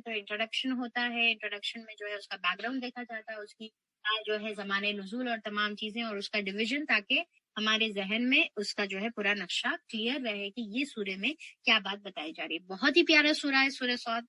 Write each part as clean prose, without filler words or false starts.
تو انٹروڈکشن ہوتا ہے. انٹروڈکشن میں جو ہے اس کا بیک گراؤنڈ دیکھا جاتا ہے, اس کی جو ہے زمانے نزول اور تمام چیزیں اور اس کا ڈویژن, تاکہ ہمارے ذہن میں اس کا جو ہے پورا نقشہ کلیئر رہے کہ یہ سورے میں کیا بات بتائی جا رہی ہے. بہت ہی پیارا سورہ ہے سورہ صاد.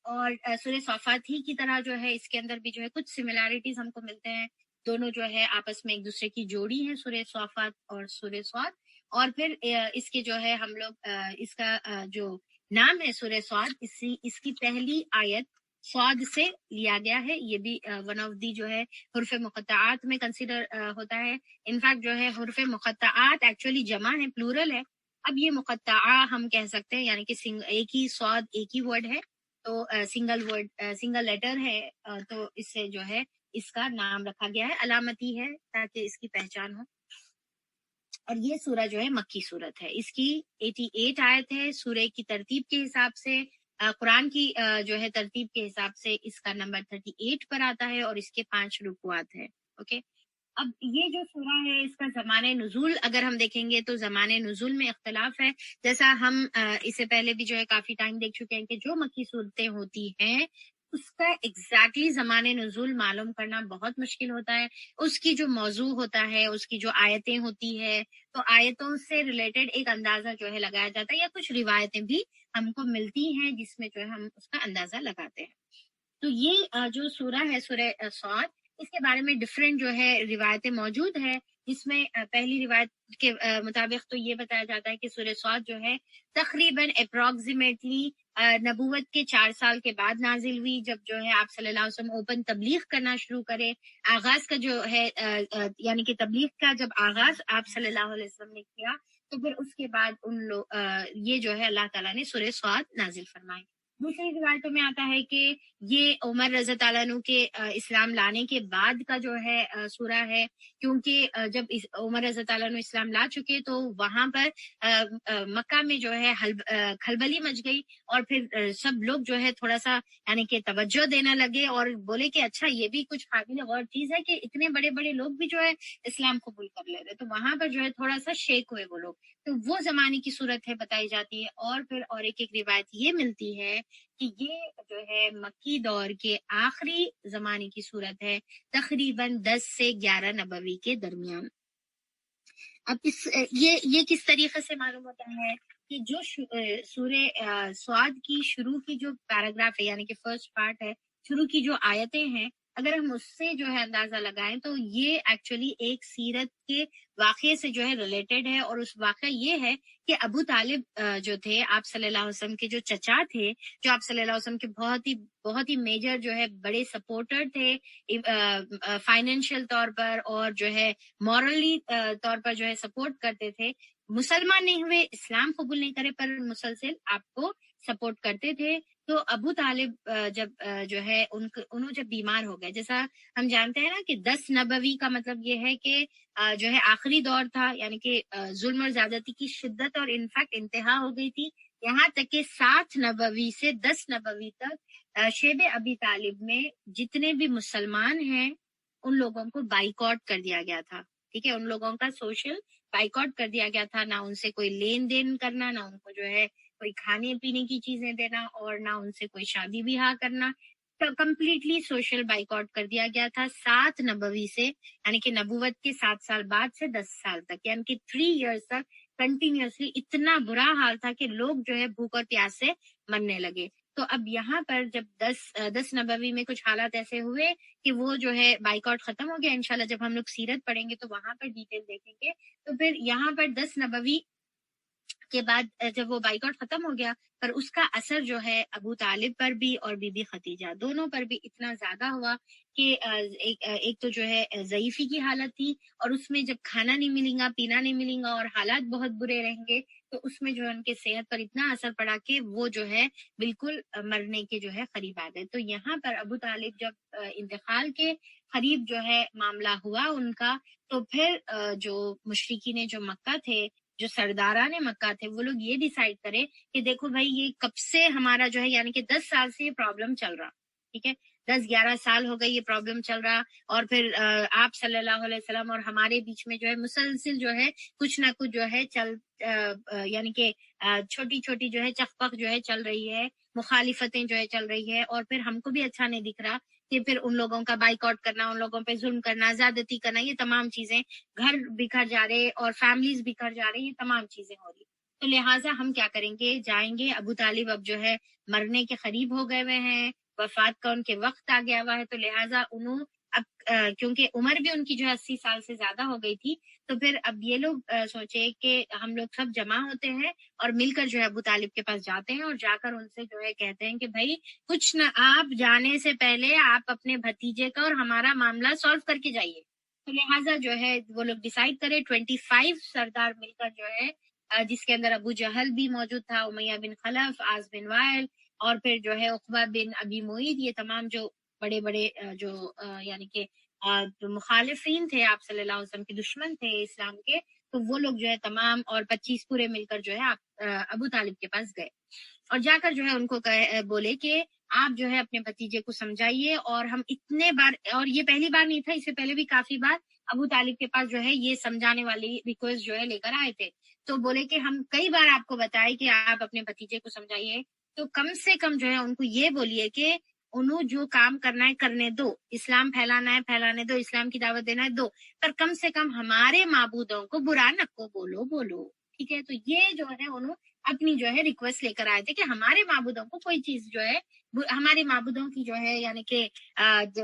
اور سورہ صافات ہی کی طرح جو ہے اس کے اندر بھی جو ہے کچھ سملیرٹیز ہم کو ملتے ہیں. دونوں جو ہے آپس میں ایک دوسرے کی جوڑی ہے, سورہ صافات اور سورہ صاد. اور پھر اس کے جو ہے ہم لوگ اس کا جو نام ہے سورہ صاد, اس کی پہلی آیت صاد سے لیا گیا ہے. یہ بھی ون آف دی جو ہے حروف مقطعات میں کنسیڈر ہوتا ہے. انفیکٹ جو ہے حروف مقطعات ایکچولی جمع ہے, پلورل ہے. اب یہ مقطعہ ہم کہہ سکتے ہیں, یعنی کہ ایک ہی صاد ایک ہی ورڈ ہے, تو سنگل لیٹر ہے, تو اس سے جو ہے اس کا نام رکھا گیا ہے, علامتی ہے تاکہ اس کی پہچان ہو. اور یہ سورہ جو ہے مکی صورت ہے. اس کی 88 آیت ہے. سورہ کی ترتیب کے حساب سے, قرآن کی جو ہے ترتیب کے حساب سے اس کا نمبر 38 پر آتا ہے, اور اس کے 5 رکوعات ہیں. اوکے, اب یہ جو سورہ ہے اس کا زمانے نزول اگر ہم دیکھیں گے تو زمانے نزول میں اختلاف ہے. جیسا ہم اس سے پہلے بھی جو ہے کافی ٹائم دیکھ چکے ہیں کہ جو مکی صورتیں ہوتی ہیں اس کا ایگزیکٹلی زمانے نزول معلوم کرنا بہت مشکل ہوتا ہے. اس کی جو موضوع ہوتا ہے, اس کی جو آیتیں ہوتی ہے, تو آیتوں سے ریلیٹڈ ایک اندازہ جو ہے لگایا جاتا ہے, یا کچھ روایتیں بھی ہم کو ملتی ہیں جس میں جو ہے ہم اس کا اندازہ لگاتے ہیں. تو یہ جو سورہ ہے سورہ صاد, اس کے بارے میں ڈفرینٹ جو ہے روایتیں موجود ہے, جس میں پہلی روایت کے مطابق تو یہ بتایا جاتا ہے کہ سورہ صاد جو ہے تقریباً اپروکسیمیٹلی نبوت کے 4 سال کے بعد نازل ہوئی, جب جو ہے آپ صلی اللہ علیہ وسلم اوپن تبلیغ کرنا شروع کرے. آغاز کا جو ہے یعنی کہ تبلیغ کا جب آغاز آپ صلی اللہ علیہ وسلم نے کیا, تو پھر اس کے بعد یہ جو ہے اللہ تعالیٰ نے سورہ صاد نازل فرمائی. دوسری روایتوں میں آتا ہے کہ یہ عمر رضی اللہ عنہ کے اسلام لانے کے بعد کا جو ہے سورہ ہے, کیونکہ جب عمر رضی اللہ عنہ اسلام لا چکے تو وہاں پر مکہ میں جو ہے کھلبلی مچ گئی, اور پھر سب لوگ جو ہے تھوڑا سا یعنی کہ توجہ دینے لگے اور بولے کہ اچھا یہ بھی کچھ قابل غور چیز ہے کہ اتنے بڑے بڑے لوگ بھی جو ہے اسلام قبول کر لے رہے. تو وہاں پر جو ہے تھوڑا سا شیک ہوئے وہ لوگ, تو وہ زمانے کی صورت ہے بتائی جاتی ہے. اور پھر اور ایک روایت یہ ملتی ہے کہ یہ جو ہے مکی دور کے آخری زمانے کی صورت ہے, تقریباً 10 سے 11 نبوی کے درمیان. اب یہ کس طریقے سے معلوم ہوتا ہے کہ جو سورہ صاد کی شروع کی جو پیراگراف ہے, یعنی کہ فرسٹ پارٹ ہے, شروع کی جو آیتیں ہیں, اگر ہم اس سے جو ہے اندازہ لگائیں تو یہ ایکچولی ایک سیرت کے واقعے سے جو ہے ریلیٹڈ ہے. اور اس واقعہ یہ ہے کہ ابو طالب جو تھے آپ صلی اللہ علیہ وسلم کے جو چچا تھے, جو آپ صلی اللہ علیہ وسلم کے بہت ہی میجر جو ہے بڑے سپورٹر تھے فائنینشیل طور پر, اور جو ہے مورلی طور پر جو ہے سپورٹ کرتے تھے. مسلمان نہیں ہوئے, اسلام قبول نہیں کرے, پر مسلسل آپ کو سپورٹ کرتے تھے. تو ابو طالب جب جو ہے انہوں جب بیمار ہو گئے, جیسا ہم جانتے ہیں نا کہ 10 نبوی کا مطلب یہ ہے کہ جو ہے آخری دور تھا, یعنی کہ ظلم اور زیادتی کی شدت اور انفیکٹ انتہا ہو گئی تھی, یہاں تک کہ 7 نبوی سے 10 نبوی تک شیب ابی طالب میں جتنے بھی مسلمان ہیں ان لوگوں کو بائیکاٹ کر دیا گیا تھا. ٹھیک ہے, ان لوگوں کا سوشل بائیکاٹ کر دیا گیا تھا, نہ ان سے کوئی لین دین کرنا, نہ ان کو جو ہے کوئی کھانے پینے کی چیزیں دینا, اور نہ ان سے کوئی شادی بیاہ کرنا. کمپلیٹلی سوشل بائیکاٹ کر دیا گیا تھا 7 نبوی سے, یعنی کہ نبوت کے 7 سال بعد سے 10 سال تک, یعنی کہ 3 ایئرس تک کنٹینیوسلی اتنا برا حال تھا کہ لوگ جو ہے بھوک اور پیاس سے مرنے لگے. تو اب یہاں پر جب 10 نبوی میں کچھ حالات ایسے ہوئے کہ وہ جو ہے بائیکاٹ ختم ہو گیا. انشاءاللہ جب ہم لوگ سیرت پڑھیں گے تو وہاں پر ڈیٹیل دیکھیں گے. تو پھر یہاں پر 10 نبوی کے بعد جب وہ بائیکاٹ ختم ہو گیا, پر اس کا اثر جو ہے ابو طالب پر بھی اور بی بی خدیجہ دونوں پر بھی اتنا زیادہ ہوا کہ ایک تو جو ہے ضعیفی کی حالت تھی, اور اس میں جب کھانا نہیں ملے گا, پینا نہیں ملے گا, اور حالات بہت برے رہیں گے, تو اس میں جو ہے ان کے صحت پر اتنا اثر پڑا کہ وہ جو ہے بالکل مرنے کے جو ہے قریب آ گئے. تو یہاں پر ابو طالب جب انتقال کے قریب جو ہے معاملہ ہوا ان کا, تو پھر جو مشرکین جو مکہ تھے, جو سرداران مکہ تھے, وہ لوگ یہ ڈیسائیڈ کرے کہ دیکھو بھائی یہ کب سے ہمارا جو ہے یعنی کہ 10 سال سے یہ پرابلم چل رہا, ٹھیک ہے. 10-11 سال ہو گئی یہ پرابلم چل رہا, اور پھر آپ صلی اللہ علیہ وسلم اور ہمارے بیچ میں جو ہے مسلسل جو ہے کچھ نہ کچھ جو ہے یعنی کہ چھوٹی چھوٹی جو ہے چخپخ جو ہے چل رہی ہے, مخالفتیں جو ہے چل رہی ہے, اور پھر ہم کو بھی اچھا نہیں دکھ رہا کہ پھر ان لوگوں کا بائیکاٹ کرنا, ان لوگوں پہ ظلم کرنا, زیادتی کرنا, یہ تمام چیزیں, گھر بکھر جا رہے اور فیملیز بکھر جا رہے, یہ تمام چیزیں ہو رہی. تو لہٰذا ہم کیا کریں گے, جائیں گے. ابو طالب اب جو ہے مرنے کے قریب ہو گئے ہوئے ہیں, وفات کا ان کے وقت آ گیا ہوا ہے, تو لہٰذا انہوں اب کیونکہ عمر بھی ان کی جو ہے 80 سال سے زیادہ ہو گئی تھی, تو پھر اب یہ لوگ سوچے کہ ہم لوگ سب جمع ہوتے ہیں اور مل کر جو ہے ابو طالب کے پاس جاتے ہیں, اور جا کر ان سے جو ہے کہتے ہیں کہ بھائی کچھ نہ, آپ جانے سے پہلے آپ اپنے بھتیجے کا اور ہمارا معاملہ سالو کر کے جائیے. تو لہٰذا جو ہے وہ لوگ ڈیسائیڈ کرے, 25 سردار مل کر جو ہے, جس کے اندر ابو جہل بھی موجود تھا, امیہ بن خلف, عاص بن وائل, اور پھر جو ہے عقبہ بن ابی معیط, یہ تمام جو بڑے بڑے جو یعنی کہ جو مخالفین تھے, آپ صلی اللہ علیہ وسلم کے دشمن تھے اسلام کے, تو وہ لوگ جو ہے تمام, اور 25 پورے مل کر جو ہے ابو طالب کے پاس گئے, اور جا کر جو ہے ان کو بولے کہ آپ جو ہے اپنے بھتیجے کو سمجھائیے. اور ہم اتنے بار, اور یہ پہلی بار نہیں تھا, اس سے پہلے بھی کافی بار ابو طالب کے پاس جو ہے یہ سمجھانے والی ریکویسٹ جو ہے لے کر آئے تھے. تو بولے کہ ہم کئی بار آپ کو بتائے کہ آپ اپنے بھتیجے کو سمجھائیے, تو کم سے کم جو ہے ان کو یہ بولیے کہ انہوں جو کام کرنا ہے کرنے دو, اسلام پھیلانا ہے پھیلانے دو, اسلام کی دعوت دینا ہے دو, پر کم سے کم ہمارے معبودوں کو برا نہ کو بولو. ٹھیک ہے, تو یہ جو ہے انہوں اپنی جو ہے ریکویسٹ لے کر آئے تھے کہ ہمارے معبودوں کو کوئی چیز جو ہے, ہمارے معبودوں کی جو ہے یعنی کہ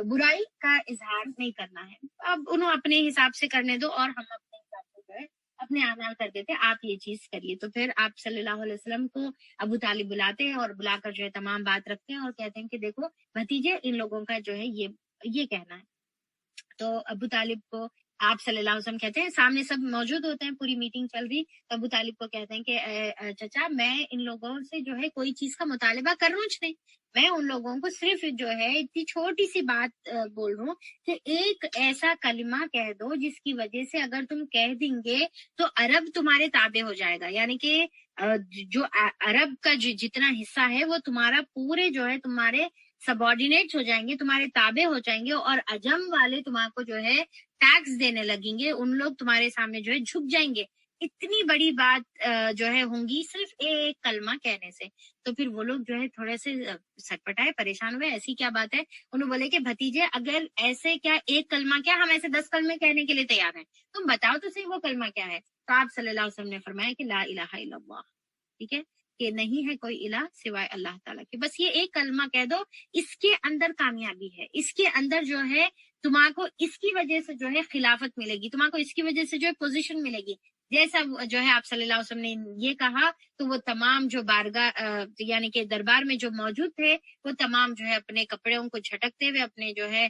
برائی کا اظہار نہیں کرنا ہے. اب انہوں اپنے حساب سے کرنے دو, اور ہم اپنے حساب سے جو ہے اپنے اعمال کر دیتے, آپ یہ چیز کریے. تو پھر آپ صلی اللہ علیہ وسلم کو ابو طالب بلاتے ہیں, اور بلا کر جو ہے تمام بات رکھتے ہیں, اور کہتے ہیں کہ دیکھو بھتیجے, ان لوگوں کا جو ہے یہ کہنا ہے. تو ابو طالب کو آپ صلی اللہ علیہ وسلم کہتے ہیں, سامنے سب موجود ہوتے ہیں, پوری میٹنگ چل رہی, تو ابو طالب کو کہتے ہیں کہ چچا, میں ان لوگوں سے جو ہے کوئی چیز کا مطالبہ کر رہا ہوں نہیں, میں ان لوگوں کو صرف جو ہے اتنی چھوٹی سی بات بول رہا ہوں کہ ایک ایسا کلمہ کہہ دو جس کی وجہ سے اگر تم کہہ دیں گے تو عرب تمہارے تابع ہو جائے گا, یعنی کہ جو عرب کا جتنا حصہ ہے وہ تمہارا پورے جو ہے تمہارے سب آرڈینیٹس ہو جائیں گے, تمہارے تابع ہو جائیں گے, اور عجم والے تمہارے کو جو ہے ٹیکس دینے لگیں گے, ان لوگ تمہارے سامنے جو ہے جھک جائیں گے. اتنی بڑی بات جو ہے ہوں گی صرف ایک کلمہ کہنے سے. تو پھر وہ لوگ جو ہے تھوڑے سے سٹپٹائے, پریشان ہوئے, ایسی کیا بات ہے. انہوں بولے کہ بھتیجے, اگر ایسے کیا ایک کلمہ کیا, ہم ایسے 10 کلمے کہنے کے لیے تیار ہیں, تم بتاؤ تو صحیح وہ کلمہ کیا ہے. تو آپ صلی اللہ علیہ وسلم نے فرمایا کہ لا الہ الا اللہ, ٹھیک ہے, کہ نہیں ہے کوئی الہ سوائے اللہ تعالیٰ کے, بس یہ ایک کلمہ کہہ دو, اس کے اندر کامیابی ہے, اس کے اندر جو ہے تمہارے کو اس کی وجہ سے جو ہے خلافت ملے گی, تمہارے کو اس کی وجہ سے جو ہے پوزیشن ملے گی. جیسا جو ہے آپ صلی اللہ علیہ وسلم نے یہ کہا, تو وہ تمام جو بارگاہ یعنی کہ دربار میں جو موجود تھے, وہ تمام جو ہے اپنے کپڑوں کو جھٹکتے ہوئے, اپنے جو ہے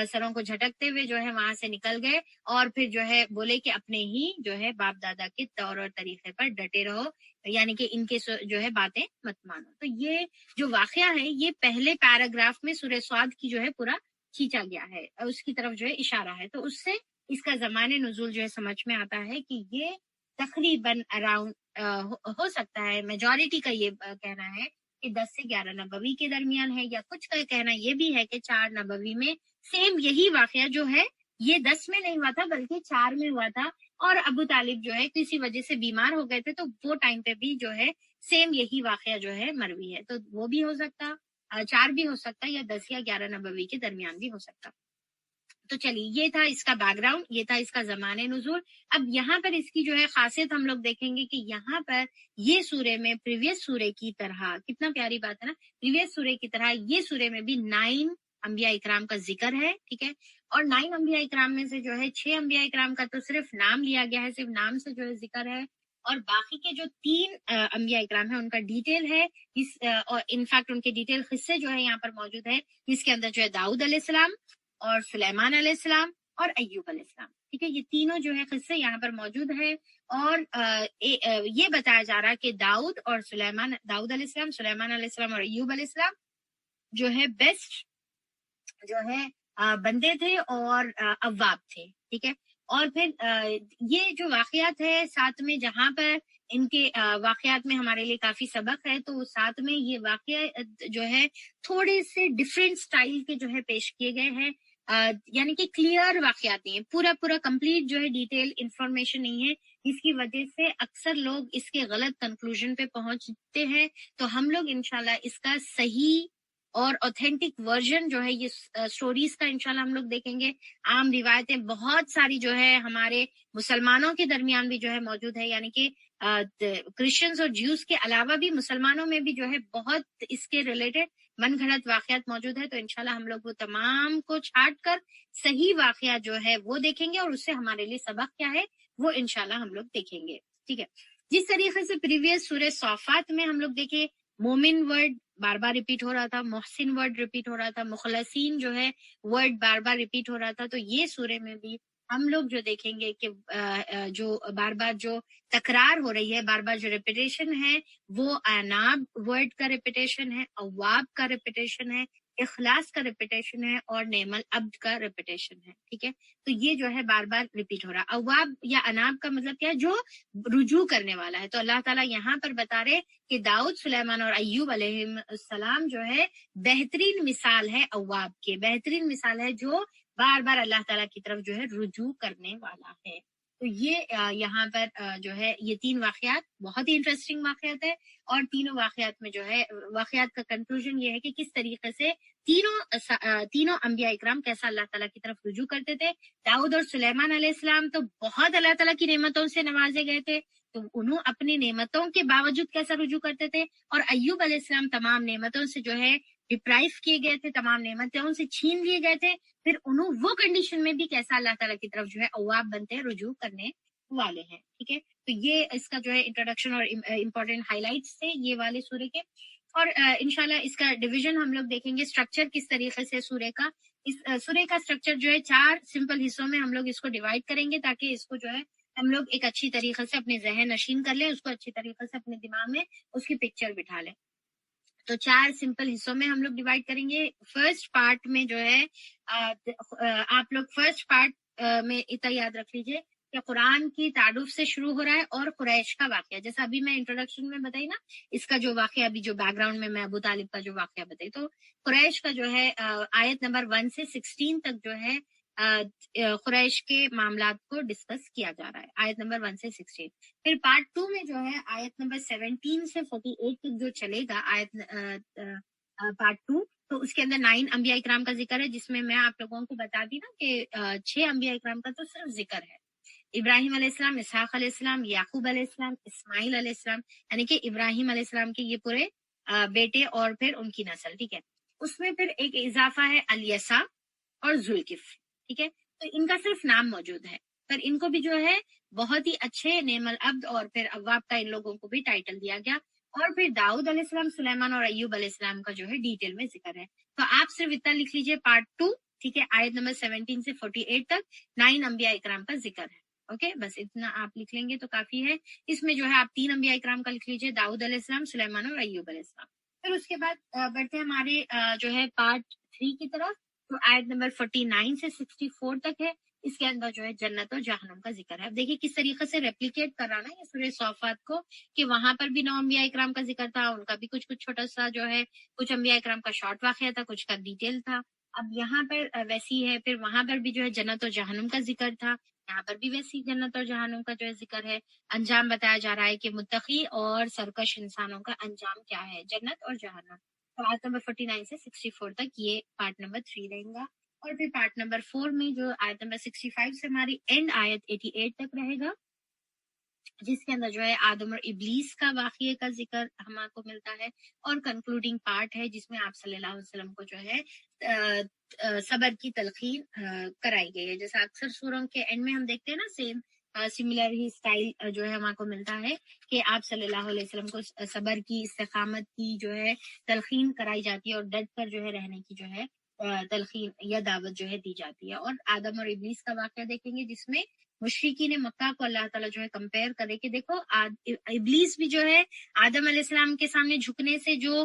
سروں کو جھٹکتے ہوئے جو ہے وہاں سے نکل گئے, اور پھر جو ہے بولے کہ اپنے ہی جو ہے باپ دادا کے طور اور طریقے پر ڈٹے رہو, یعنی کہ ان کے جو ہے باتیں مت مانو. تو یہ جو واقعہ ہے یہ پہلے پیراگراف میں سورہ صاد کی جو ہے پورا کھینچا گیا ہے, اس کی طرف جو ہے اشارہ ہے. تو اس سے اس کا زمانے نزول جو ہے سمجھ میں آتا ہے کہ یہ تقریباً اراؤنڈ ہو سکتا ہے, میجورٹی کا یہ کہنا ہے کہ 10 سے 11 نبوی کے درمیان ہے, یا کچھ کا کہنا یہ بھی ہے کہ 4 نبوی میں سیم یہی واقعہ جو ہے یہ 10 میں نہیں ہوا تھا بلکہ 4 میں ہوا تھا, اور ابو طالب جو ہے کسی وجہ سے بیمار ہو گئے تھے, تو وہ ٹائم پہ بھی جو ہے سیم یہی واقعہ جو ہے مروی ہے. تو وہ بھی ہو سکتا, 4 بھی ہو سکتا, یا 10 یا 11 نبوی کے درمیان بھی ہو سکتا. تو چلیے, یہ تھا اس کا بیک گراؤنڈ, یہ تھا اس کا زمانے نزول. اب یہاں پر اس کی جو ہے خاصیت ہم لوگ دیکھیں گے کہ یہاں پر یہ سورے میں پریویس سورے کی طرح, کتنا پیاری بات ہے نا, پریویس سورے کی طرح یہ سورے میں بھی 9 انبیاء اکرام کا ذکر ہے, ٹھیک ہے, اور 9 انبیاء اکرام میں سے جو ہے 6 انبیاء اکرام کا تو صرف نام لیا گیا ہے, صرف نام سے جو ہے ذکر ہے, اور باقی کے جو 3 انبیاء اکرام ہیں ان کا ڈیٹیل ہے, اور انفیکٹ ان کے ڈیٹیل قصے جو ہے یہاں پر موجود ہے, جس کے اندر جو ہے داؤد علیہ السلام اور سلیمان علیہ السلام اور ایوب علیہ السلام, ٹھیک ہے, یہ تینوں جو ہے قصے یہاں پر موجود ہے. اور یہ بتایا جا رہا ہے کہ داؤد علیہ السلام, سلیمان علیہ السلام اور ایوب علیہ السلام جو ہے بیسٹ جو ہے بندے تھے اور اواب تھے, ٹھیک ہے. اور پھر یہ جو واقعات ہے ساتھ میں جہاں پر ان کے واقعات میں ہمارے لیے کافی سبق ہے، تو ساتھ میں یہ واقعہ جو ہے تھوڑے سے ڈفرینٹ سٹائل کے جو ہے پیش کیے گئے ہیں، یعنی کہ کلیئر واقعات نہیں ہے، پورا کمپلیٹ جو ہے ڈیٹیل انفارمیشن نہیں ہے، جس کی وجہ سے اکثر لوگ اس کے غلط کنکلوژن پہ پہنچتے ہیں۔ تو ہم لوگ انشاءاللہ اس کا صحیح اور اوتھینٹک ورژن جو ہے یہ سٹوریز کا انشاءاللہ ہم لوگ دیکھیں گے۔ عام روایتیں بہت ساری جو ہے ہمارے مسلمانوں کے درمیان بھی جو ہے موجود ہے، یعنی کہ کرسچنز اور جیوز کے علاوہ بھی مسلمانوں میں بھی جو ہے بہت اس کے ریلیٹڈ من گھڑت واقعات موجود ہے۔ تو انشاءاللہ ہم لوگ وہ تمام کو چھانٹ کر صحیح واقعات جو ہے وہ دیکھیں گے، اور اس سے ہمارے لیے سبق کیا ہے وہ انشاءاللہ ہم لوگ دیکھیں گے، ٹھیک ہے۔ جس طریقے سے پریویس سورہ صافات میں ہم لوگ دیکھیں مومن ورڈ بار بار ریپیٹ ہو رہا تھا، محسن ورڈ ریپیٹ ہو رہا تھا، مخلصین جو ہے ورڈ بار بار ریپیٹ ہو رہا تھا، تو یہ سورہ میں بھی ہم لوگ جو دیکھیں گے کہ جو بار بار جو تکرار ہو رہی ہے، بار بار جو ریپیٹیشن ہے وہ اناب ورڈ کا ریپیٹیشن ہے، اواب کا ریپیٹیشن ہے، اخلاص کا ریپیٹیشن ہے، اور نعم العبد کا ریپیٹیشن ہے، ٹھیک ہے۔ تو یہ جو ہے بار بار ریپیٹ ہو رہا ہے۔ اواب یا اناب کا مطلب کیا ہے؟ جو رجوع کرنے والا ہے۔ تو اللہ تعالیٰ یہاں پر بتا رہے کہ داؤد، سلیمان اور ایوب علیہ السلام جو ہے بہترین مثال ہے اواب کے، بہترین مثال ہے جو بار بار اللہ تعالیٰ کی طرف جو ہے رجوع کرنے والا ہے۔ تو یہ یہاں پر جو ہے یہ تین واقعات بہت ہی انٹرسٹنگ واقعات ہے، اور تینوں واقعات میں جو ہے واقعات کا کنکلوژن یہ ہے کہ کس طریقے سے تینوں انبیاء اکرام کیسا اللہ تعالیٰ کی طرف رجوع کرتے تھے۔ داؤد اور سلیمان علیہ السلام تو بہت اللہ تعالیٰ کی نعمتوں سے نوازے گئے تھے، تو انہوں اپنی نعمتوں کے باوجود کیسا رجوع کرتے تھے، اور ایوب علیہ السلام تمام نعمتوں سے جو ہے ڈپرائیو کیے گئے تھے، تمام نعمتوں سے چھین لیے گئے تھے، پھر انہوں وہ کنڈیشن میں بھی کیسا اللہ تعالیٰ کی طرف جو ہے اواب بنتے ہیں، رجوع کرنے والے ہیں، ٹھیک ہے۔ تو یہ اس کا جو ہے انٹروڈکشن اور امپورٹنٹ ہائی لائٹس تھے یہ والے سورے کے، اور انشاءاللہ اس کا ڈویژن ہم لوگ دیکھیں گے، اسٹرکچر کس طریقے سے سورے کا، اس سورے کا اسٹرکچر جو ہے 4 سمپل حصوں میں ہم لوگ اس کو ڈیوائڈ کریں گے، تاکہ اس کو جو ہے ہم لوگ ایک اچھی طریقے سے اپنے ذہن نشین کر لیں، اس کو اچھی طریقے سے اپنے دماغ میں اس کی پکچر بٹھا لیں۔ تو 4 سمپل حصوں میں ہم لوگ ڈیوائڈ کریں گے۔ فرسٹ پارٹ میں جو ہے آپ لوگ فرسٹ پارٹ میں اتنا یاد رکھ لیجئے کہ قرآن کی تعارف سے شروع ہو رہا ہے، اور قریش کا واقعہ، جیسا ابھی میں انٹروڈکشن میں بتائی نا، اس کا جو واقعہ ابھی جو بیک گراؤنڈ میں ابو طالب کا جو واقعہ بتائی، تو قریش کا جو ہے آیت نمبر 1 سے 16 تک جو ہے قریش کے معاملات کو ڈسکس کیا جا رہا ہے، آیت نمبر 1 سے 16۔ پھر پارٹ 2 میں جو ہے آیت نمبر 17 سے 48 تک جو چلے گا آیت پارٹ 2، تو اس کے اندر 9 انبیاء اکرام کا ذکر ہے، جس میں میں آپ لوگوں کو بتا دی نا کہ 6 انبیاء اکرام کا تو صرف ذکر ہے، ابراہیم علیہ السلام، اسحاق علیہ السلام، یعقوب علیہ السلام، اسماعیل علیہ السلام، یعنی کہ ابراہیم علیہ السلام کے یہ پورے بیٹے اور پھر ان کی نسل، ٹھیک ہے۔ اس میں پھر ایک اضافہ ہے الیسع اور ذوالکفل، ٹھیک ہے۔ تو ان کا صرف نام موجود ہے، پر ان کو بھی جو ہے بہت ہی اچھے نعم العبد اور پھر اواب کا ان لوگوں کو بھی ٹائٹل دیا گیا، اور پھر داؤد علیہ السلام، سلیمان اور ایوب علیہ السلام کا جو ہے ڈیٹیل میں ذکر ہے۔ تو آپ صرف اتنا لکھ لیجئے پارٹ 2، ٹھیک ہے، آیت نمبر 17 سے 48 تک 9 انبیاء اکرام کا ذکر ہے، اوکے، بس اتنا آپ لکھ لیں گے تو کافی ہے۔ اس میں جو ہے آپ 3 انبیاء اکرام کا لکھ لیجئے، داؤد علیہ السلام، سلیمان اور ایوب علیہ السلام۔ پھر اس کے بعد بڑھتے ہیں ہمارے جو ہے پارٹ 3 کی طرف، تو آیت نمبر 49 سے 64 تک ہے، اس کے اندر جو ہے جنت اور جہنم کا ذکر ہے۔ اب دیکھیے کس طریقے سے ریپلیکیٹ کر رہا نا یہ سورہ صافات کو، کہ وہاں پر بھی 9 انبیاء اکرام کا ذکر تھا، ان کا بھی کچھ چھوٹا سا جو ہے، کچھ انبیاء اکرام کا شارٹ واقعہ تھا، کچھ کا ڈیٹیل تھا۔ اب یہاں پر ویسی ہے، پھر وہاں پر بھی جو ہے جنت اور جہنم کا ذکر تھا، یہاں پر بھی ویسی جنت اور جہنم کا جو ہے ذکر ہے۔ انجام بتایا جا رہا ہے کہ متقی اور سرکش انسانوں کا انجام کیا ہے، جنت اور جہنم۔ تو آیت نمبر 49 سے 64 تک یہ پارٹ نمبر 3 رہے گا، اور پھر پارٹ نمبر 4 میں جو آیت نمبر 65 سے ہماری اینڈ آیت 88 تک رہے گا، جس کے اندر جو ہے آدم اور ابلیس کا واقعے کا ذکر ہمارے کو ملتا ہے، اور کنکلوڈنگ پارٹ ہے جس میں آپ صلی اللہ علیہ وسلم کو جو ہے صبر کی تلقین کرائی گئی ہے۔ جیسا اکثر سوروں کے اینڈ میں ہم دیکھتے ہیں نا، سیم سملر ہی اسٹائل جو ہے ہمارے کو ملتا ہے کہ آپ صلی اللہ علیہ وسلم کو صبر کی، استقامت کی جو ہے تلقین کرائی جاتی ہے، اور ڈٹ کر جو ہے رہنے کی جو ہے تلقین یا دعوت جو ہے دی جاتی ہے۔ اور آدم اور ابلیس کا واقعہ دیکھیں گے، جس میں مشرکین مکہ کو اللہ تعالیٰ جو ہے کمپیئر کرے کہ دیکھو ابلیس بھی جو ہے آدم علیہ السلام کے سامنے جھکنے سے جو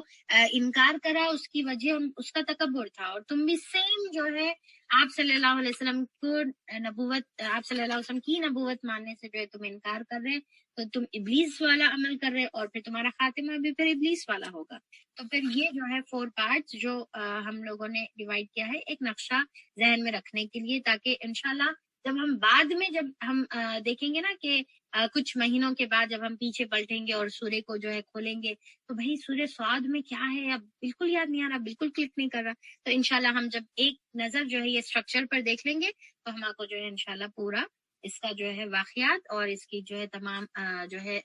انکار کرا اس کی وجہ اس کا تکبر تھا، اور تم بھی سیم جو ہے آپ صلی اللہ علیہ وسلم کو نبوت، آپ صلی اللہ علیہ وسلم کی نبوت ماننے سے جو ہے تم انکار کر رہے، تو تم ابلیس والا عمل کر رہے، اور پھر تمہارا خاتمہ بھی پھر ابلیس والا ہوگا۔ تو پھر یہ جو ہے 4 پارٹس جو ہم لوگوں نے ڈیوائڈ کیا ہے ایک نقشہ ذہن میں رکھنے کے لیے، تاکہ انشاءاللہ جب ہم بعد میں جب ہم دیکھیں گے نا کہ کچھ مہینوں کے بعد جب ہم پیچھے پلٹیں گے اور سورے کو جو ہے کھولیں گے تو بھائی سورہ صاد میں کیا ہے اب بالکل یاد نہیں آ رہا، بالکل کلک نہیں کر رہا، تو انشاءاللہ ہم جب ایک نظر جو ہے یہ اسٹرکچر پر دیکھ لیں گے تو ہم آپ کو جو ہے انشاءاللہ پورا اس کا جو ہے واقعات اور اس کی جو ہے تمام جو ہے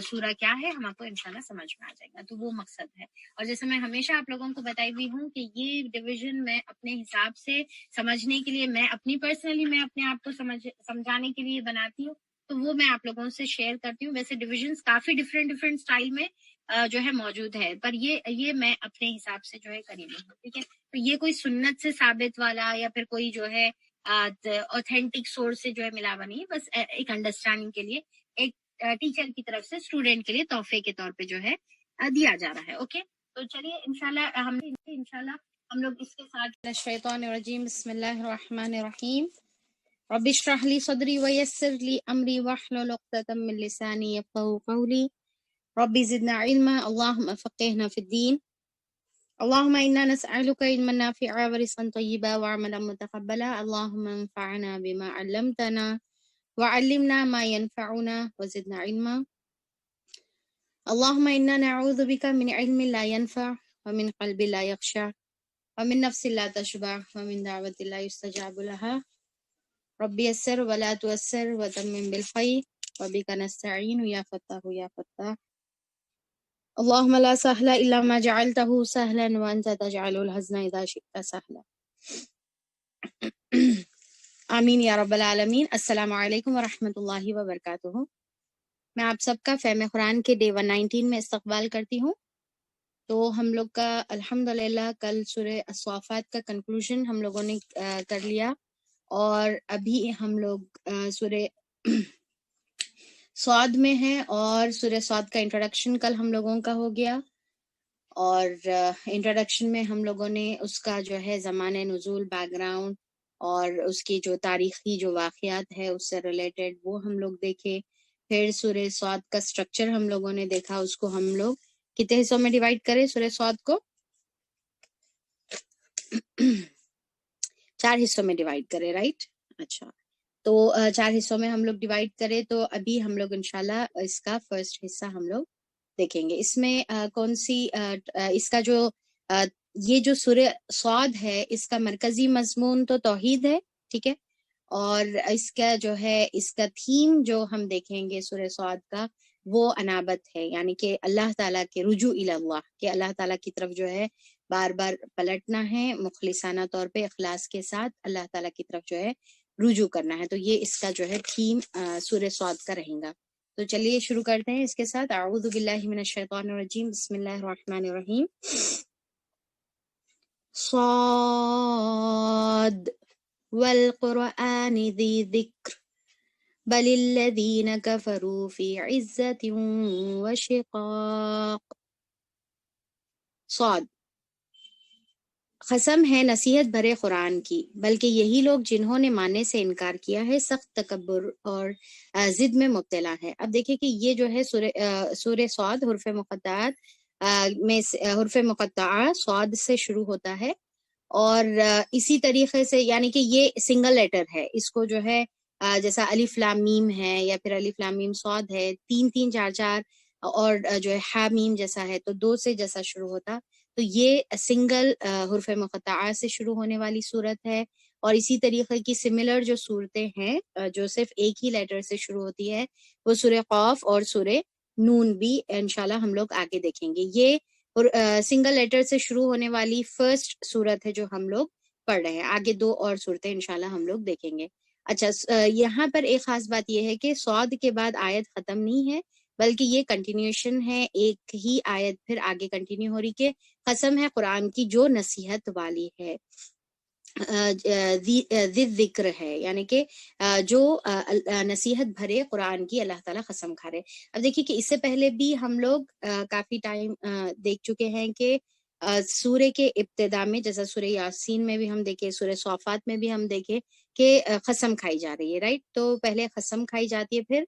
سورہ کیا ہے ہم آپ کو انشاءاللہ سمجھ میں آ جائے گا۔ تو وہ مقصد ہے، اور جیسے میں ہمیشہ آپ لوگوں کو بتائی ہوئی ہوں کہ یہ ڈویژن میں اپنے حساب سے سمجھنے کے لیے، میں اپنی پرسنلی میں اپنے آپ کو سمجھانے کے لیے بناتی ہوں، تو وہ میں آپ لوگوں سے شیئر کرتی ہوں۔ ویسے ڈویژنز کافی ڈفرینٹ اسٹائل میں جو ہے موجود ہے، پر یہ میں اپنے حساب سے جو ہے کری لی ہوں، ٹھیک ہے۔ تو یہ کوئی سنت سے ثابت والا یا پھر کوئی جو ہے اوتھینٹک سورس سے جو ہے ملا ہوا نہیں، بس ایک انڈرسٹینڈنگ کے لیے ایک ٹیچر کی طرف سے اسٹوڈینٹ کے لیے تحفے کے طور پہ جو ہے دیا جا رہا ہے۔ اوکے، تو چلیے انشاءاللہ ہم لوگ اس کے ساتھ الشیطان الرجیم بسم اللہ الرحمن الرحیم رب اشرح لی صدری ویسر لی امری واحلل عقدۃ من لسانی یفقهوا قولی رب زدنا علما اللهم فقهنا في الدين اللهم إنا نسألك علما نافعا ورزقا طيبا وعملا متقبلا اللهم انفعنا بما علمتنا وعلمنا ما ينفعنا وزدنا علما اللهم إنا نعوذ بك من علم لا ينفع ومن قلب لا يخشع ومن نفس لا تشبع ومن دعوة لا يستجاب لها رب يسر ولا تؤسر وتمم بالخير وبك نستعين يا فتاح يا فتاح اللهم لا سهل إلا ما جعلته سهلا وأنت تجعل الحزن إذا شئت سهلا آمین یا رب العالمین۔ السلام علیکم ورحمۃ اللہ وبرکاتہ۔ میں آپ سب کا فہم قرآن کے ڈے 119 میں استقبال کرتی ہوں۔ تو ہم لوگ کا الحمدللہ کل سورہ الصافات کا کنکلوژن ہم لوگوں نے کر لیا، اور ابھی ہم لوگ سورہ صاد میں ہیں، اور سورہ صاد کا انٹروڈکشن کل ہم لوگوں کا ہو گیا، اور انٹروڈکشن میں ہم لوگوں نے اس کا جو ہے زمانہ نزول، بیک گراؤنڈ اور اس کی جو تاریخی جو واقعات ہے اس سے ریلیٹڈ وہ ہم لوگ دیکھے۔ پھر سورہ صاد کا سٹرکچر ہم لوگوں نے دیکھا، اس کو ہم لوگ کتنے حصوں میں ڈیوائڈ کرے سورہ صاد کو؟ 4 حصوں میں ڈیوائڈ کرے، رائٹ؟ اچھا، تو 4 حصوں میں ہم لوگ ڈیوائڈ کرے، تو ابھی ہم لوگ انشاءاللہ اس کا فرسٹ حصہ ہم لوگ دیکھیں گے۔ اس میں کون سی اس کا جو یہ جو سورہ صاد ہے اس کا مرکزی مضمون تو توحید ہے، ٹھیک ہے، اور اس کا جو ہے اس کا تھیم جو ہم دیکھیں گے سورہ صاد کا وہ انابت ہے، یعنی کہ اللہ تعالیٰ کے رجوع الی اللہ، کہ اللہ تعالیٰ کی طرف جو ہے بار بار پلٹنا ہے، مخلصانہ طور پہ اخلاص کے ساتھ اللہ تعالیٰ کی طرف جو ہے رجوع کرنا ہے۔ تو یہ اس کا جو ہے تھیم سورہ صاد کا رہے گا۔ تو چلیے شروع کرتے ہیں اس کے ساتھ۔ اعوذ باللہ من الشیطان الرجیم بسم اللہ الرحمن الرحیم۔ صاد والقرآن ذی ذکر بل الذین کفروا فی عزت وشقاق۔ صاد، قسم ہے نصیحت بھرے قرآن کی، بلکہ یہی لوگ جنہوں نے ماننے سے انکار کیا ہے سخت تکبر اور ضد میں مبتلا ہے۔ اب دیکھیں کہ یہ جو ہے سورہ صاد حروف مقطعات میں حروف مقطعہ صاد سے شروع ہوتا ہے، اور اسی طریقے سے یعنی کہ یہ سنگل لیٹر ہے، اس کو جو ہے جیسا الف لام میم ہے یا پھر الف لام میم صاد ہے، 3 3 4 4 اور جو ہے حا میم جیسا ہے تو 2 سے جیسا شروع ہوتا، تو یہ سنگل حروف مقطعہ سے شروع ہونے والی صورت ہے۔ اور اسی طریقے کی سملر جو صورتیں ہیں جو صرف ایک ہی لیٹر سے شروع ہوتی ہے وہ سورہ قاف اور سورہ نون بھی انشاءاللہ ہم لوگ آگے دیکھیں گے۔ یہ سنگل لیٹر سے شروع ہونے والی فرسٹ صورت ہے جو ہم لوگ پڑھ رہے ہیں، آگے 2 اور صورتیں انشاءاللہ ہم لوگ دیکھیں گے۔ اچھا، یہاں پر ایک خاص بات یہ ہے کہ صاد کے بعد آیت ختم نہیں ہے، بلکہ یہ کنٹینیوشن ہے، ایک ہی آیت پھر آگے کنٹینیو ہو رہی کہ قسم ہے قرآن کی جو نصیحت والی ہے۔ ذی ذکر ہے، یعنی کہ جو نصیحت بھرے قرآن کی اللہ تعالیٰ قسم کھا رہے۔ اب دیکھیے کہ اس سے پہلے بھی ہم لوگ کافی ٹائم دیکھ چکے ہیں کہ سورہ کے ابتدا میں، جیسا سورہ یاسین میں بھی ہم دیکھے، سورہ صافات میں بھی ہم دیکھے کہ قسم کھائی جا رہی ہے، رائٹ؟ تو پہلے قسم کھائی جاتی ہے، پھر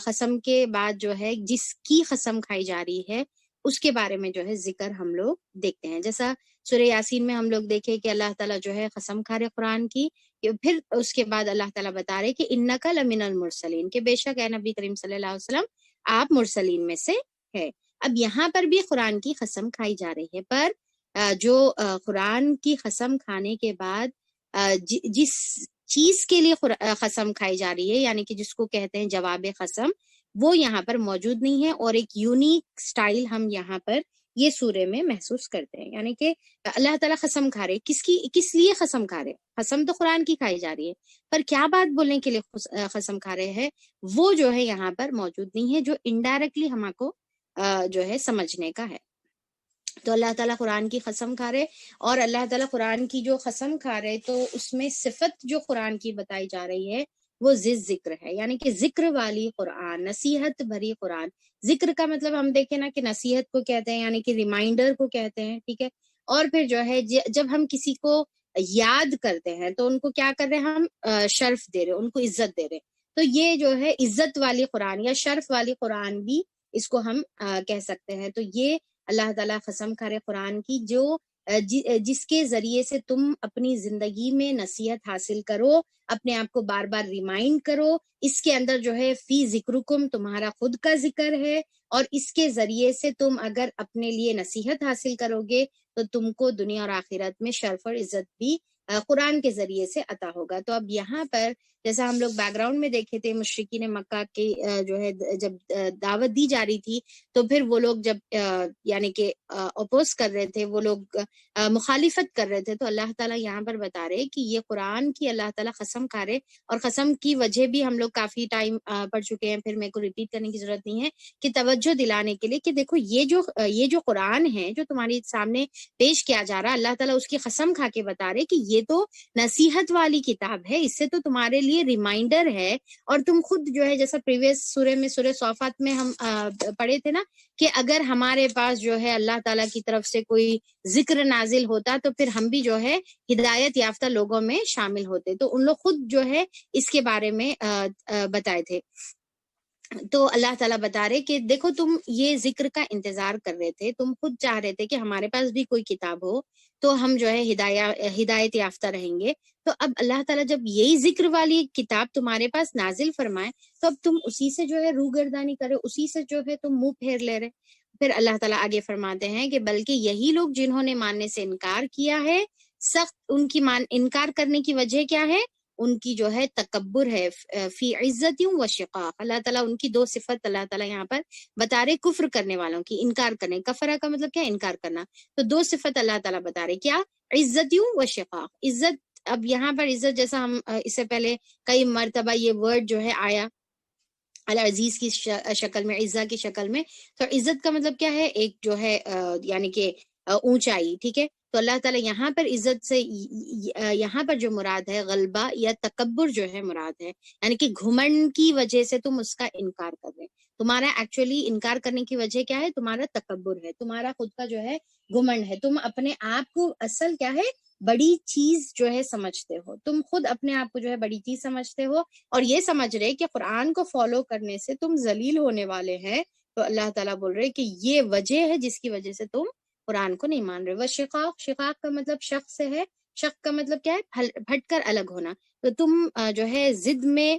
قسم کے بعد جو ہے جس کی قسم کھائی جا رہی ہے اس کے بارے میں جو ہے ذکر ہم لوگ دیکھتے ہیں۔ جیسا سورہ یاسین میں ہم لوگ دیکھے کہ اللہ تعالیٰ جو ہے قسم کھا رہے قرآن کی، پھر اس کے بعد اللہ تعالیٰ بتا رہے کہ انک لمن المرسلین، کہ بے شک اے نبی کریم صلی اللہ علیہ وسلم آپ مرسلین میں سے ہے۔ اب یہاں پر بھی قرآن کی قسم کھائی جا رہی ہے، پر جو قرآن کی قسم کھانے کے بعد جس چیز کے لیے قسم کھائی جا رہی ہے، یعنی کہ جس کو کہتے ہیں جواب قسم، وہ یہاں پر موجود نہیں ہے، اور ایک یونیک سٹائل ہم یہاں پر یہ سورے میں محسوس کرتے ہیں۔ یعنی کہ اللہ تعالیٰ قسم کھا رہے، کس لیے قسم کھا رہے؟ قسم تو قرآن کی کھائی جا رہی ہے، پر کیا بات بولنے کے لیے قسم کھا رہے ہیں وہ جو ہے یہاں پر موجود نہیں ہے، جو انڈائریکٹلی ہم کو جو ہے سمجھنے کا ہے۔ تو اللہ تعالیٰ قرآن کی قسم کھا رہے، اور اللہ تعالیٰ قرآن کی جو قسم کھا رہے تو اس میں صفت جو قرآن کی بتائی جا رہی ہے وہ ذکر ہے، یعنی کہ ذکر والی قرآن، نصیحت بھری قرآن۔ ذکر کا مطلب ہم دیکھیں نا کہ نصیحت کو کہتے ہیں، یعنی کہ ریمائنڈر کو کہتے ہیں، ٹھیک ہے؟ اور پھر جو ہے جب ہم کسی کو یاد کرتے ہیں تو ان کو کیا کر رہے ہیں؟ ہم شرف دے رہے، ان کو عزت دے رہے۔ تو یہ جو ہے عزت والی قرآن یا شرف والی قرآن بھی اس کو ہم کہہ سکتے ہیں۔ تو یہ اللہ تعالیٰ قسم کھا رہے قرآن کی، جو جس کے ذریعے سے تم اپنی زندگی میں نصیحت حاصل کرو، اپنے آپ کو بار بار ریمائنڈ کرو۔ اس کے اندر جو ہے فی ذکرکم، تمہارا خود کا ذکر ہے، اور اس کے ذریعے سے تم اگر اپنے لیے نصیحت حاصل کرو گے تو تم کو دنیا اور آخرت میں شرف اور عزت بھی قرآن کے ذریعے سے عطا ہوگا۔ تو اب یہاں پر جیسا ہم لوگ بیک گراؤنڈ میں دیکھے تھے، مشرکین مکہ کی جو ہے جب دعوت دی جا رہی تھی تو پھر وہ لوگ جب یعنی کہ اپوز کر رہے تھے، وہ لوگ مخالفت کر رہے تھے، تو اللہ تعالیٰ یہاں پر بتا رہے کہ یہ قرآن کی اللہ تعالیٰ قسم کھا رہے، اور قسم کی وجہ بھی ہم لوگ کافی ٹائم پڑھ چکے ہیں، پھر میرے کو ریپیٹ کرنے کی ضرورت نہیں ہے، کہ توجہ دلانے کے لیے کہ دیکھو یہ جو قرآن ہے جو تمہارے سامنے پیش کیا جا رہا ہے، اللہ تعالیٰ اس کی قسم کھا کے بتا رہے کہ یہ تو نصیحت والی کتاب ہے، اس سے تو تمہارے لیے ریمائنڈر ہے۔ اور تم خود جو ہے جیسا پریویس سورہ میں، سورہ صافات میں ہم پڑھے تھے نا کہ اگر ہمارے پاس جو ہے اللہ تعالیٰ کی طرف سے کوئی ذکر نازل ہوتا تو پھر ہم بھی جو ہے ہدایت یافتہ لوگوں میں شامل ہوتے، تو ان لوگ خود جو ہے اس کے بارے میں بتائے تھے۔ تو اللہ تعالیٰ بتا رہے کہ دیکھو تم یہ ذکر کا انتظار کر رہے تھے، تم خود چاہ رہے تھے کہ ہمارے پاس بھی کوئی کتاب ہو تو ہم جو ہے ہدایت یافتہ رہیں گے۔ تو اب اللہ تعالیٰ جب یہی ذکر والی کتاب تمہارے پاس نازل فرمائے تو اب تم اسی سے جو ہے روگردانی کرے، اسی سے جو ہے تم منہ پھیر لے رہے۔ پھر اللہ تعالیٰ آگے فرماتے ہیں کہ بلکہ یہی لوگ جنہوں نے ماننے سے انکار کیا ہے، سخت ان کی انکار کرنے کی وجہ کیا ہے؟ ان کی جو ہے تکبر ہے، فی عزت و شقاق۔ اللہ تعالیٰ ان کی دو صفت اللہ تعالیٰ یہاں پر بتا رہے کفر کرنے والوں کی، انکار کرنے، کفرہ کا مطلب کیا؟ انکار کرنا۔ تو دو صفت اللہ تعالیٰ بتا رہے، کیا؟ عزت و شقاق۔ عزت، اب یہاں پر عزت جیسا ہم اس سے پہلے کئی مرتبہ یہ ورڈ جو ہے آیا العزیز کی شکل میں، عزہ کی شکل میں، تو عزت کا مطلب کیا ہے؟ ایک جو ہے یعنی کہ اونچائی، ٹھیک ہے؟ تو اللہ تعالیٰ یہاں پر عزت سے یہاں پر جو مراد ہے غلبہ یا تکبر جو ہے مراد ہے، یعنی کہ گھمنڈ کی وجہ سے تم اس کا انکار کر رہے، تمہارا ایکچولی انکار کرنے کی وجہ کیا ہے؟ تمہارا تکبر ہے، تمہارا خود کا جو ہے گھمنڈ ہے، تم اپنے آپ کو اصل کیا ہے؟ بڑی چیز جو ہے سمجھتے ہو، تم خود اپنے آپ کو جو ہے بڑی چیز سمجھتے ہو، اور یہ سمجھ رہے کہ قرآن کو فالو کرنے سے تم ذلیل ہونے والے ہیں۔ تو اللہ تعالیٰ بول رہے کہ یہ وجہ ہے جس کی وجہ سے تم قرآن کو نہیں مان رہے۔ وشقاق، شقاق کا مطلب شق سے ہے، شق کا مطلب کیا ہے؟ پھٹ کر الگ ہونا۔ تو تم جو ہے ضد میں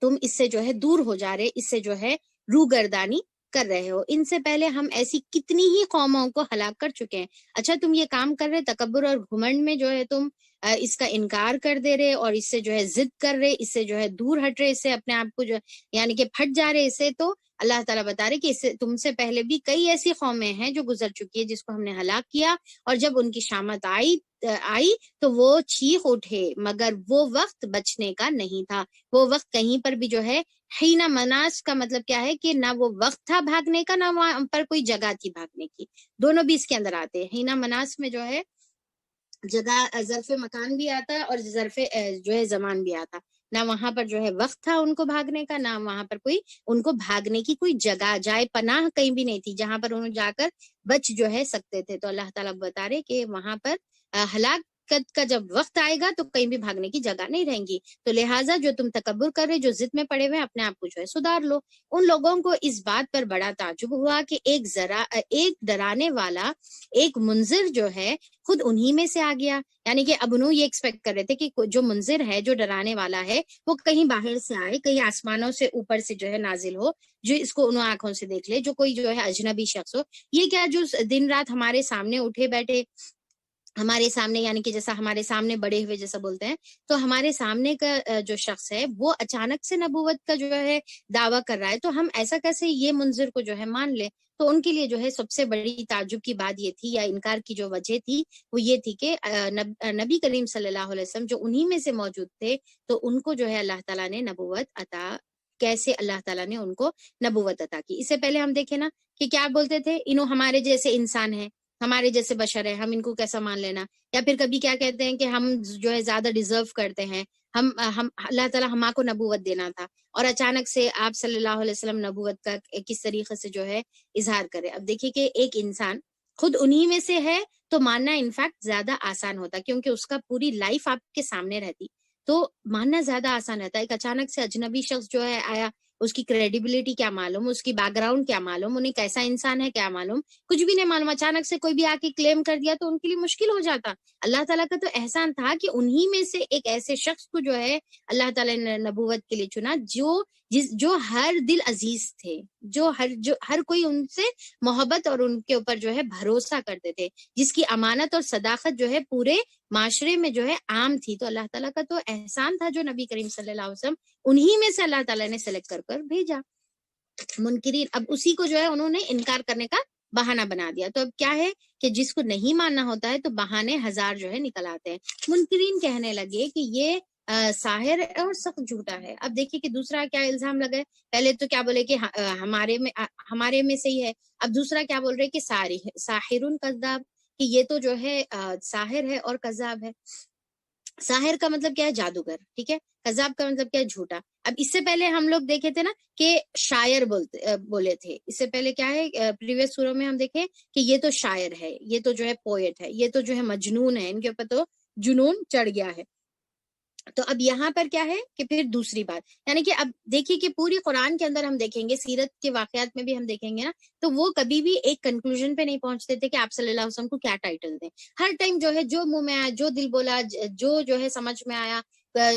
تم اس سے جو ہے دور ہو جا رہے، اس سے جو ہے روگردانی کر رہے ہو۔ ان سے پہلے ہم ایسی کتنی ہی قوموں کو ہلاک کر چکے ہیں۔ اچھا تم یہ کام کر رہے، تکبر اور گھمنڈ میں جو ہے تم اس کا انکار کر دے رہے، اور اس سے جو ہے ضد کر رہے، اس سے جو ہے دور ہٹ رہے، اس سے اپنے آپ کو جو یعنی کہ پھٹ جا رہے اس سے۔ تو اللہ تعالیٰ بتا رہے کہ اس سے تم سے پہلے بھی کئی ایسی قومیں ہیں جو گزر چکی ہے، جس کو ہم نے ہلاک کیا، اور جب ان کی شامت آئی تو وہ چیخ اٹھے، مگر وہ وقت بچنے کا نہیں تھا۔ وہ وقت کہیں پر بھی جو ہے حین مناس کا مطلب کیا ہے کہ نہ وہ وقت تھا بھاگنے کا، نہ وہاں پر کوئی جگہ تھی بھاگنے کی، دونوں بھی اس کے اندر آتے ہیں۔ حین مناس میں جو ہے جگہ ظرف مکان بھی آتا اور ظرف جو ہے زمان بھی آتا. نہ وہاں پر جو ہے وقت تھا ان کو بھاگنے کا، نہ وہاں پر کوئی ان کو بھاگنے کی کوئی جگہ جائے پناہ کہیں بھی نہیں تھی جہاں پر انہوں جا کر بچ جو ہے سکتے تھے. تو اللہ تعالیٰ بتا رہے کہ وہاں پر ہلاکت کا جب وقت آئے گا تو کہیں بھی بھاگنے کی جگہ نہیں رہیں گی. تو لہٰذا جو تم تکبر کر رہے، جو ضد میں پڑے ہوئے، اپنے آپ کو جو ہے سدھار لو. ان لوگوں کو اس بات پر بڑا تعجب ہوا کہ ایک ڈرانے والا، ایک منذر جو ہے خود انہی میں سے آ گیا. یعنی کہ اب انہوں یہ ایکسپیکٹ کر رہے تھے کہ جو منذر ہے، جو ڈرانے والا ہے، وہ کہیں باہر سے آئے، کہیں آسمانوں سے اوپر سے جو ہے نازل ہو، جو اس کو انہوں آنکھوں سے دیکھ لے، جو کوئی جو ہے اجنبی شخص ہو. یہ کیا جو دن رات ہمارے سامنے اٹھے بیٹھے، ہمارے سامنے، یعنی کہ جیسا ہمارے سامنے بڑے ہوئے جیسا بولتے ہیں، تو ہمارے سامنے کا جو شخص ہے وہ اچانک سے نبوت کا جو ہے دعویٰ کر رہا ہے، تو ہم ایسا کیسے یہ منذر کو جو ہے مان لیں. تو ان کے لیے جو ہے سب سے بڑی تعجب کی بات یہ تھی، یا انکار کی جو وجہ تھی وہ یہ تھی کہ نبی کریم صلی اللہ علیہ وسلم جو انہی میں سے موجود تھے، تو ان کو جو ہے اللہ تعالیٰ نے نبوت عطا، کیسے اللہ تعالیٰ نے ان کو نبوت عطا کی. اس سے پہلے ہم دیکھیں نا کہ کیا بولتے تھے، انہوں ہمارے جیسے انسان ہیں، ہمارے جیسے بشر ہے، ہم ان کو کیسا مان لینا. یا پھر کبھی کیا کہتے ہیں کہ ہم جو ہے زیادہ ڈیزرو کرتے ہیں، ہم اللہ تعالیٰ ہما کو نبوت دینا تھا، اور اچانک سے آپ صلی اللہ علیہ وسلم نبوت کا کس طریقے سے جو ہے اظہار کرے. اب دیکھیے کہ ایک انسان خود انہی میں سے ہے تو ماننا انفیکٹ زیادہ آسان ہوتا، کیونکہ اس کا پوری لائف آپ کے سامنے رہتی، تو ماننا زیادہ آسان رہتا. ایک اچانک سے اجنبی شخص جو ہے آیا، اس کی کریڈیبلٹی کیا معلوم، اس کی بیک گراؤنڈ کیا معلوم، انہیں کیسا انسان ہے کیا معلوم، کچھ بھی نہیں معلوم. اچانک سے کوئی بھی آ کے کلیم کر دیا تو ان کے لیے مشکل ہو جاتا. اللہ تعالیٰ کا تو احسان تھا کہ انہی میں سے ایک ایسے شخص کو جو ہے اللہ تعالیٰ نے نبوت کے لیے چنا، جو ہر دل عزیز تھے، جو ہر کوئی ان سے محبت اور ان کے اوپر جو ہے بھروسہ کرتے تھے، جس کی امانت اور صداقت جو ہے پورے معاشرے میں جو ہے عام تھی. تو اللہ تعالیٰ کا تو احسان تھا جو نبی کریم صلی اللہ علیہ وسلم انہی میں سے اللہ تعالیٰ نے سلیکٹ کر بھیجا. منکرین اب اسی کو جو ہے انہوں نے انکار کرنے کا بہانہ بنا دیا. تو اب کیا ہے کہ جس کو نہیں ماننا ہوتا ہے تو بہانے ہزار جو ہے نکل آتے ہیں. منکرین کہنے لگے کہ یہ ساحر ہے اور سخت جھوٹا ہے. اب دیکھیے کہ دوسرا کیا الزام لگا ہے. پہلے تو کیا بولے کہ ہمارے میں سے ہی ہے. اب دوسرا کیا بول رہے کہ ساحرun کذاب، کہ یہ تو جو ہے ساحر ہے اور کذاب ہے. ساحر کا مطلب کیا ہے؟ جادوگر، ٹھیک ہے. کذاب کا مطلب کیا ہے؟ جھوٹا. اب اس سے پہلے ہم لوگ دیکھے تھے نا کہ شاعر بولے تھے. اس سے پہلے کیا ہے پریویس سوروں میں ہم دیکھے کہ یہ تو شاعر ہے، یہ تو جو ہے پوئٹ ہے، یہ تو جو ہے مجنون ہے، ان کے اوپر تو جنون چڑھ گیا ہے. تو اب یہاں پر کیا ہے کہ پھر دوسری بات، یعنی کہ اب دیکھیے کہ پوری قرآن کے اندر ہم دیکھیں گے، سیرت کے واقعات میں بھی ہم دیکھیں گے نا، تو وہ کبھی بھی ایک کنکلوژن پہ نہیں پہنچتے تھے کہ آپ صلی اللہ علیہ وسلم کو کیا ٹائٹل دیں. ہر ٹائم جو ہے جو منہ میں آیا، جو دل بولا، جو ہے سمجھ میں آیا،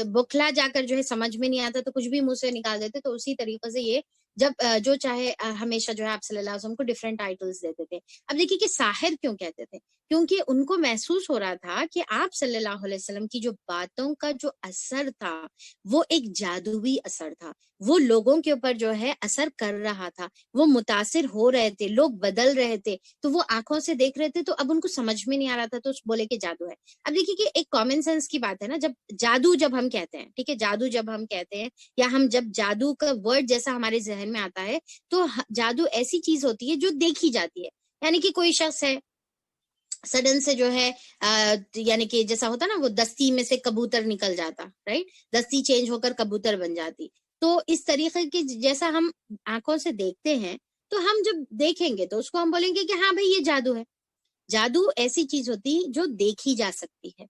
بکھلا جا کر جو ہے سمجھ میں نہیں آتا تو کچھ بھی منہ سے نکال دیتے. تو اسی طریقے سے یہ جب جو چاہے ہمیشہ جو ہے آپ صلی اللہ علیہ وسلم کو ڈفرینٹ ٹائٹلز دیتے تھے. اب دیکھیے کہ ساحر کیوں کہتے تھے؟ کیونکہ ان کو محسوس ہو رہا تھا کہ آپ صلی اللہ علیہ وسلم کی جو باتوں کا جو اثر تھا وہ ایک جادوئی اثر تھا، وہ لوگوں کے اوپر جو ہے اثر کر رہا تھا، وہ متاثر ہو رہے تھے، لوگ بدل رہے تھے، تو وہ آنکھوں سے دیکھ رہے تھے. تو اب ان کو سمجھ میں نہیں آ رہا تھا تو بولے کہ جادو ہے. اب دیکھیے کہ ایک کامن سینس کی بات ہے نا، جب ہم کہتے ہیں، ٹھیک ہے، جب ہم کہتے ہیں یا ہم جب جادو کا ورڈ جیسا ہمارے ذہن میں آتا ہے تو جادو ایسی چیز ہوتی ہے جو دیکھی جاتی ہے. یعنی کہ کوئی شخص ہے سڈن سے جو ہے یعنی کہ جیسا ہوتا نا وہ دستی میں سے کبوتر نکل جاتا، رائٹ، دستی چینج ہو کر کبوتر بن جاتی. تو اس طریقے کے جیسا ہم آنکھوں سے دیکھتے ہیں تو ہم جب دیکھیں گے تو اس کو ہم بولیں گے کہ ہاں بھائی یہ جادو ہے. جادو ایسی چیز ہوتی جو دیکھی جا سکتی ہے.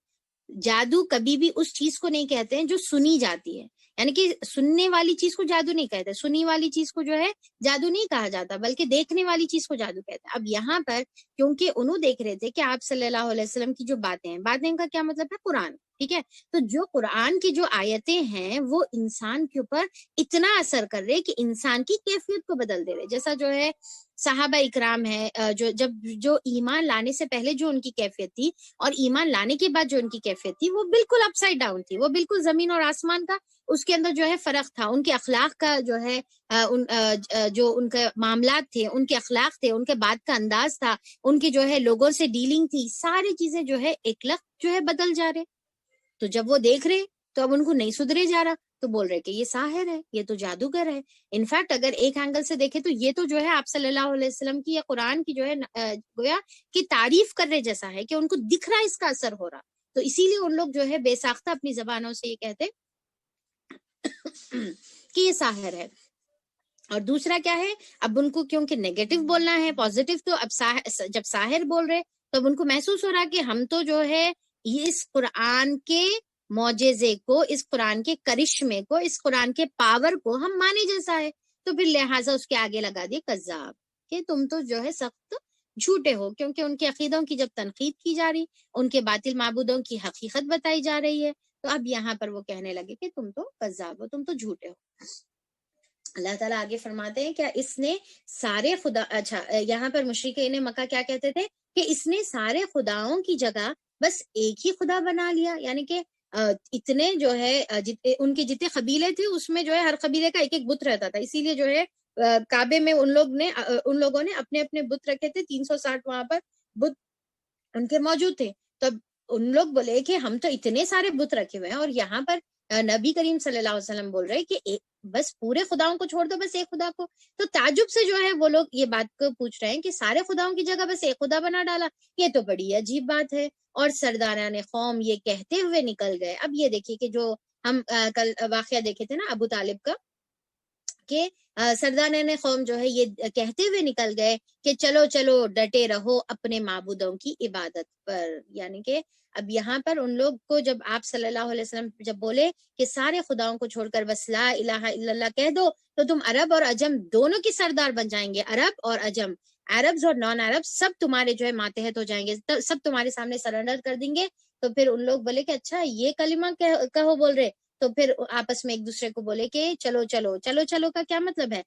جادو کبھی بھی اس چیز کو نہیں کہتے ہیں جو سنی جاتی ہے. یعنی کہ سننے والی چیز کو جادو نہیں کہتے، سنی والی چیز کو جو ہے جادو نہیں کہا جاتا، بلکہ دیکھنے والی چیز کو جادو کہتے ہیں. اب یہاں پر کیونکہ انہوں دیکھ رہے تھے کہ آپ صلی اللہ علیہ وسلم کی جو باتیں کا کیا مطلب ہے؟ قرآن، ٹھیک ہے. تو جو قرآن کی جو آیتیں ہیں وہ انسان کے اوپر اتنا اثر کر رہے کہ انسان کی کیفیت کو بدل دے رہے. جیسا جو ہے صحابہ اکرام ہے، جو ایمان لانے سے پہلے جو ان کی کیفیت تھی اور ایمان لانے کے بعد جو ان کی کیفیت تھی وہ بالکل اپ سائڈ ڈاؤن تھی، وہ بالکل زمین اور آسمان کا اس کے اندر جو ہے فرق تھا. ان کے اخلاق کا جو ہے جو ان کے معاملات تھے، ان کے اخلاق تھے، ان کے بات کا انداز تھا، ان کی جو ہے لوگوں سے ڈیلنگ تھی، ساری چیزیں جو ہے ایک لخت جو ہے بدل جا رہے. تو جب وہ دیکھ رہے تو اب ان کو نہیں سدھرے جا رہا. تو بول رہے کہ یہ ساحر ہے، یہ تو جادوگر ہے۔ انفیکٹ اگر ایک اینگل سے دیکھے تو یہ تو جو ہے آپ صلی اللہ علیہ وسلم کی یا قرآن کی جو ہے گویا کہ تعریف کرنے جیسا ہے کہ ان کو دکھ رہا اس کا اثر ہو رہا، تو اسی لیے ان لوگ جو ہے بے ساختہ اپنی زبانوں سے یہ کہتے کہ یہ ساحر ہے۔ اور دوسرا کیا ہے، اب ان کو کیونکہ نیگیٹو بولنا ہے، پازیٹیو تو اب جب ساحر بول رہے تو اب ان کو محسوس ہو رہا کہ ہم تو جو ہے اس قرآن کے معجزے کو، اس قرآن کے کرشمے کو، اس قرآن کے پاور کو ہم مانے جیسا ہے، تو پھر لہٰذا اس کے آگے لگا دیے کذاب، کہ تم تو جو ہے سخت جھوٹے ہو، کیونکہ ان کے عقیدوں کی جب تنقید کی جا رہی، ان کے باطل معبودوں کی حقیقت بتائی جا رہی ہے، تو اب یہاں پر وہ کہنے لگے کہ تم تو کذاب ہو، تم تو جھوٹے ہو۔ اللہ تعالیٰ آگے فرماتے ہیں کیا اس نے سارے خدا، اچھا یہاں پر مشرکین مکہ کیا کہتے تھے کہ اس نے سارے خداؤں کی جگہ بس ایک ہی خدا بنا لیا، یعنی کہ اتنے جو ہے ان کے جتنے قبیلے تھے اس میں جو ہے ہر قبیلے کا ایک ایک بت رہتا تھا، اسی لیے جو ہے کعبے میں ان لوگوں نے اپنے اپنے بت رکھے تھے، 360 وہاں پر بت ان کے موجود تھے۔ تو ان لوگ بولے کہ ہم تو اتنے سارے بت رکھے ہوئے ہیں، اور یہاں پر نبی کریم صلی اللہ علیہ وسلم بول رہے کہ بس پورے خداؤں کو چھوڑ دو، بس ایک خدا کو۔ تو تعجب سے جو ہے وہ لوگ یہ بات کو پوچھ رہے ہیں کہ سارے خداؤں کی جگہ بس ایک خدا بنا ڈالا، یہ تو بڑی عجیب بات ہے۔ اور سرداران قوم یہ کہتے ہوئے نکل گئے۔ اب یہ دیکھیے کہ جو ہم کل واقعہ دیکھے تھے نا ابو طالب کا، کہ سرداران قوم جو ہے یہ کہتے ہوئے نکل گئے کہ چلو چلو ڈٹے رہو اپنے معبودوں کی عبادت پر، یعنی کہ اب یہاں پر ان لوگ کو جب آپ صلی اللہ علیہ وسلم جب بولے کہ سارے خداؤں کو چھوڑ کر بس لا الہ الا اللہ کہہ دو، تو تم عرب اور عجم دونوں کی سردار بن جائیں گے، عرب اور عجم، عربز اور نان عرب سب تمہارے جو ہے ماتحت ہو جائیں گے، سب تمہارے سامنے سرنڈر کر دیں گے۔ تو پھر ان لوگ بولے کہ اچھا یہ کلمہ کہو بول رہے، تو پھر آپس میں ایک دوسرے کو بولے کہ چلو چلو چلو چلو کا کیا مطلب ہے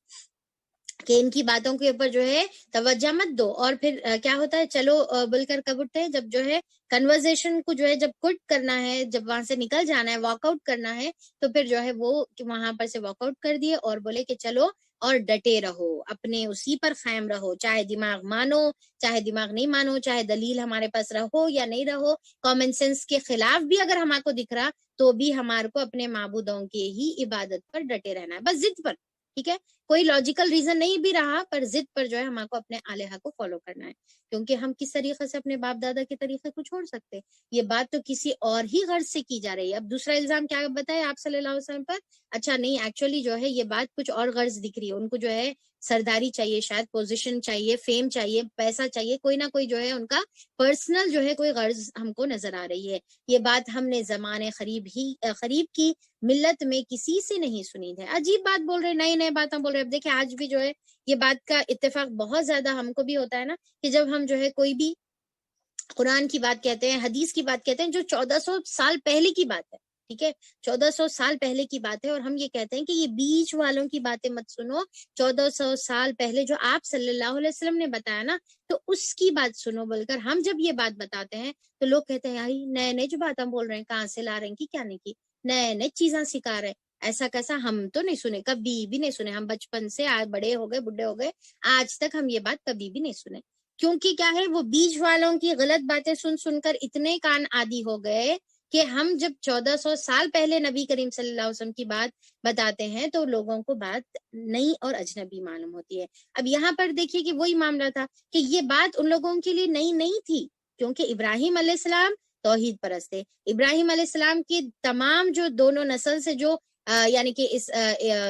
کہ ان کی باتوں کے اوپر جو ہے توجہ مت دو۔ اور پھر کیا ہوتا ہے، چلو بول کر کب اٹھتے ہیں، جب جو ہے کنورزیشن کو جو ہے جب کوٹ کرنا ہے، جب وہاں سے نکل جانا ہے، واک آؤٹ کرنا ہے، تو پھر جو ہے وہ وہاں پر سے واک آؤٹ کر دیے اور بولے کہ چلو اور ڈٹے رہو، اپنے اسی پر قائم رہو، چاہے دماغ مانو چاہے دماغ نہیں مانو، چاہے دلیل ہمارے پاس رہو یا نہیں رہو، کامن سینس کے خلاف بھی اگر ہمارے کو دکھ رہا تو بھی ہمارے کو اپنے معبودوں کی ہی عبادت پر ڈٹے رہنا ہے، بس ضد پر، ٹھیک ہے، کوئی لاجیکل ریزن نہیں بھی رہا پر ضد پر جو ہے ہمارے کو اپنے الہہ کو فالو کرنا ہے، کیونکہ ہم کس طریقے سے اپنے باپ دادا کے طریقے کو چھوڑ سکتے، یہ بات تو کسی اور ہی غرض سے کی جا رہی ہے۔ اب دوسرا الزام کیا بتائے آپ صلی اللہ علیہ وسلم پر، اچھا نہیں ایکچولی جو ہے یہ بات کچھ اور غرض دکھ رہی ہے، ان کو جو ہے سرداری چاہیے، شاید پوزیشن چاہیے، فیم چاہیے، پیسہ چاہیے، کوئی نہ کوئی جو ہے ان کا پرسنل جو ہے کوئی غرض ہم کو نظر آ رہی ہے۔ یہ بات ہم نے زمانے قریب کی ملت میں کسی سے نہیں سنی ہے، عجیب بات بول رہے، نئے نئے باتیں بول رہے۔ اب دیکھیں آج بھی جو ہے یہ بات کا اتفاق بہت زیادہ ہم کو بھی ہوتا ہے نا، کہ جب ہم جو ہے کوئی بھی قرآن کی بات کہتے ہیں، حدیث کی بات کہتے ہیں، جو 1400 سال پہلے کی بات ہے، ٹھیک ہے، 1400 سال پہلے کی بات ہے، اور ہم یہ کہتے ہیں کہ یہ بیچ والوں کی باتیں مت سنو، 1400 سال پہلے جو آپ صلی اللہ علیہ وسلم نے بتایا نا تو اس کی بات سنو بول کر ہم جب یہ بات بتاتے ہیں تو لوگ کہتے ہیں یاری نئے نئے جو باتیں بول رہے ہیں کہاں سے لا رہے ہیں، کی کیا نہیں کی، نئے نئے چیزاں سکھا رہے ہیں، ایسا کیسا ہم تو نہیں سنے، کبھی بھی نہیں سنے، ہم بچپن سے آج بڑے ہو گئے، بڈھے ہو گئے، آج تک ہم یہ بات کبھی بھی نہیں سنے، کیونکہ کیا ہے وہ بیچ والوں کی غلط باتیں سن سن کر اتنے کان عادی ہو گئے کہ ہم جب 1400 سال پہلے نبی کریم صلی اللہ علیہ وسلم کی بات بتاتے ہیں تو لوگوں کو بات نئی اور اجنبی معلوم ہوتی ہے۔ اب یہاں پر دیکھیے کہ وہی معاملہ تھا کہ یہ بات ان لوگوں کے لیے نئی نہیں تھی، کیونکہ ابراہیم علیہ السلام توحید پرست تھے، ابراہیم علیہ السلام کی تمام جو دونوں نسل سے جو یعنی کہ اس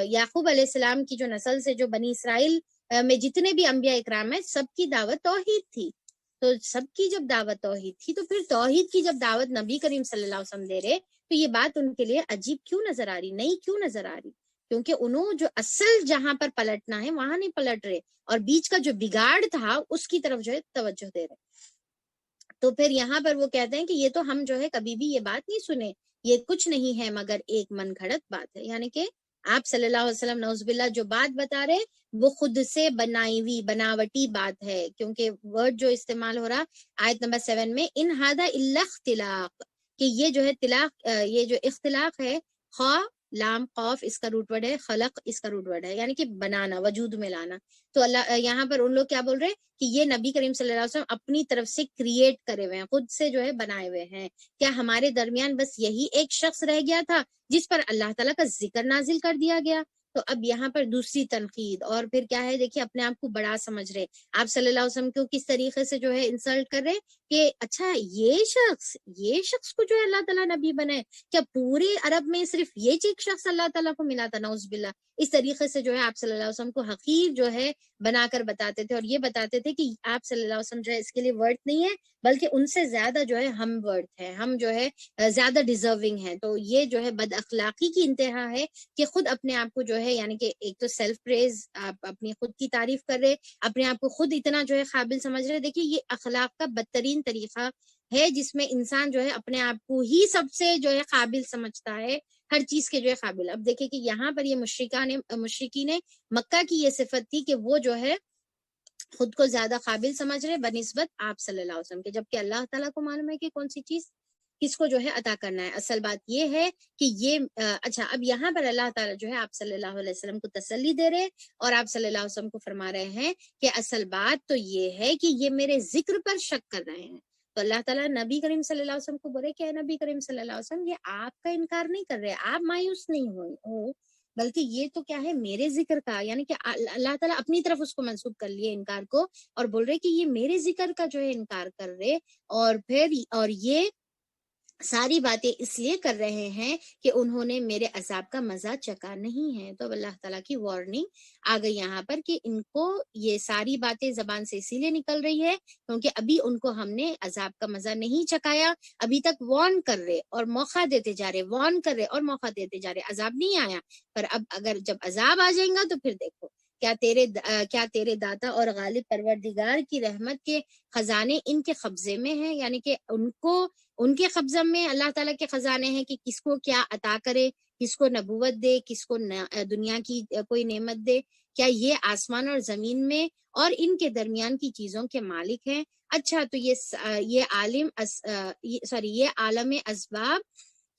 یعقوب علیہ السلام کی جو نسل سے جو بنی اسرائیل میں جتنے بھی انبیاء اکرام ہیں سب کی دعوت توحید تھی، تو سب کی جب دعوت توحید تھی تو پھر توحید کی جب دعوت نبی کریم صلی اللہ علیہ وسلم دے رہے تو یہ بات ان کے لیے عجیب کیوں نظر آ رہی، نئی کیوں نظر آ رہی، کیونکہ انہوں جو اصل جہاں پر پلٹنا ہے وہاں نہیں پلٹ رہے، اور بیچ کا جو بگاڑ تھا اس کی طرف جو ہے توجہ دے رہے۔ تو پھر یہاں پر وہ کہتے ہیں کہ یہ تو ہم جو ہے کبھی بھی یہ بات نہیں سنے، یہ کچھ نہیں ہے مگر ایک من گھڑت بات ہے، یعنی کہ آپ صلی اللہ علیہ وسلم نعوذ باللہ جو بات بتا رہے وہ خود سے بنائی ہوئی بناوٹی بات ہے، کیونکہ ورڈ جو استعمال ہو رہا آیت نمبر 7 میں ان ھذا الا اختلاق، کہ یہ جو ہے طلاق، یہ جو اختلاق ہے، خواہ لام قوف اس کا روٹ ورڈ ہے، خلق اس کا روٹ ورڈ ہے، یعنی کہ بنانا، وجود میں لانا. تو اللہ یہاں پر ان لوگ کیا بول رہے ہیں کہ یہ نبی کریم صلی اللہ علیہ وسلم اپنی طرف سے کریٹ کرے ہوئے ہیں، خود سے جو ہے بنائے ہوئے ہیں. کیا ہمارے درمیان بس یہی ایک شخص رہ گیا تھا جس پر اللہ تعالیٰ کا ذکر نازل کر دیا گیا؟ تو اب یہاں پر دوسری تنقید، اور پھر کیا ہے، دیکھیے اپنے آپ کو بڑا سمجھ رہے آپ صلی اللہ علیہ وسلم کو کس طریقے سے جو ہے انسلٹ کر رہے کہ اچھا یہ شخص کو جو ہے اللہ تعالیٰ نبی بنائے، کیا پورے عرب میں صرف یہ ایک شخص اللہ تعالیٰ کو ملا تھا؟ نعوذ باللہ. اس طریقے سے جو ہے آپ صلی اللہ علیہ وسلم کو حقیر جو ہے بنا کر بتاتے تھے، اور یہ بتاتے تھے کہ آپ صلی اللہ علیہ وسلم جو ہے اس کے لیے ورڈ نہیں ہے، بلکہ ان سے زیادہ جو ہے ہم ورڈ ہے، ہم جو ہے زیادہ ڈیزرونگ ہیں. تو یہ جو ہے بد اخلاقی کی انتہا ہے کہ خود اپنے آپ کو جو ہے، یعنی کہ ایک تو سیلف پریز، آپ اپنی خود کی تعریف کر رہے، اپنے آپ کو خود اتنا جو ہے قابل سمجھ رہے. دیکھیے یہ اخلاق کا بدترین طریقہ ہے جس میں انسان جو ہے اپنے آپ کو ہی سب سے جو ہے قابل سمجھتا ہے، ہر چیز کے جو ہے قابل. اب دیکھیں کہ یہاں پر یہ مشرکین مکہ کی یہ صفت تھی کہ وہ جو ہے خود کو زیادہ قابل سمجھ رہے بنسبت آپ صلی اللہ علیہ وسلم کے، جبکہ اللہ تعالیٰ کو معلوم ہے کہ کون سی چیز کس کو جو ہے عطا کرنا ہے. اصل بات یہ ہے کہ یہ اچھا، اب یہاں پر اللہ تعالیٰ جو ہے آپ صلی اللہ علیہ وسلم کو تسلی دے رہے، اور آپ صلی اللہ علیہ وسلم کو فرما رہے ہیں کہ اصل بات تو یہ ہے کہ یہ میرے ذکر پر شک کر رہے ہیں. تو اللہ تعالیٰ نبی کریم صلی اللہ علیہ وسلم کو بولے کہ نبی کریم صلی اللہ علیہ وسلم یہ آپ کا انکار نہیں کر رہے، آپ مایوس نہیں ہو، بلکہ یہ تو کیا ہے میرے ذکر کا، یعنی کہ اللہ تعالیٰ اپنی طرف اس کو منسوب کر لیے انکار کو، اور بول رہے کہ یہ میرے ذکر کا جو ہے انکار کر رہے، اور پھر اور یہ ساری باتیں اس لیے کر رہے ہیں کہ انہوں نے میرے عذاب کا مزہ چکا نہیں ہے. تو اللہ تعالیٰ کی وارننگ آ گئی یہاں پر کہ ان کو یہ ساری باتیں زبان سے اسی لیے نکل رہی ہے کیونکہ ابھی ان کو ہم نے عذاب کا مزہ نہیں چکایا، ابھی تک وارن کر رہے اور موقع دیتے جا رہے، وارن کر رہے اور موقع دیتے جا رہے، عذاب نہیں آیا. پر اب اگر جب عذاب آ جائیں گا تو پھر دیکھو کیا تیرے داتا اور غالب پروردگار کی رحمت کے خزانے ان کے قبضے میں ہیں، یعنی کہ ان کے قبضے میں اللہ تعالیٰ کے خزانے ہیں کہ کس کو کیا عطا کرے، کس کو نبوت دے، کس کو دنیا کی کوئی نعمت دے. کیا یہ آسمان اور زمین میں اور ان کے درمیان کی چیزوں کے مالک ہیں؟ اچھا تو یہ عالم اسباب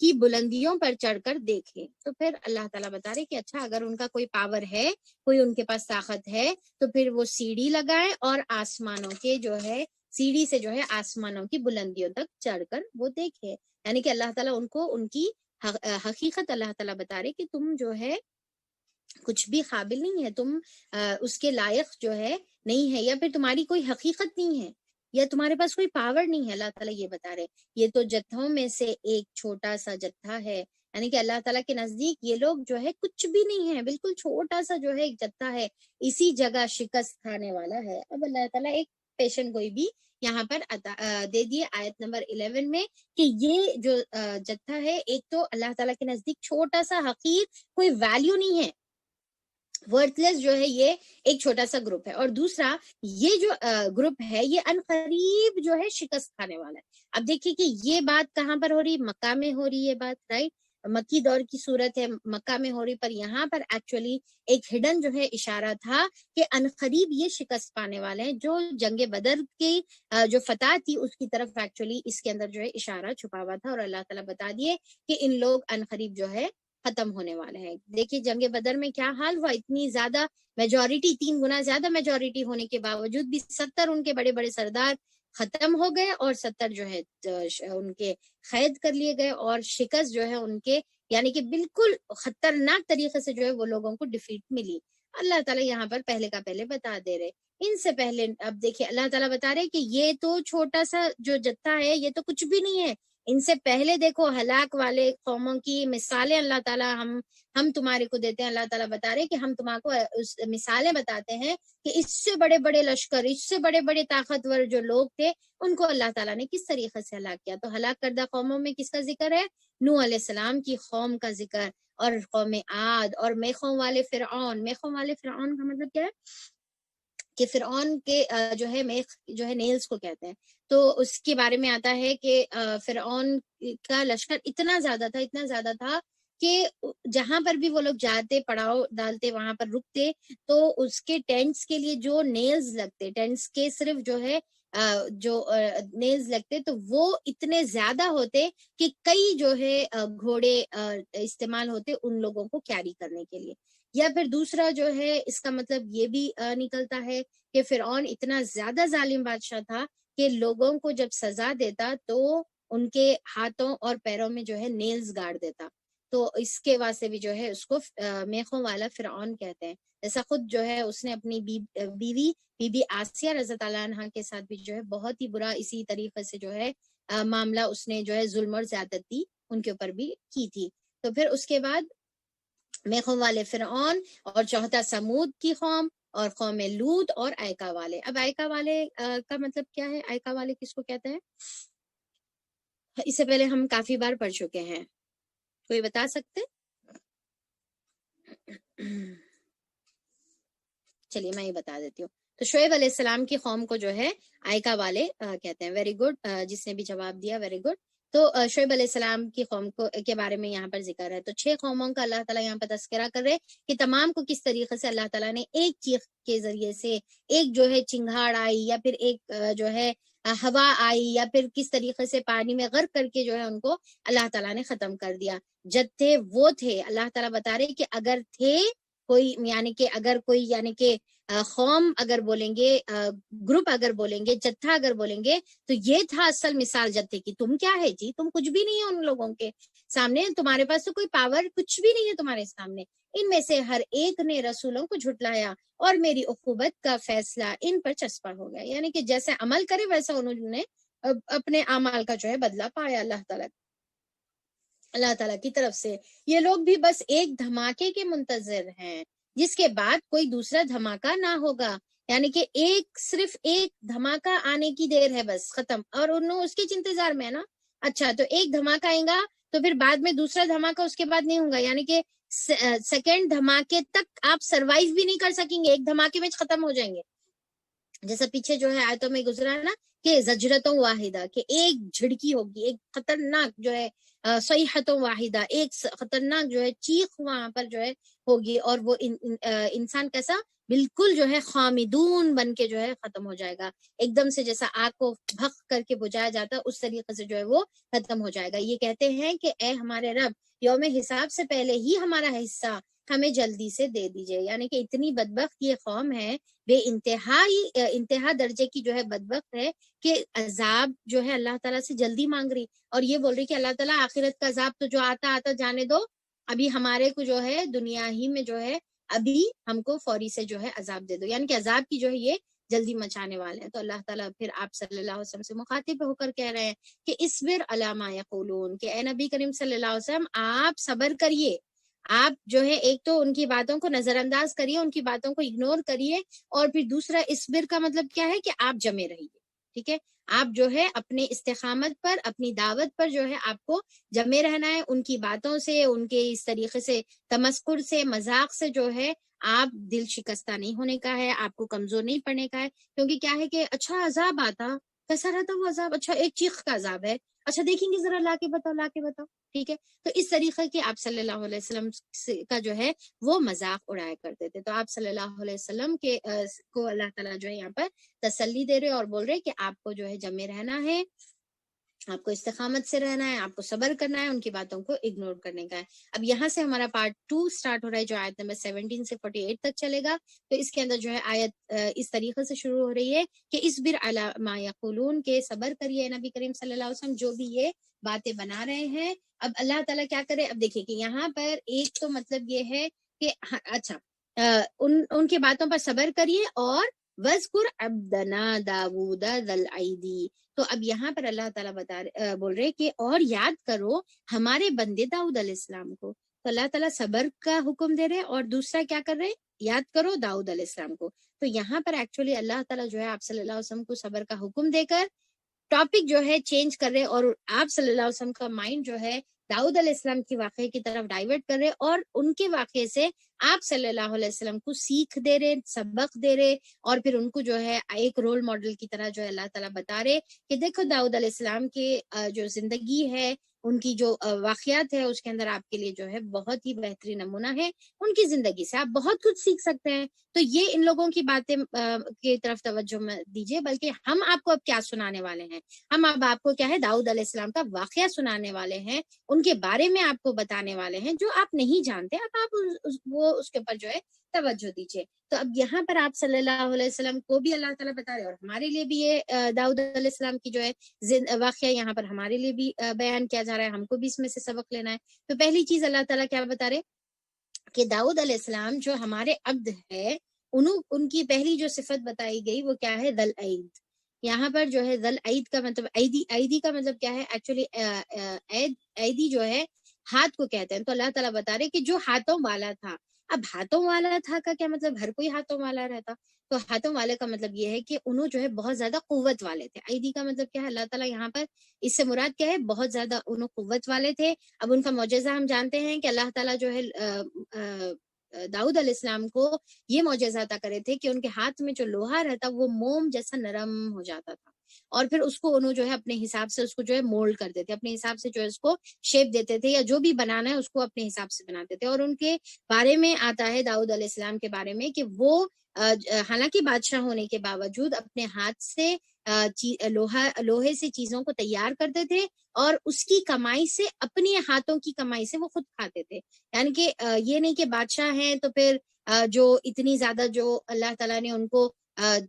کی بلندیوں پر چڑھ کر دیکھے. تو پھر اللہ تعالیٰ بتا رہے کہ اچھا اگر ان کا کوئی پاور ہے، کوئی ان کے پاس طاقت ہے، تو پھر وہ سیڑھی لگائے اور آسمانوں کے جو ہے سیڑھی سے جو ہے آسمانوں کی بلندیوں تک چڑھ کر وہ دیکھے. یعنی کہ اللہ تعالیٰ ان کو ان کی حقیقت اللہ تعالیٰ بتا رہے کہ تم جو ہے کچھ بھی قابل نہیں ہے، تم اس کے لائق جو ہے نہیں ہے، یا پھر تمہاری کوئی حقیقت نہیں ہے، یا تمہارے پاس کوئی پاور نہیں ہے. اللہ تعالیٰ یہ بتا رہے یہ تو جتھوں میں سے ایک چھوٹا سا جتھا ہے، یعنی کہ اللہ تعالیٰ کے نزدیک یہ لوگ جو ہے کچھ بھی نہیں ہے، بالکل چھوٹا سا جو ہے ایک جتھا ہے، اسی جگہ شکست کھانے والا ہے. اب اللہ تعالیٰ ایک پیشن گوئی بھی یہاں پر دے دیے آیت نمبر 11 میں کہ یہ جو جتھا ہے ایک تو اللہ تعالیٰ کے نزدیک چھوٹا سا حقیر، کوئی ویلیو نہیں ہے، ورتھ لیس جو ہے یہ ایک چھوٹا سا گروپ ہے، اور دوسرا یہ جو گروپ ہے یہ عنقریب جو ہے شکست کھانے والا ہے. اب دیکھیے کہ یہ بات کہاں پر ہو رہی، مکہ میں ہو رہی ہے بات، رائٹ، مکی دور کی صورت ہے، مکہ میں ہو رہی، پر یہاں پر ایکچولی ایک ہڈن جو ہے اشارہ تھا کہ عنقریب یہ شکست پانے والے ہیں. جو جنگ بدر کی جو فتح تھی اس کی طرف ایکچولی اس کے اندر جو ہے اشارہ چھپا ہوا تھا، اور اللہ تعالیٰ بتا دیے کہ ان لوگ عنقریب جو ہے ختم ہونے والے ہیں. دیکھیے جنگ بدر میں کیا حال ہوا، اتنی زیادہ میجورٹی، 3 گنا زیادہ میجورٹی ہونے کے باوجود بھی 70 ان کے بڑے بڑے سردار ختم ہو گئے، اور 70 جو ہے ان کے قید کر لیے گئے، اور شکست جو ہے ان کے یعنی کہ بالکل خطرناک طریقے سے جو ہے وہ لوگوں کو ڈیفیٹ ملی. اللہ تعالیٰ یہاں پر پہلے کا پہلے بتا دے رہے. ان سے پہلے اب دیکھیے اللہ تعالیٰ بتا رہے کہ یہ تو چھوٹا سا جو جتھا ہے یہ تو کچھ بھی نہیں ہے. ان سے پہلے دیکھو ہلاک والے قوموں کی مثالیں اللہ تعالیٰ ہم تمہارے کو دیتے ہیں. اللہ تعالیٰ بتا رہے کہ ہم تمہارے کو مثالیں بتاتے ہیں کہ اس سے بڑے بڑے لشکر، اس سے بڑے بڑے طاقتور جو لوگ تھے ان کو اللہ تعالیٰ نے کس طریقے سے ہلاک کیا. تو ہلاک کردہ قوموں میں کس کا ذکر ہے؟ نوح علیہ السلام کی قوم کا ذکر، اور قوم عاد، اور میخوں والے فرعون. میخوں والے فرعون کا مطلب کیا ہے کہ فرعون کے جو ہے میخ جو ہے نیلز کو کہتے ہیں. تو اس کے بارے میں آتا ہے کہ فرعون کا لشکر اتنا زیادہ تھا کہ جہاں پر بھی وہ لوگ جاتے، پڑاؤ ڈالتے، وہاں پر رکتے، تو اس کے ٹینٹس کے لیے جو نیلز لگتے، ٹینٹس کے صرف جو ہے جو نیلز لگتے تو وہ اتنے زیادہ ہوتے کہ کئی جو ہے گھوڑے استعمال ہوتے ان لوگوں کو کیری کرنے کے لیے. یا پھر دوسرا جو ہے اس کا مطلب یہ بھی نکلتا ہے کہ فرعون اتنا زیادہ ظالم بادشاہ تھا کہ لوگوں کو جب سزا دیتا تو ان کے ہاتھوں اور پیروں میں جو ہے نیلز گاڑ دیتا. تو اس کے واسطے بھی جو ہے اس کو میخوں والا فرعون کہتے ہیں. جیسا خود جو ہے اس نے اپنی بیوی بی بی آسیہ رضی اللہ عنہا کے ساتھ بھی جو ہے بہت ہی برا اسی طریقے سے جو ہے معاملہ اس نے جو ہے ظلم اور زیادتی ان کے اوپر بھی کی تھی. تو پھر اس کے بعد میخوں والے فرعون اور چوتھا سمود کی قوم اور قوم لوط اور ایکا والے. اب ایکا والے کا مطلب کیا ہے؟ ایکا والے کس کو کہتے ہیں؟ اس سے پہلے ہم کافی بار پڑھ چکے ہیں. کوئی بتا سکتے؟ چلیے میں یہ بتا دیتی ہوں. تو شعیب علیہ السلام کی قوم کو جو ہے ایکا والے کہتے ہیں. ویری گڈ، جس نے بھی جواب دیا ویری گڈ. تو شعیب علیہ السلام کی قوم کو کے بارے میں یہاں پر ذکر ہے. تو 6 قوموں کا اللہ تعالیٰ یہاں پر تذکرہ کر رہے کہ تمام کو کس طریقے سے اللہ تعالیٰ نے ایک چیخ کے ذریعے سے، ایک جو ہے چنگھاڑ آئی یا پھر ایک جو ہے ہوا آئی یا پھر کس طریقے سے پانی میں غرق کر کے جو ہے ان کو اللہ تعالیٰ نے ختم کر دیا. جب تھے وہ تھے، اللہ تعالیٰ بتا رہے کہ اگر تھے کوئی، یعنی کہ اگر کوئی، یعنی کہ قوم اگر بولیں گے، گروپ اگر بولیں گے، جتھا اگر بولیں گے، تو یہ تھا اصل مثال جتھے کی. تم کیا ہے جی؟ تم کچھ بھی نہیں ہے ان لوگوں کے سامنے، تمہارے پاس تو کوئی پاور کچھ بھی نہیں ہے تمہارے سامنے. ان میں سے ہر ایک نے رسولوں کو جھٹلایا اور میری عقوبت کا فیصلہ ان پر چسپاں ہو گیا. یعنی کہ جیسے عمل کرے ویسا انہوں نے اپنے اعمال کا جو ہے بدلہ پایا اللہ تعالیٰ کی طرف سے. یہ لوگ بھی بس ایک دھماکے کے منتظر ہیں جس کے بعد کوئی دوسرا دھماکہ نہ ہوگا. یعنی کہ صرف ایک دھماکہ آنے کی دیر ہے، بس ختم. اور انہوں اس کے انتظار میں ہے نا. اچھا، تو ایک دھماکہ آئے گا تو پھر بعد میں دوسرا دھماکہ اس کے بعد نہیں ہوگا. یعنی کہ سیکنڈ دھماکے تک آپ سروائیو بھی نہیں کر سکیں گے، ایک دھماکے میں ختم ہو جائیں گے. جیسا پیچھے جو ہے آیتوں میں گزرا ہے نا کہ زجرتوں واحدہ، کہ ایک جھڑکی ہوگی، ایک خطرناک جو ہے صیحتوں واحدہ، ایک خطرناک جو ہے چیخ وہاں پر جو ہے ہوگی. اور وہ انسان کیسا بالکل جو ہے خامدون بن کے جو ہے ختم ہو جائے گا. ایک دم سے جیسا آگ کو بھک کر کے بجھایا جاتا ہے اس طریقے سے جو ہے وہ ختم ہو جائے گا. یہ کہتے ہیں کہ اے ہمارے رب، یوم حساب سے پہلے ہی ہمارا حصہ ہمیں جلدی سے دے دیجئے. یعنی کہ اتنی بدبخت یہ قوم ہے، بے انتہا درجے کی جو ہے بدبخت ہے کہ عذاب جو ہے اللہ تعالیٰ سے جلدی مانگ رہی، اور یہ بول رہی کہ اللہ تعالیٰ آخرت کا عذاب تو جو آتا جانے دو، ابھی ہمارے کو جو ہے دنیا ہی میں جو ہے ابھی ہم کو فوری سے جو ہے عذاب دے دو. یعنی کہ عذاب کی جو ہے یہ جلدی مچانے والے ہیں. تو اللہ تعالیٰ پھر آپ صلی اللہ علیہ وسلم سے مخاطب ہو کر کہہ رہے ہیں کہ اصبر علی ما یقولون، کہ اے نبی کریم صلی اللہ علیہ وسلم آپ صبر کریے. آپ جو ہے ایک تو ان کی باتوں کو نظر انداز کریے، ان کی باتوں کو اگنور کریے، اور پھر دوسرا اصبر کا مطلب کیا ہے کہ آپ جمے رہیے. ٹھیک ہے، آپ جو ہے اپنے استقامت پر، اپنی دعوت پر جو ہے آپ کو جمے رہنا ہے. ان کی باتوں سے، ان کے اس طریقے سے تمسخر سے، مذاق سے جو ہے آپ دل شکستہ نہیں ہونے کا ہے، آپ کو کمزور نہیں پڑنے کا ہے. کیونکہ کیا ہے کہ اچھا عذاب آتا، کیسا رہتا وہ عذاب؟ اچھا ایک چیخ کا عذاب ہے، اچھا دیکھیں گے ذرا، لا کے بتاؤ. ٹھیک ہے، تو اس طریقے کے آپ صلی اللہ علیہ وسلم کا جو ہے وہ مذاق اڑایا کرتے تھے. تو آپ صلی اللہ علیہ وسلم کے کو اللہ تعالیٰ جو ہے یہاں پر تسلی دے رہے اور بول رہے کہ آپ کو جو ہے جمے رہنا ہے، آپ کو استقامت سے رہنا ہے، آپ کو صبر کرنا ہے، ان کی باتوں کو اگنور کرنے کا ہے. اب یہاں سے ہمارا پارٹ 2 سٹارٹ ہو رہا ہے، جو آیت نمبر 17 سے 48 تک چلے گا. تو اس کے اندر جو ہے آیت اس طریقے سے شروع ہو رہی ہے کہ اصبر علی ما یقولون، کے صبر کریے نبی کریم صلی اللہ علیہ وسلم جو بھی یہ باتیں بنا رہے ہیں. اب اللہ تعالیٰ کیا کرے؟ اب دیکھیں کہ یہاں پر ایک تو مطلب یہ ہے کہ اچھا ان کی باتوں پر صبر کریے، اور وَاذْكُرْ عَبْدَنَا دَاوُودَ ذَا الْأَيْدِي. تو اب یہاں پر اللہ تعالیٰ بول رہے کہ اور یاد کرو ہمارے بندے داؤد علیہ السلام کو. تو اللہ تعالیٰ صبر کا حکم دے رہے، اور دوسرا کیا کر رہے؟ یاد کرو داؤد علیہ السلام کو. تو یہاں پر ایکچولی اللہ تعالیٰ جو ہے آپ صلی اللہ علیہ وسلم کو صبر کا حکم دے کر ٹاپک جو ہے چینج کر رہے، اور آپ صلی اللہ علیہ وسلم کا مائنڈ جو ہے داؤد علیہ السلام کے واقعے کی طرف ڈائیورٹ کر رہے، اور ان کے واقعے سے آپ صلی اللہ علیہ وسلم کو سیکھ دے رہے، سبق دے رہے، اور پھر ان کو جو ہے ایک رول ماڈل کی طرح جو ہے اللہ تعالیٰ بتا رہے کہ دیکھو داؤد علیہ السلام کے جو زندگی ہے ان کی جو واقعات ہے اس کے اندر آپ کے لیے جو ہے بہت ہی بہترین نمونہ ہے، ان کی زندگی سے آپ بہت کچھ سیکھ سکتے ہیں۔ تو یہ ان لوگوں کی باتیں کی طرف توجہ دیجیے، بلکہ ہم آپ کو اب کیا سنانے والے ہیں، ہم اب آپ کو کیا ہے داؤد علیہ السلام کا واقعہ سنانے والے ہیں، ان کے بارے میں آپ کو بتانے والے ہیں جو آپ نہیں جانتے، اب آپ اس کے اوپر جو ہے توجہ دیجیے۔ تو اب یہاں پر آپ صلی اللہ علیہ وسلم کو بھی اللہ تعالیٰ بتا رہے ہیں، اور ہمارے لیے بھی یہ داؤد علیہ السلام کی جو ہے واقعہ یہاں پر ہمارے لیے بھی بیان کیا جا رہا ہے، ہم کو بھی اس میں سے سبق لینا ہے۔ تو پہلی چیز اللہ تعالیٰ کیا بتا رہے کہ داؤد علیہ السلام جو ہمارے عبد ہے، ان کی پہلی جو صفت بتائی گئی وہ کیا ہے، ذل عید۔ یہاں پر جو ہے ذل عید کا مطلب عیدی کا مطلب کیا ہے، ایکچولی عیدی جو ہے ہاتھ کو کہتے ہیں۔ تو اللہ تعالیٰ بتا رہے کہ جو ہاتھوں والا تھا، اب ہاتھوں والا تھا کا کیا مطلب، ہر کوئی ہاتھوں والا رہتا، تو ہاتھوں والے کا مطلب یہ ہے کہ انہوں جو ہے بہت زیادہ قوت والے تھے۔ عیدی کا مطلب کیا ہے، اللہ تعالیٰ یہاں پر اس سے مراد کیا ہے، بہت زیادہ انہوں قوت والے تھے۔ اب ان کا معجزہ ہم جانتے ہیں کہ اللہ تعالیٰ جو ہے داؤد علیہ السلام کو یہ معجزہ عطا کرے تھے کہ ان کے ہاتھ میں جو لوہا رہتا وہ موم جیسا نرم ہو جاتا تھا، اور پھر اس کو انہوں جو ہے اپنے حساب سے اس کو جو ہے مولڈ کرتے تھے، اپنے حساب سے جو ہے اس کو شیپ دیتے تھے، یا جو بھی بنانا ہے اس کو اپنے حساب سے بناتے تھے۔ اور ان کے بارے میں آتا ہے داؤد علیہ السلام کے بارے میں کہ وہ حالانکہ بادشاہ ہونے کے باوجود اپنے ہاتھ سے لوہے سے چیزوں کو تیار کرتے تھے، اور اس کی کمائی سے، اپنی ہاتھوں کی کمائی سے وہ خود کھاتے تھے۔ یعنی کہ یہ نہیں کہ بادشاہ ہیں تو پھر جو اتنی زیادہ جو اللہ تعالیٰ نے ان کو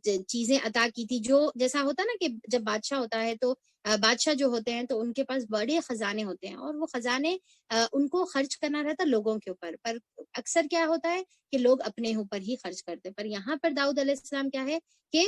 چیزیں عطا کی تھی، جو جیسا ہوتا نا کہ جب بادشاہ ہوتا ہے تو بادشاہ جو ہوتے ہیں تو ان کے پاس بڑے خزانے ہوتے ہیں، اور وہ خزانے ان کو خرچ کرنا رہتا لوگوں کے اوپر، پر اکثر کیا ہوتا ہے کہ لوگ اپنے اوپر ہی خرچ کرتے۔ پر یہاں پر داؤد علیہ السلام کیا ہے کہ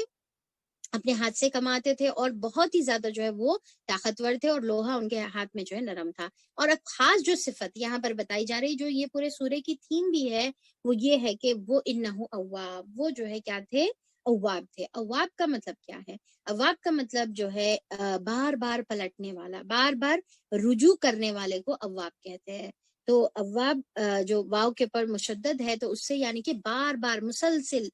اپنے ہاتھ سے کماتے تھے، اور بہت ہی زیادہ جو ہے وہ طاقتور تھے، اور لوہا ان کے ہاتھ میں جو ہے نرم تھا۔ اور اب خاص جو صفت یہاں پر بتائی جا رہی، جو یہ پورے سورے کی تھیم بھی ہے، وہ یہ ہے کہ وہ انہ اواب، وہ جو ہے کیا تھے، اواب تھے۔ اواب کا مطلب کیا ہے، اواب کا مطلب جو ہے بار بار پلٹنے والا، بار بار رجوع کرنے والے کو اواب کہتے ہیں۔ تو اواب جو واو کے پر مشدد ہے تو اس سے یعنی کہ بار بار مسلسل،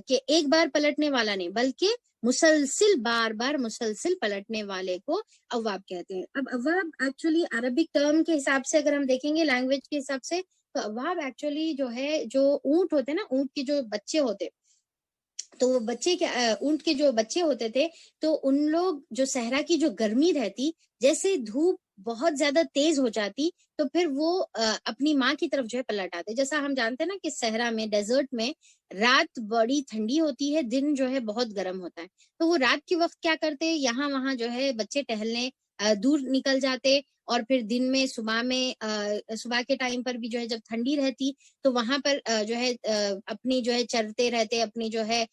کہ ایک بار پلٹنے والا نہیں بلکہ مسلسل بار بار مسلسل پلٹنے والے کو اواب کہتے ہیں۔ اب اواب ایکچولی عربک ٹرم کے حساب سے اگر ہم دیکھیں گے، لینگویج کے حساب سے، تو اواب ایکچولی جو ہے، جو اونٹ ہوتے نا، اونٹ کے جو بچے ہوتے، تو وہ بچے کے اونٹ کے جو بچے ہوتے تھے، تو ان لوگ جو صحرا کی جو گرمی رہتی، جیسے دھوپ بہت زیادہ تیز ہو جاتی تو پھر وہ اپنی ماں کی طرف جو ہے پلٹ آتے۔ جیسا ہم جانتے ہیں نا کہ صحرا میں، ڈیزرٹ میں رات بڑی ٹھنڈی ہوتی ہے، دن جو ہے بہت گرم ہوتا ہے، تو وہ رات کے وقت کیا کرتے، یہاں وہاں جو ہے بچے ٹہلنے دور نکل جاتے، اور پھر دن میں صبح کے ٹائم پر بھی جو ہے جب ٹھنڈی رہتی تو وہاں پر جو ہے اپنی جو ہے چرتے رہتے، اپنی جو ہے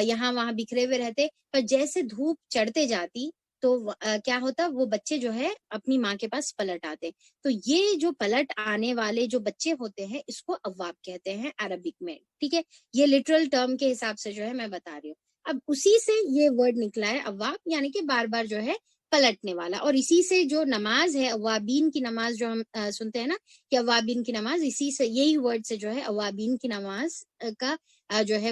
یہاں وہاں بکھرے ہوئے رہتے، پر جیسے دھوپ چڑھتے جاتی تو کیا ہوتا، وہ بچے جو ہے اپنی ماں کے پاس پلٹ آتے۔ تو یہ جو پلٹ آنے والے جو بچے ہوتے ہیں اس کو اواب کہتے ہیں عربک میں، ٹھیک ہے، یہ لٹرل ٹرم کے حساب سے جو ہے میں بتا رہی ہوں۔ اب اسی سے یہ ورڈ نکلا ہے اواب، یعنی کہ بار بار جو ہے پلٹنے والا، اور اسی سے جو نماز ہے، اوابین کی نماز جو ہم سنتے ہیں نا کہ اوابین کی نماز، اسی سے یہی ورڈ سے جو ہے اوابین کی نماز کا جو ہے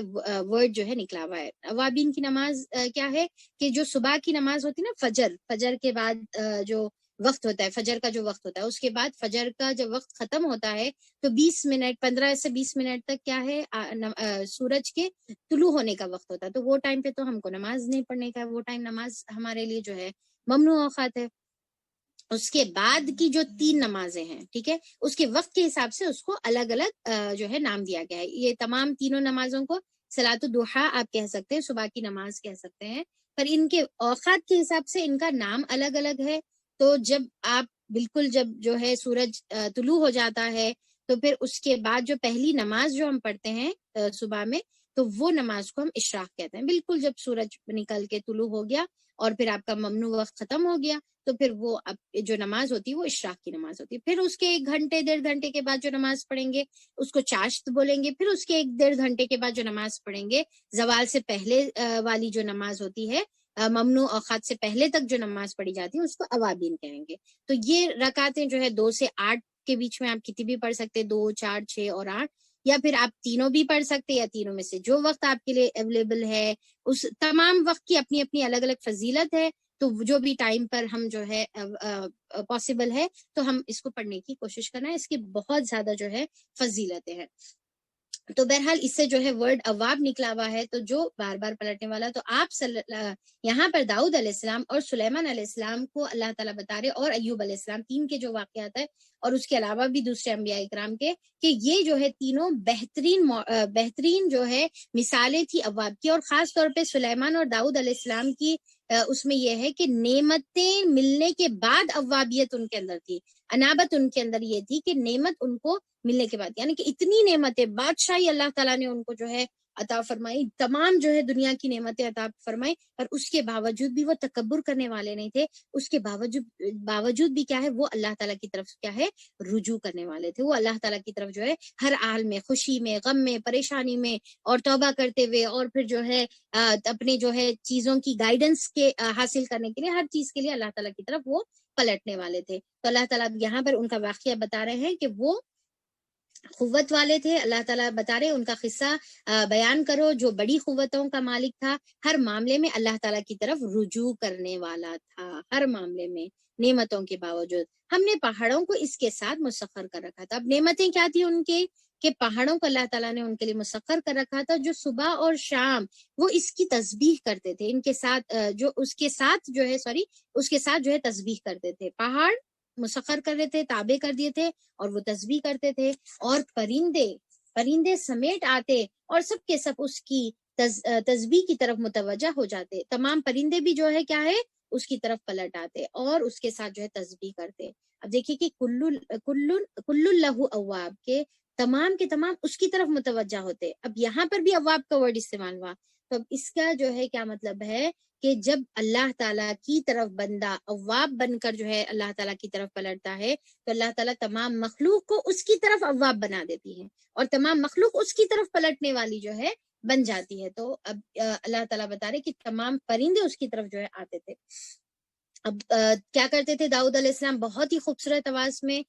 ورڈ جو ہے نکلا ہوا ہے۔ اوابین کی نماز کیا ہے کہ جو صبح کی نماز ہوتی نا، فجر کے بعد جو وقت ہوتا ہے، فجر کا جو وقت ہوتا ہے، اس کے بعد فجر کا جب وقت ختم ہوتا ہے تو 15 سے 20 منٹ تک کیا ہے سورج کے طلوع ہونے کا وقت ہوتا ہے، تو وہ ٹائم پہ تو ہم کو نماز نہیں پڑھنے کا، وہ ٹائم نماز ہمارے لیے جو ہے ممنوع اوقات ہے۔ اس کے بعد کی جو 3 نمازیں ہیں، ٹھیک ہے، اس کے وقت کے حساب سے اس کو الگ الگ جو ہے نام دیا گیا ہے۔ یہ تمام تینوں نمازوں کو صلاۃ الضحیٰ آپ کہہ سکتے ہیں، صبح کی نماز کہہ سکتے ہیں، پر ان کے اوقات کے حساب سے ان کا نام الگ الگ ہے۔ تو جب آپ بالکل جب جو ہے سورج طلوع ہو جاتا ہے تو پھر اس کے بعد جو پہلی نماز جو ہم پڑھتے ہیں صبح میں، تو وہ نماز کو ہم اشراق کہتے ہیں۔ بالکل جب سورج نکل کے طلوع ہو گیا اور پھر آپ کا ممنوع وقت ختم ہو گیا تو پھر وہ جو نماز ہوتی ہے وہ اشراق کی نماز ہوتی ہے۔ پھر اس کے 1 گھنٹے 1.5 گھنٹے کے بعد جو نماز پڑھیں گے اس کو چاشت بولیں گے۔ پھر اس کے 1.5 گھنٹے کے بعد جو نماز پڑھیں گے، زوال سے پہلے والی جو نماز ہوتی ہے، ممنوع اوقات سے پہلے تک جو نماز پڑھی جاتی ہے، اس کو اوابین کہیں گے۔ تو یہ رکعتیں جو ہے 2 سے 8 کے بیچ میں آپ کتنی بھی پڑھ سکتے، 2، 4، 6 اور 8، یا پھر آپ تینوں بھی پڑھ سکتے، یا تینوں میں سے جو وقت آپ کے لیے اویلیبل ہے۔ اس تمام وقت کی اپنی اپنی الگ الگ فضیلت ہے، تو جو بھی ٹائم پر ہم جو ہے پاسبل ہے تو ہم اس کو پڑھنے کی کوشش کرنا ہے. اس کی بہت زیادہ جو ہے فضیلتیں ہیں. تو بہرحال اس سے جو ہے ورڈ اواب نکلا ہوا ہے، تو جو بار بار پلٹنے والا. تو آپ یہاں پر داؤد علیہ السلام اور سلیمان علیہ السلام کو اللہ تعالیٰ بتا رہے، اور ایوب علیہ السلام، تین کے جو واقعات ہیں، اور اس کے علاوہ بھی دوسرے انبیاء اکرام کے، کہ یہ جو ہے تینوں بہترین جو ہے مثالیں تھی اواب کی. اور خاص طور پہ سلیمان اور داؤد علیہ السلام کی اس میں یہ ہے کہ نعمتیں ملنے کے بعد اوابیت ان کے اندر تھی، انابت ان کے اندر یہ تھی کہ نعمت ان کو ملنے کے بعد، یعنی کہ اتنی نعمتیں، بادشاہی اللہ تعالیٰ نے ان کو جو ہے عطا فرمائی، تمام جو ہے دنیا کی نعمتیں عطا فرمائی، اور اس کے باوجود بھی وہ تکبر کرنے والے نہیں تھے. اس کے باوجود بھی کیا ہے، وہ اللہ تعالیٰ کی طرف کیا ہے، رجوع کرنے والے تھے. وہ اللہ تعالیٰ کی طرف جو ہے ہر حال میں، خوشی میں، غم میں، پریشانی میں، اور توبہ کرتے ہوئے، اور پھر جو ہے اپنے جو ہے چیزوں کی گائیڈنس کے حاصل کرنے کے لیے، ہر چیز کے لیے اللہ تعالیٰ کی طرف وہ پلٹنے والے تھے. تو اللہ تعالیٰ یہاں پر ان کا واقعہ بتا رہے ہیں کہ وہ قوت والے تھے. اللہ تعالیٰ بتا رہے ان کا قصہ بیان کرو جو بڑی قوتوں کا مالک تھا، ہر معاملے میں اللہ تعالیٰ کی طرف رجوع کرنے والا تھا، ہر معاملے میں نعمتوں کے باوجود. ہم نے پہاڑوں کو اس کے ساتھ مسخر کر رکھا تھا. اب نعمتیں کیا تھی ان کے، کہ پہاڑوں کو اللہ تعالیٰ نے ان کے لیے مسخر کر رکھا تھا، جو صبح اور شام وہ اس کی تسبیح کرتے تھے. ان کے ساتھ اس کے ساتھ جو ہے تسبیح کرتے تھے. پہاڑ مسخر کر رہے تھے، تابع کر دیے تھے، اور وہ تسبیح کرتے تھے. اور پرندے سمیٹ آتے، اور سب کے سب اس کی تسبیح کی طرف متوجہ ہو جاتے. تمام پرندے بھی جو ہے کیا ہے، اس کی طرف پلٹ آتے اور اس کے ساتھ جو ہے تسبیح کرتے. اب دیکھیے کہ کل لہو اواب، کے تمام اس کی طرف متوجہ ہوتے. اب یہاں پر بھی اواب کا ورڈ استعمال ہوا. تو اب اس کا جو ہے کیا مطلب ہے، کہ جب اللہ تعالیٰ کی طرف بندہ اواب بن کر جو ہے اللہ تعالیٰ کی طرف پلٹتا ہے، تو اللہ تعالیٰ تمام مخلوق کو اس کی طرف اواب بنا دیتی ہے، اور تمام مخلوق اس کی طرف پلٹنے والی جو ہے بن جاتی ہے. تو اب اللہ تعالیٰ بتا رہے کہ تمام پرندے اس کی طرف جو ہے آتے تھے. اب کیا کرتے تھے داؤد علیہ السلام، بہت ہی خوبصورت آواز میں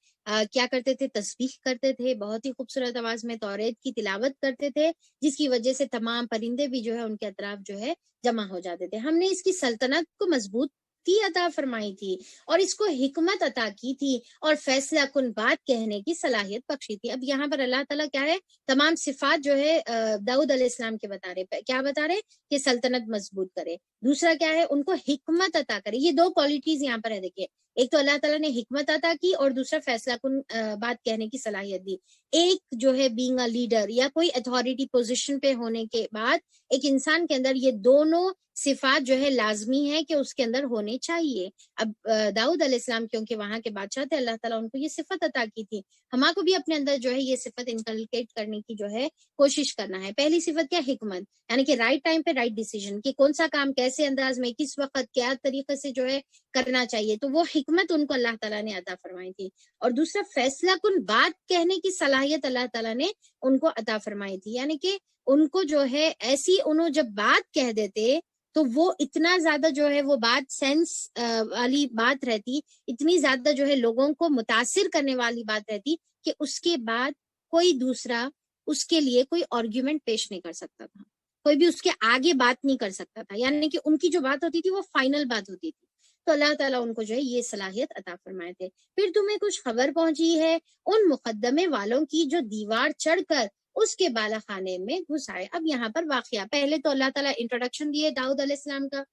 کیا کرتے تھے، تسبیح کرتے تھے، بہت ہی خوبصورت آواز میں توریت کی تلاوت کرتے تھے، جس کی وجہ سے تمام پرندے بھی جو ہے ان کے اطراف جو ہے جمع ہو جاتے تھے. ہم نے اس کی سلطنت کو مضبوطی عطا فرمائی تھی، اور اس کو حکمت عطا کی تھی، اور فیصلہ کن بات کہنے کی صلاحیت بخشی تھی. اب یہاں پر اللہ تعالیٰ کیا ہے، تمام صفات جو ہے داؤد علیہ السلام کے بتا رہے. کیا بتا رہے، کہ سلطنت مضبوط کرے. دوسرا کیا ہے، ان کو حکمت عطا کرے. یہ دو کوالٹیز یہاں پر ہے. دیکھیے، ایک تو اللہ تعالیٰ نے حکمت عطا کی، اور دوسرا فیصلہ کن بات کہنے کی صلاحیت دی. ایک جو ہے بینگ اے لیڈر، یا کوئی اتھارٹی پوزیشن پہ ہونے کے بعد ایک انسان کے اندر یہ دونوں صفات جو ہے لازمی ہے کہ اس کے اندر ہونی چاہیے. اب داؤد علیہ السلام کیونکہ وہاں کے بادشاہ تھے، اللہ تعالیٰ ان کو یہ صفت عطا کی تھی. ہمارے کو بھی اپنے اندر جو ہے یہ صفت انکلکیٹ کرنے کی جو ہے کوشش کرنا ہے. پہلی صفت کیا، حکمت، یعنی کہ رائٹ ٹائم پہ رائٹ ڈیسیژن، کہ کون سا کام کیسے انداز میں، کس وقت، کیا طریقے سے جو ہے کرنا چاہیے. تو وہ حکمت ان کو اللہ تعالیٰ نے عطا فرمائی تھی. اور دوسرا فیصلہ کن بات کہنے کی صلاحیت اللہ تعالیٰ نے ان کو عطا فرمائی تھی. یعنی کہ ان کو جو ہے ایسی، انہوں جب بات کہہ دیتے تو وہ اتنا زیادہ جو ہے وہ بات سینس والی بات رہتی، اتنی زیادہ جو ہے لوگوں کو متاثر کرنے والی بات رہتی، کہ اس کے بعد کوئی دوسرا اس کے لیے کوئی آرگیومنٹ پیش نہیں کر سکتا تھا، کوئی بھی اس کے آگے بات نہیں کر سکتا تھا. یعنی کہ ان کی جو بات ہوتی تھی وہ فائنل بات ہوتی تھی. تو اللہ تعالیٰ ان کو جو ہے یہ صلاحیت عطا فرمائے تھے. پھر تمہیں کچھ خبر پہنچی ہے ان مقدمے والوں کی جو دیوار چڑھ کر اس کے بالا خانے میں گھس آئے. اب یہاں پر واقعہ، پہلے تو اللہ تعالیٰ انٹروڈکشن دیے داؤد علیہ السلام کا،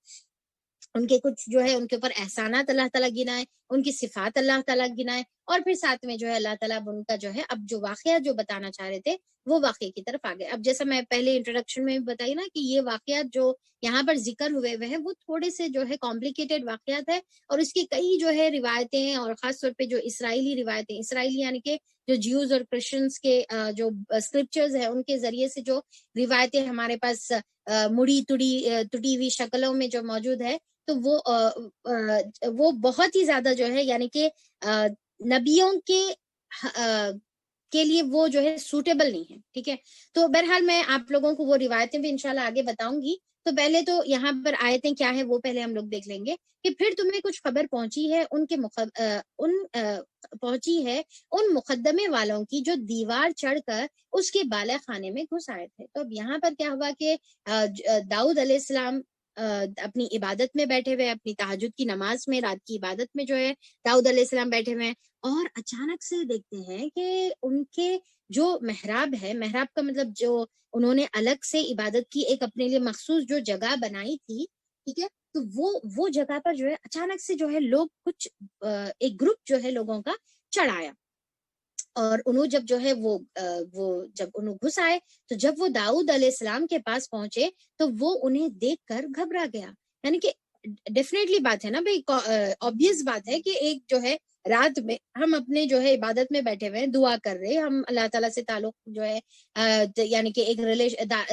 ان کے کچھ جو ہے ان کے اوپر احسانات اللہ تعالیٰ گنائے، ان کی صفات اللہ تعالیٰ گنائے، اور پھر ساتھ میں جو ہے اللہ تعالیٰ ان کا جو ہے اب جو واقعہ جو بتانا چاہ رہے تھے وہ واقعے کی طرف آگئے. اب جیسا میں پہلے انٹروڈکشن میں بتائی نا کہ یہ واقعات جو یہاں پر ذکر ہوئے ہوئے ہیں وہ تھوڑے سے جو ہے کمپلیکیٹڈ واقعات ہے، اور اس کی کئی جو ہے روایتیں ہیں، اور خاص طور پہ جو اسرائیلی روایتیں، اسرائیلی یعنی کہ جو جیوز اور کرسچنس کے جو اسکرپچرز ہیں ان کے ذریعے سے جو روایتیں ہمارے پاس مڑی ٹوٹی ہوئی شکلوں میں جو موجود ہے، تو وہ بہت ہی زیادہ جو ہے یعنی کہ نبیوں کے لیے وہ جو ہے سوٹیبل نہیں ہے. ٹھیک ہے، تو بہرحال میں آپ لوگوں کو وہ روایتیں بھی انشاءاللہ آگے بتاؤں گی. تو پہلے تو یہاں پر آیتیں کیا ہیں وہ پہلے ہم لوگ دیکھ لیں گے، کہ پھر تمہیں کچھ خبر پہنچی ہے ان مقدمے والوں کی جو دیوار چڑھ کر اس کے بالا خانے میں گھس آئے تھے. تو اب یہاں پر کیا ہوا کہ داؤد علیہ السلام اپنی عبادت میں بیٹھے ہوئے، اپنی تہجد کی نماز میں، رات کی عبادت میں جو ہے داؤد علیہ السلام بیٹھے ہوئے ہیں، اور اچانک سے دیکھتے ہیں کہ ان کے جو محراب ہے، محراب کا مطلب جو انہوں نے الگ سے عبادت کی ایک اپنے لیے مخصوص جو جگہ بنائی تھی، ٹھیک ہے، تو وہ جگہ پر جو ہے اچانک سے جو ہے لوگ کچھ ایک گروپ جو ہے لوگوں کا چڑھ آیا، اور انہوں جب جو ہے وہ جب انہوں گھس آئے، تو جب وہ داؤد علیہ السلام کے پاس پہنچے تو وہ انہیں دیکھ کر گھبرا گیا. یعنی کہ ڈیفینیٹلی بات ہے نا بھائی، آبویس بات ہے کہ ایک جو ہے رات میں ہم اپنے جو ہے عبادت میں بیٹھے ہوئے ہیں، دعا کر رہے، ہم اللہ تعالیٰ سے تعلق جو ہے یعنی کہ ایک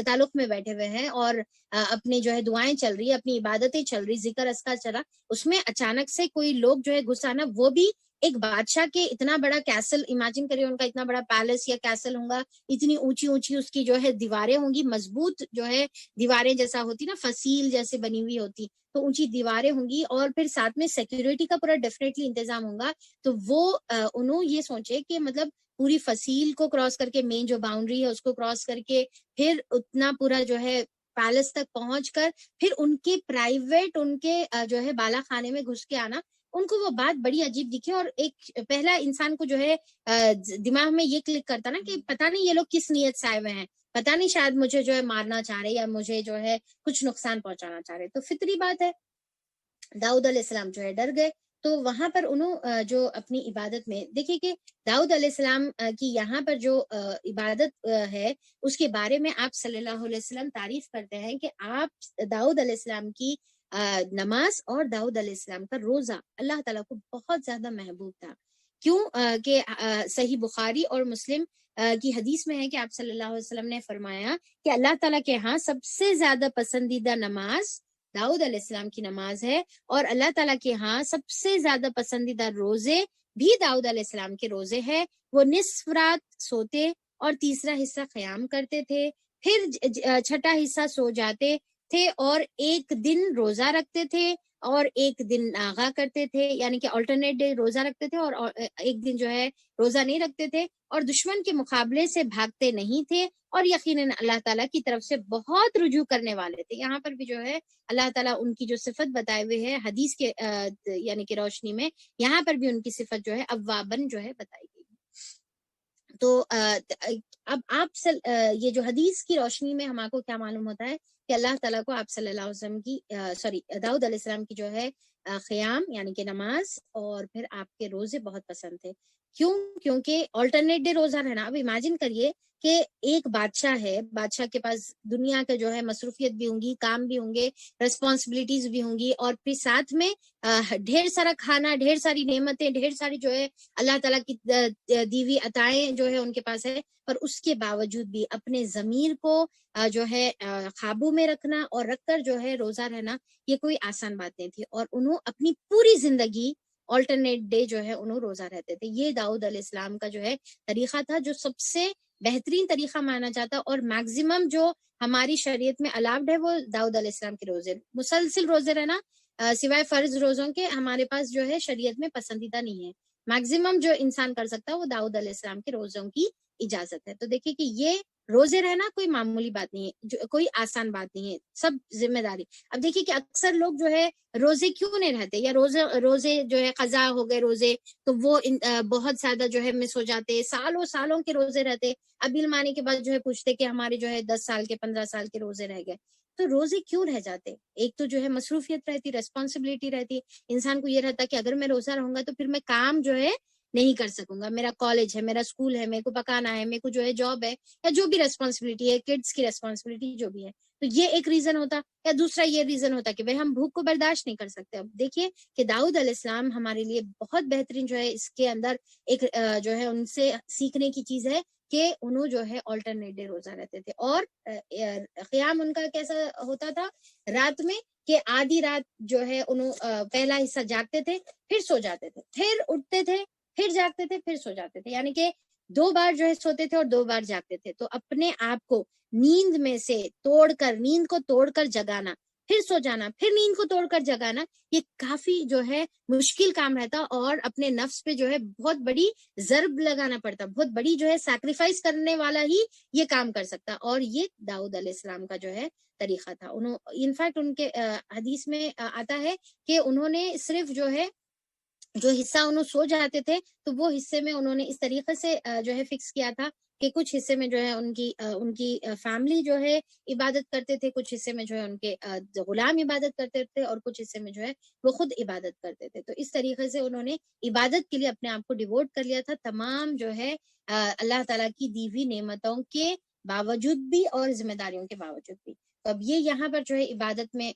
تعلق میں بیٹھے ہوئے ہیں، اور اپنی جو ہے دعائیں چل رہی، اپنی عبادتیں چل رہی، ذکر اذکار چلا، اس میں اچانک سے کوئی لوگ جو ہے گھس آنا، وہ بھی ایک بادشاہ کے اتنا بڑا کیسل، امیجن کریے ان کا اتنا بڑا پیلس یا کیسل ہوگا، اتنی اونچی اونچی اس کی جو ہے دیواریں ہوں گی، مضبوط جو ہے دیواریں جیسا ہوتی نا، فصیل جیسے بنی ہوئی ہوتی، تو اونچی دیواریں ہوں گی، اور پھر ساتھ میں سیکیورٹی کا پورا ڈیفینیٹلی انتظام ہوگا. تو وہ انہوں یہ سوچے کہ مطلب پوری فصیل کو کراس کر کے، مین جو باؤنڈری ہے اس کو کراس کر کے، پھر اتنا پورا جو ہے پیلس تک پہنچ کر، پھر ان کے پرائیویٹ، ان کے جو ہے بالا خانے میں گھس کے آنا، ان کو وہ بات بڑی عجیب دکھی. اور ایک پہلا انسان کو جو ہے دماغ میں یہ کلک کرتا نا کہ پتہ نہیں یہ لوگ کس نیت سے آئے ہوئے ہیں، پتہ نہیں شاید مجھے جو ہے مارنا چاہ رہے، یا مجھے جو ہے کچھ نقصان پہنچانا چاہ رہے. تو فطری بات ہے، داؤد علیہ السلام جو ہے ڈر گئے. تو وہاں پر انہوں جو اپنی عبادت میں دیکھیے کہ داؤد علیہ السلام کی یہاں پر جو عبادت ہے، اس کے بارے میں آپ صلی اللہ علیہ وسلم تعریف کرتے ہیں کہ آپ داؤد علیہ السلام کی نماز اور داؤد علیہ السلام کا روزہ اللہ تعالیٰ کو بہت زیادہ محبوب تھا. کیوں کہ صحیح بخاری اور مسلم کی حدیث میں ہے کہ آپ صلی اللہ علیہ وسلم نے فرمایا کہ اللہ تعالیٰ کے ہاں سب سے زیادہ پسندیدہ نماز داؤد علیہ السلام کی نماز ہے، اور اللہ تعالیٰ کے ہاں سب سے زیادہ پسندیدہ روزے بھی داؤد علیہ السلام کے روزے ہیں. وہ نصف رات سوتے اور تیسرا حصہ قیام کرتے تھے، پھر چھٹا حصہ سو جاتے تھے، اور ایک دن روزہ رکھتے تھے اور ایک دن ناغا کرتے تھے، یعنی کہ آلٹرنیٹ ڈے روزہ رکھتے تھے اور ایک دن جو ہے روزہ نہیں رکھتے تھے، اور دشمن کے مقابلے سے بھاگتے نہیں تھے، اور یقیناً اللہ تعالیٰ کی طرف سے بہت رجوع کرنے والے تھے. یہاں پر بھی جو ہے اللہ تعالیٰ ان کی جو صفت بتائے ہوئے ہے حدیث کے یعنی کہ روشنی میں، یہاں پر بھی ان کی صفت جو ہے اوابن جو ہے بتائی گئی. تو اب آپ یہ جو حدیث کی روشنی میں ہم کو کیا معلوم ہوتا ہے کہ اللہ تعالیٰ کو آپ صلی اللہ علیہ وسلم کی داؤد علیہ السلام کی جو ہے قیام یعنی کہ نماز اور پھر آپ کے روزے بہت پسند تھے. کیونکہ آلٹرنیٹ ڈے روزہ رہنا، اب امیجن کریے کہ ایک بادشاہ ہے، بادشاہ کے پاس دنیا کا جو ہے مصروفیت بھی ہوں گی، کام بھی ہوں گے، ریسپانسبلٹیز بھی ہوں گی، اور پھر ساتھ میں ڈھیر سارا کھانا، ڈھیر ساری نعمتیں، ڈھیر ساری جو ہے اللہ تعالیٰ کی دیوی عطائیں جو ہے ان کے پاس ہے، پر اس کے باوجود بھی اپنے ضمیر کو جو ہے قابو میں رکھنا اور رکھ کر جو ہے روزہ رہنا، یہ کوئی آسان بات نہیں تھی. اور انہوں اپنی پوری زندگی آلٹرنیٹ ڈے جو ہے انہوں روزہ رہتے تھے. یہ داؤد علیہ السلام کا جو ہے طریقہ تھا، جو سب سے بہترین طریقہ مانا جاتا، اور میکزیمم جو ہماری شریعت میں الاؤڈ ہے وہ داؤد علیہ السلام کے روزے، مسلسل روزے رہنا سوائے فرض روزوں کے ہمارے پاس جو ہے شریعت میں پسندیدہ نہیں ہے. میکزیمم جو انسان کر سکتا ہے وہ داؤد علیہ السلام کے روزوں کی اجازت ہے. تو دیکھیے کہ یہ روزے رہنا کوئی معمولی بات نہیں ہے، کوئی آسان بات نہیں ہے، سب ذمہ داری. اب دیکھیے کہ اکثر لوگ جو ہے روزے کیوں نہیں رہتے، یا روزے جو ہے قضا ہو گئے روزے تو وہ بہت زیادہ جو ہے مس ہو جاتے، سالوں کے روزے رہتے، اب علم آنے کے بعد جو ہے پوچھتے کہ ہمارے جو ہے 10 سال کے 15 سال کے روزے رہ گئے. تو روزے کیوں رہ جاتے؟ ایک تو جو ہے مصروفیت رہتی، ریسپانسبلٹی رہتی، انسان کو یہ رہتا کہ اگر میں روزہ رہوں گا تو پھر میں کام جو ہے نہیں کر سکوں گا، میرا کالج ہے، میرا اسکول ہے، میرے کو پکانا ہے، میرے کو جو ہے جاب ہے، یا جو بھی ریسپانسبلٹی ہے، کڈس کی ریسپانسبلٹی جو بھی ہے. تو یہ ایک ریزن ہوتا، یا دوسرا یہ ریزن ہوتا کہ بھائی ہم بھوک کو برداشت نہیں کر سکتے. اب دیکھیے کہ داؤد علیہ السلام ہمارے لیے بہت بہترین جو ہے اس کے اندر ایک جو ہے ان سے سیکھنے کی چیز ہے کہ انہوں جو ہے آلٹرنیٹ ڈے روزہ رہتے تھے. اور قیام ان کا کیسا ہوتا تھا؟ رات میں کہ آدھی رات جو ہے انہوں پہلا حصہ جاگتے تھے، پھر سو جاتے تھے، پھر اٹھتے تھے، پھر جاگتے تھے، پھر سو جاتے تھے، یعنی کہ 2 بار جو ہے سوتے تھے اور 2 بار جاگتے تھے. تو اپنے آپ کو نیند میں سے نیند کو توڑ کر جگانا، پھر سو جانا، پھر نیند کو توڑ کر جگانا، یہ کافی جو ہے مشکل کام رہتا اور اپنے نفس پہ جو ہے بہت بڑی ضرب لگانا پڑتا، بہت بڑی جو ہے سیکریفائس کرنے والا ہی یہ کام کر سکتا. اور یہ داؤد علیہ السلام کا جو ہے طریقہ تھا. انفیکٹ ان کے حدیث میں آتا ہے کہ انہوں نے صرف جو ہے جو حصہ انہوں سو جاتے تھے تو وہ حصے میں انہوں نے اس طریقے سے جو ہے فکس کیا تھا کہ کچھ حصے میں جو ہے ان کی فیملی جو ہے عبادت کرتے تھے، کچھ حصے میں جو ہے ان کے غلام عبادت کرتے تھے، اور کچھ حصے میں جو ہے وہ خود عبادت کرتے تھے. تو اس طریقے سے انہوں نے عبادت کے لیے اپنے آپ کو ڈیووٹ کر لیا تھا، تمام جو ہے اللہ تعالیٰ کی دی ہوئی نعمتوں کے باوجود بھی اور ذمہ داریوں کے باوجود بھی. تو اب یہ یہاں پر جو ہے عبادت میں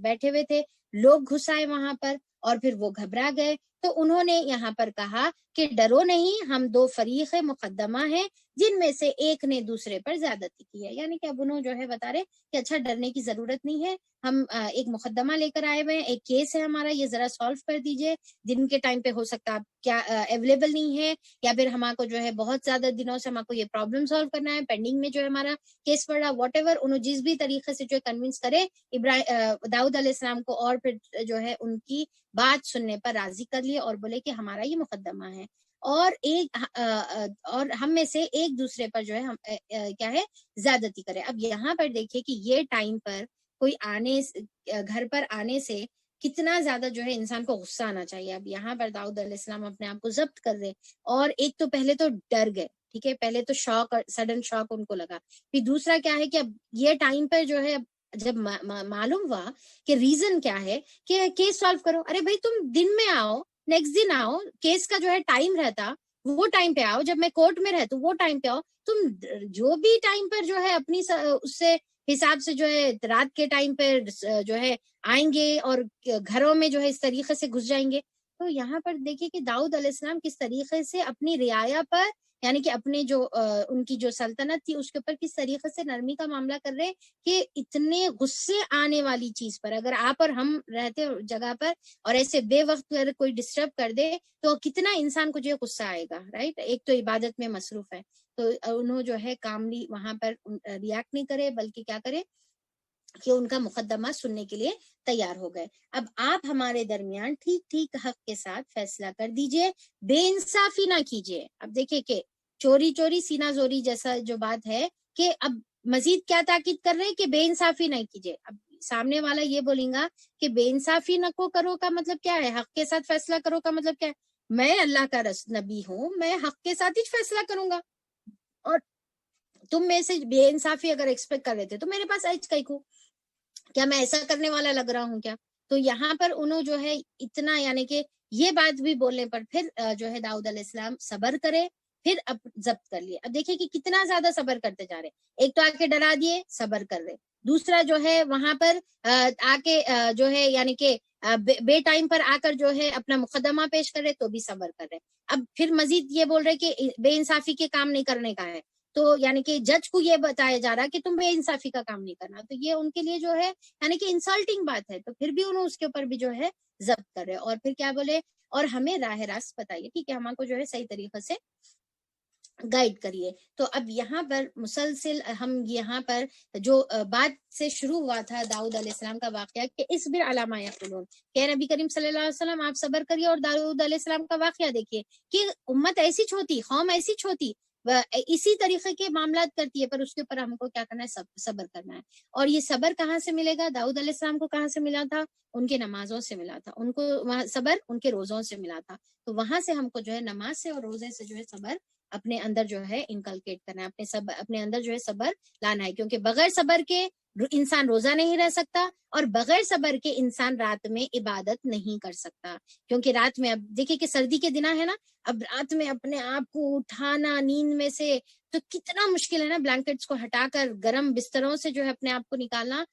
بیٹھے ہوئے تھے، لوگ گھس آئے وہاں پر اور پھر وہ گھبرا گئے. تو انہوں نے یہاں پر کہا کہ ڈرو نہیں، ہم دو فریق مقدمہ ہیں جن میں سے ایک نے دوسرے پر زیادتی کی ہے. یعنی کہ اب انہوں جو ہے بتا رہے کہ اچھا ڈرنے کی ضرورت نہیں ہے، ہم ایک مقدمہ لے کر آئے ہوئے ہیں، ایک کیس ہے ہمارا، یہ ذرا سالو کر دیجئے. دن کے ٹائم پہ ہو سکتا ہے کیا اویلیبل نہیں ہے، یا پھر ہمارے کو جو ہے بہت زیادہ دنوں سے ہمارے کو یہ پرابلم سالو کرنا ہے، پینڈنگ میں جو ہے ہمارا کیس پڑ رہا، واٹ ایور. انہوں جس بھی طریقے سے جو کنونس کرے داؤد علیہ السلام کو، اور پھر جو ہے ان کی بات سننے پر راضی کر لیے اور بولے کہ ہمارا یہ مقدمہ ہے، اور ہم میں سے ایک دوسرے پر جو ہے کیا ہے زیادتی کرے. اب یہاں پر دیکھیں کہ یہ ٹائم پر کوئی گھر پر آنے سے کتنا زیادہ جو ہے انسان کو غصہ آنا چاہیے. اب یہاں پر داؤد علیہ السلام اپنے آپ کو ضبط کر رہے، اور ایک تو پہلے تو ڈر گئے، ٹھیک ہے، پہلے تو سڈن شاک ان کو لگا. پھر دوسرا کیا ہے کہ اب یہ ٹائم پر جو ہے جب معلوم ہوا کہ ریزن کیا ہے کہ کیس سالو کرو، ارے بھائی تم دن میں آؤ، نیکسٹ دن آؤ، کیس کا جو ہے ٹائم رہتا وہ ٹائم پہ آؤ، جب میں کورٹ میں رہتا وہ ٹائم پہ آؤ. تم جو بھی ٹائم پر جو ہے اپنی اس سے حساب سے جو ہے رات کے ٹائم پہ جو ہے آئیں گے اور گھروں میں جو ہے اس طریقے سے گھس جائیں گے. تو یہاں پر دیکھیں کہ داؤد علیہ السلام کس طریقے سے اپنی رعایا پر، یعنی کہ اپنے جو ان کی جو سلطنت تھی اس کے اوپر کس طریقے سے نرمی کا معاملہ کر رہے کہ اتنے غصے آنے والی چیز پر اگر آپ اور ہم رہتے جگہ پر اور ایسے بے وقت اگر کوئی ڈسٹرب کر دے تو کتنا انسان کو جو غصہ آئے گا، رائٹ. ایک تو عبادت میں مصروف ہے، تو انہوں جو ہے کاملی وہاں پر ریاکٹ نہیں کرے، بلکہ کیا کرے کہ ان کا مقدمہ سننے کے لیے تیار ہو گئے. اب آپ ہمارے درمیان ٹھیک ٹھیک حق کے ساتھ فیصلہ کر دیجئے، بے انصافی نہ کیجئے. اب دیکھیں کہ چوری چوری سینہ زوری جیسا جو بات ہے کہ اب مزید کیا تاکید کر رہے ہیں کہ بے انصافی نہیں کیجئے. اب سامنے والا یہ بولیں گا کہ بے انصافی نہ کو کرو کا مطلب کیا ہے، حق کے ساتھ فیصلہ کرو کا مطلب کیا ہے. میں اللہ کا نبی ہوں، میں حق کے ساتھ ہی فیصلہ کروں گا، اور تم میں سے بے انصافی اگر ایکسپیکٹ کر رہے تھے تو میرے پاس ایج کئی کو، کیا میں ایسا کرنے والا لگ رہا ہوں کیا. تو یہاں پر انہوں جو ہے اتنا، یعنی کہ یہ بات بھی بولنے پر پھر جو ہے داؤد علیہ السلام صبر کرے، پھر اب ضبط کر لیے. اب دیکھیں کہ کتنا زیادہ صبر کرتے جا رہے. ایک تو آ کے ڈرا دیے، صبر کر رہے. دوسرا جو ہے وہاں پر آ کے جو ہے یعنی کہ بے ٹائم پر آ کر جو ہے اپنا مقدمہ پیش کر رہے تو بھی صبر کر رہے. اب پھر مزید یہ بول رہے کہ بے انصافی کے کام نہیں کرنے کا ہے، تو یعنی کہ جج کو یہ بتایا جا رہا کہ تم بے انصافی کا کام نہیں کرنا. تو یہ ان کے لیے جو ہے یعنی کہ انسلٹنگ بات ہے. تو پھر بھی انہوں اس کے اوپر بھی جو ہے ضبط کر رہے. اور پھر کیا بولے، اور ہمیں راہ راست بتائیے، ٹھیک ہے، ہم کو جو ہے صحیح طریقے سے گائیڈ کریے. تو اب یہاں پر مسلسل ہم یہاں پر جو بات سے شروع ہوا تھا داؤد علیہ السلام کا واقعہ کہ اصبر علی ما یقولون، کہ نبی کریم صلی اللہ علیہ وسلم آپ صبر کریے. اور داؤد علیہ السلام کا واقعہ دیکھیے کہ امت ایسی چھوٹی، قوم ایسی چھوٹی اسی طریقے کے معاملات کرتی ہے، پر اس کے اوپر ہم کو کیا کرنا ہے، صبر کرنا ہے. اور یہ صبر کہاں سے ملے گا؟ داؤد علیہ السلام کو کہاں سے ملا تھا؟ ان کے نمازوں سے ملا تھا. ان کو وہاں صبر ان کے روزوں سے ملا تھا. تو وہاں سے ہم کو جو ہے نماز سے اور روزے سے جو ہے صبر اپنے اندر جو ہے انکلکیٹ کرنا ہے، اپنے اندر جو ہے صبر لانا ہے. کیونکہ بغیر صبر کے انسان روزہ نہیں رہ سکتا، اور بغیر صبر کے انسان رات میں عبادت نہیں کر سکتا. کیونکہ رات میں اب دیکھیں کہ سردی کے دن ہے نا، اب رات میں اپنے آپ کو اٹھانا نیند میں سے تو کتنا مشکل ہے نا. بلینکٹس کو ہٹا کر گرم بستروں سے جو ہے اپنے آپ کو نکالنا،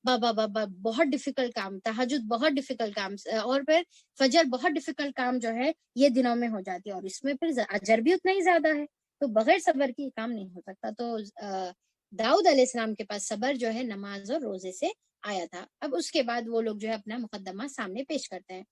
بابا بابا بہت ڈیفیکلٹ کام. تہجد بہت ڈیفیکلٹ کام، اور پھر فجر بہت ڈیفیکلٹ کام جو ہے یہ دنوں میں ہو جاتی ہے، اور اس میں پھر اجر بھی اتنا ہی زیادہ ہے. تو بغیر صبر کی کام نہیں ہو سکتا. تو داؤد علیہ السلام کے پاس صبر جو ہے نماز اور روزے سے آیا تھا. اب اس کے بعد وہ لوگ جو ہے اپنا مقدمہ سامنے پیش کرتے ہیں.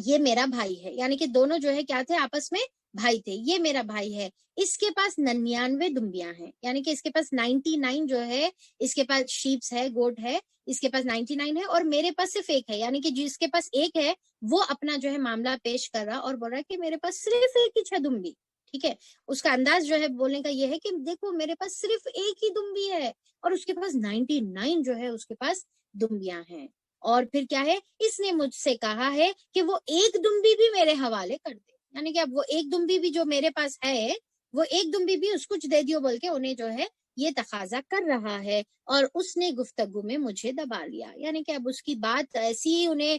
یہ میرا بھائی ہے، یعنی کہ دونوں جو ہے کیا تھے، آپس میں بھائی تھے، یہ میرا بھائی ہے، اس کے پاس 99 دمبیاں ہیں، یعنی کہ اس کے پاس 99 جو ہے، اس کے پاس شیپس ہے، گوٹ ہے، اس کے پاس 99 ہے، اور میرے پاس صرف ایک ہے، یعنی کہ جس کے پاس ایک ہے وہ اپنا جو ہے معاملہ پیش کر رہا اور بول رہا ہے کہ میرے پاس صرف ایک ہی دمبی. ٹھیک ہے، اس کا انداز جو ہے بولنے کا یہ ہے کہ دیکھو میرے پاس صرف ایک ہی دمبی ہے اور اس کے پاس 99 جو ہے اس کے پاس دمبیاں ہیں. اور پھر کیا ہے، اس نے مجھ سے کہا ہے کہ وہ ایک دمبی بھی میرے حوالے کر دے، یعنی کہ اب وہ ایک دمبی بھی جو میرے پاس ہے وہ ایک دمبی بھی اس کو دے دیو بول کے انہیں جو ہے یہ تقاضا کر رہا ہے. اور اس نے گفتگو میں مجھے دبا لیا، یعنی کہ اب اس کی بات ایسی انہیں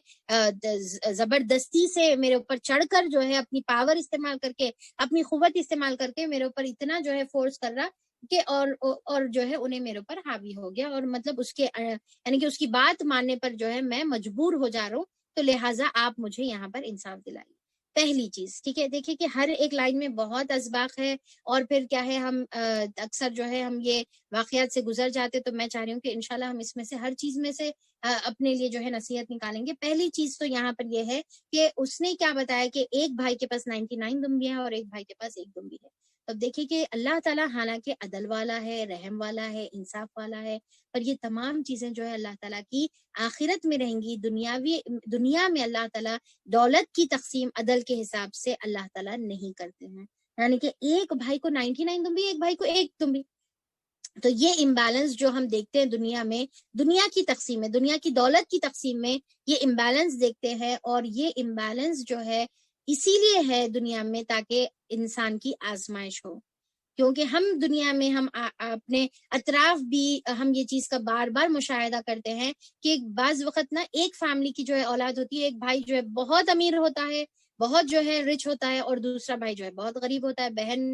زبردستی سے میرے اوپر چڑھ کر جو ہے اپنی پاور استعمال کر کے، اپنی قوت استعمال کر کے میرے اوپر اتنا جو ہے فورس کر رہا کہ اور جو ہے انہیں میرے اوپر حاوی ہو گیا، اور مطلب اس کے یعنی کہ اس کی بات ماننے پر جو ہے میں مجبور ہو جا رہا ہوں، تو لہٰذا آپ مجھے یہاں پر انصاف دلائیے. پہلی چیز، ٹھیک ہے، دیکھیے کہ ہر ایک لائن میں بہت اسباق ہے، اور پھر کیا ہے ہم اکثر جو ہے ہم یہ واقعات سے گزر جاتے، تو میں چاہ رہی ہوں کہ انشاءاللہ ہم اس میں سے ہر چیز میں سے اپنے لیے جو ہے نصیحت نکالیں گے. پہلی چیز تو یہاں پر یہ ہے کہ اس نے کیا بتایا کہ ایک بھائی کے پاس 99 دمبیاں ہیں اور ایک بھائی کے پاس ایک دمبی ہے. اب دیکھیے کہ اللہ تعالیٰ حالانکہ عدل والا ہے، رحم والا ہے، انصاف والا ہے، پر یہ تمام چیزیں جو ہے اللہ تعالیٰ کی آخرت میں رہیں گی. دنیا میں اللہ تعالیٰ دولت کی تقسیم عدل کے حساب سے اللہ تعالیٰ نہیں کرتے ہیں، یعنی کہ ایک بھائی کو 99 دمبی، ایک بھائی کو ایک دمبی. تو یہ امبیلنس جو ہم دیکھتے ہیں دنیا میں، دنیا کی تقسیم میں، دنیا کی دولت کی تقسیم میں یہ امبیلنس دیکھتے ہیں، اور یہ امبیلنس جو ہے اسی لیے ہے دنیا میں تاکہ انسان کی آزمائش ہو. کیونکہ ہم دنیا میں ہم اپنے اطراف بھی ہم یہ چیز کا بار بار مشاہدہ کرتے ہیں کہ بعض وقت نا ایک فیملی کی جو ہے اولاد ہوتی ہے، ایک بھائی جو ہے بہت امیر ہوتا ہے، بہت جو ہے رچ ہوتا ہے، اور دوسرا بھائی جو ہے بہت غریب ہوتا ہے.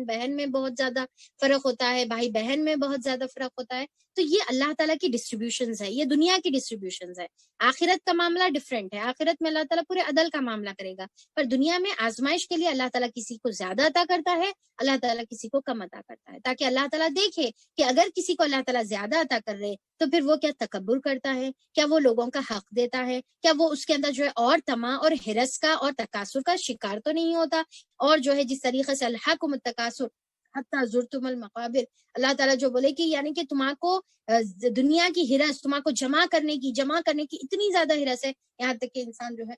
بہن میں بہت زیادہ فرق ہوتا ہے، بھائی بہن میں بہت زیادہ فرق ہوتا ہے. تو یہ اللہ تعالیٰ کی ڈسٹریبیوشنز ہے، یہ دنیا کی ڈسٹریبیوشنز ہے. آخرت کا معاملہ ڈفرینٹ ہے، آخرت میں اللہ تعالیٰ پورے عدل کا معاملہ کرے گا، پر دنیا میں آزمائش کے لیے اللہ تعالیٰ کسی کو زیادہ عطا کرتا ہے، اللہ تعالیٰ کسی کو کم عطا کرتا ہے، تاکہ اللہ تعالیٰ دیکھے کہ اگر کسی کو اللہ تعالیٰ زیادہ عطا کر رہے تو پھر وہ کیا تکبر کرتا ہے، کیا وہ لوگوں کا حق دیتا ہے، کیا وہ اس کے اندر جو ہے اور طمع اور ہرس کا اور تکاثر کا شکار تو نہیں ہوتا. اور جو ہے جس طریقے سے الحاکم التکاثر حتی زرتم المقابر، اللہ تعالیٰ جو بولے کہ یعنی کہ تمہاں کو دنیا کی ہرس، تمہاں کو جمع کرنے کی اتنی زیادہ ہرس ہے، یہاں تک کہ انسان جو ہے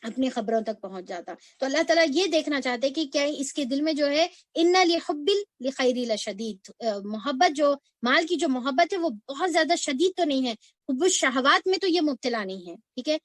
اپنی خبروں تک پہنچ جاتا. تو اللہ تعالیٰ یہ دیکھنا چاہتے کہ کیا اس کے دل میں جو ہے ان لحب الخیر لشدید، محبت، جو مال کی جو محبت ہے وہ بہت زیادہ شدید تو نہیں ہے، حب الشہوات میں تو یہ مبتلا نہیں ہے. ٹھیک ہے،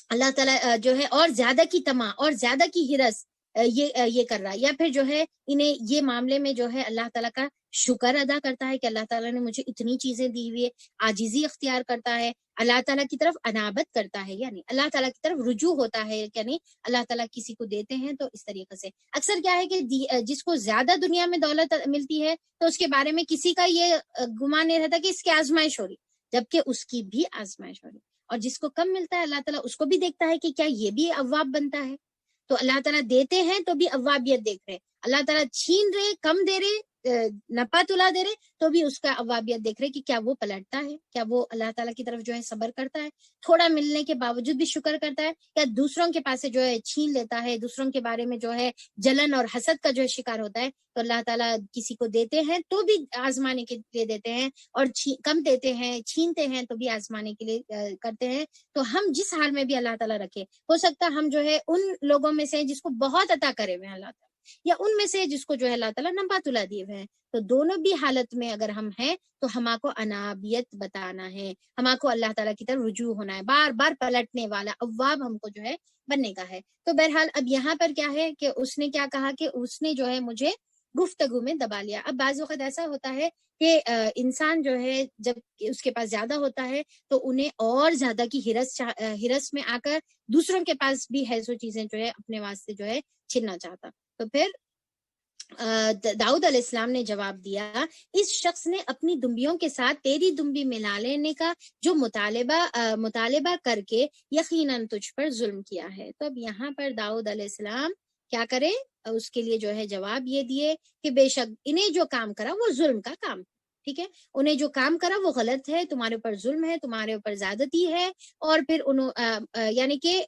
اللہ تعالیٰ جو ہے اور زیادہ کی طمع اور زیادہ کی ہرس یہ کر رہا ہے، یا پھر جو ہے انہیں یہ معاملے میں جو ہے اللہ تعالیٰ کا شکر ادا کرتا ہے کہ اللہ تعالیٰ نے مجھے اتنی چیزیں دی ہوئی ہے، عاجزی اختیار کرتا ہے، اللہ تعالیٰ کی طرف انابت کرتا ہے، یعنی اللہ تعالیٰ کی طرف رجوع ہوتا ہے، یعنی اللہ تعالیٰ کسی کو دیتے ہیں تو اس طریقے سے. اکثر کیا ہے کہ جس کو زیادہ دنیا میں دولت ملتی ہے تو اس کے بارے میں کسی کا یہ گمان نہیں رہتا کہ اس کی آزمائش ہو رہی، جبکہ اس کی بھی آزمائش ہو رہی. اور جس کو کم ملتا ہے اللہ تعالیٰ اس کو بھی دیکھتا ہے کہ کیا یہ بھی اواب بنتا ہے. تو اللہ تعالیٰ دیتے ہیں تو بھی اوابیت دیکھ رہے، اللہ تعالیٰ چھین رہے، کم دے رہے، نپا تلا دے رہے، تو بھی اس کا اوابیت دیکھ رہے کہ کیا وہ پلٹتا ہے، کیا وہ اللہ تعالیٰ کی طرف جو ہے صبر کرتا ہے، تھوڑا ملنے کے باوجود بھی شکر کرتا ہے، یا دوسروں کے پاس سے جو ہے چھین لیتا ہے، دوسروں کے بارے میں جو ہے جلن اور حسد کا جو ہے شکار ہوتا ہے. تو اللہ تعالیٰ کسی کو دیتے ہیں تو بھی آزمانے کے لیے دیتے ہیں، اور کم دیتے ہیں، چھینتے ہیں تو بھی آزمانے کے لیے کرتے ہیں. تو ہم جس حال میں بھی اللہ تعالیٰ رکھے، ہو سکتا ہم جو ہے ان لوگوں میں سے جس کو بہت عطا کرے ہوئے ہیں اللہ تعالیٰ، یا ان میں سے جس کو جو ہے اللہ تعالیٰ نبات اللہ دیے ہوئے ہیں. تو دونوں بھی حالت میں اگر ہم ہیں تو ہما کو انابیت بتانا ہے، ہما کو اللہ تعالیٰ کی طرف رجوع ہونا ہے، بار بار پلٹنے والا اواب ہم کو جو ہے بننے کا ہے. تو بہرحال اب یہاں پر کیا ہے کہ اس نے کیا کہا کہ اس نے جو ہے مجھے گفتگو میں دبا لیا. اب بعض وقت ایسا ہوتا ہے کہ انسان جو ہے جب اس کے پاس زیادہ ہوتا ہے تو انہیں اور زیادہ کی ہرس میں آ کر دوسروں کے پاس بھی ہے سو چیزیں جو ہے اپنے واسطے جو ہے چھننا چاہتا. تو پھر داؤد علیہ السلام نے جواب دیا، اس شخص نے اپنی دمبیوں کے ساتھ تیری دمبی ملا لینے کا جو مطالبہ کر کے یقیناً تجھ پر ظلم کیا ہے. تو اب یہاں پر داؤد علیہ السلام کیا کرے، اس کے لیے جو ہے جواب یہ دیے کہ بے شک انہیں جو کام کرا وہ ظلم کا کام. ٹھیک ہے. انہیں جو کام کرا وہ غلط ہے, تمہارے اوپر ظلم ہے, تمہارے اوپر زیادتی ہے. اور پھر یعنی کہ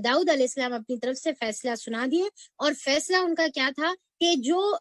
داؤد علیہ السلام اپنی طرف سے فیصلہ سنا دیے, اور فیصلہ ان کا کیا تھا کہ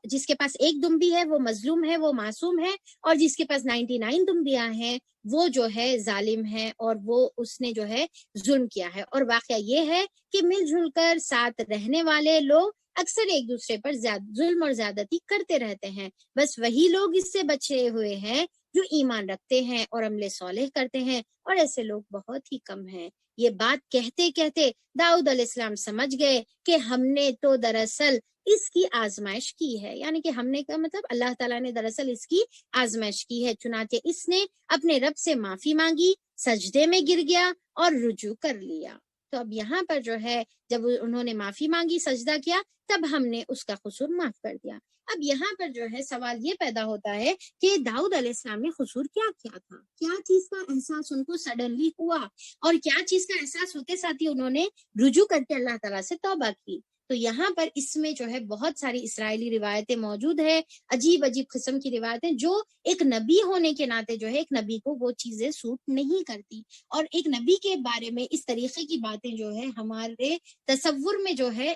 جس کے پاس ایک دمبی ہے وہ مظلوم ہے, وہ معصوم ہے, اور جس کے پاس 99 دمبیاں ہیں وہ جو ہے ظالم ہے, اور وہ اس نے جو ہے ظلم کیا ہے. اور واقعہ یہ ہے کہ مل جل کر ساتھ رہنے والے لوگ اکثر ایک دوسرے پر ظلم اور زیادتی کرتے رہتے ہیں. بس وہی لوگ اس سے بچے ہوئے ہیں جو ایمان رکھتے ہیں اور عمل صالح کرتے ہیں, اور ایسے لوگ بہت ہی کم ہیں. یہ بات کہتے کہتے داؤد علیہ السلام سمجھ گئے کہ ہم نے تو دراصل اس کی آزمائش کی ہے, یعنی کہ ہم نے کا مطلب اللہ تعالیٰ نے دراصل اس کی آزمائش کی ہے. چنانچہ اس نے اپنے رب سے معافی مانگی, سجدے میں گر گیا اور رجوع کر لیا. تو اب یہاں پر جو ہے جب انہوں نے معافی مانگی, سجدہ کیا, تب ہم نے اس کا قصور معاف کر دیا. اب یہاں پر جو ہے سوال یہ پیدا ہوتا ہے کہ داؤد علیہ السلام نے قصور کیا کیا تھا, کیا چیز کا احساس ان کو سڈنلی ہوا, اور کیا چیز کا احساس ہوتے ساتھ ہی انہوں نے رجوع کر کے اللہ تعالیٰ سے توبہ کی. تو یہاں پر اس میں جو ہے بہت ساری اسرائیلی روایتیں موجود ہیں, عجیب عجیب قسم کی روایتیں, جو ایک نبی ہونے کے ناطے جو ہے ایک نبی کو وہ چیزیں سوٹ نہیں کرتی, اور ایک نبی کے بارے میں اس طریقے کی باتیں جو ہے ہمارے تصور میں جو ہے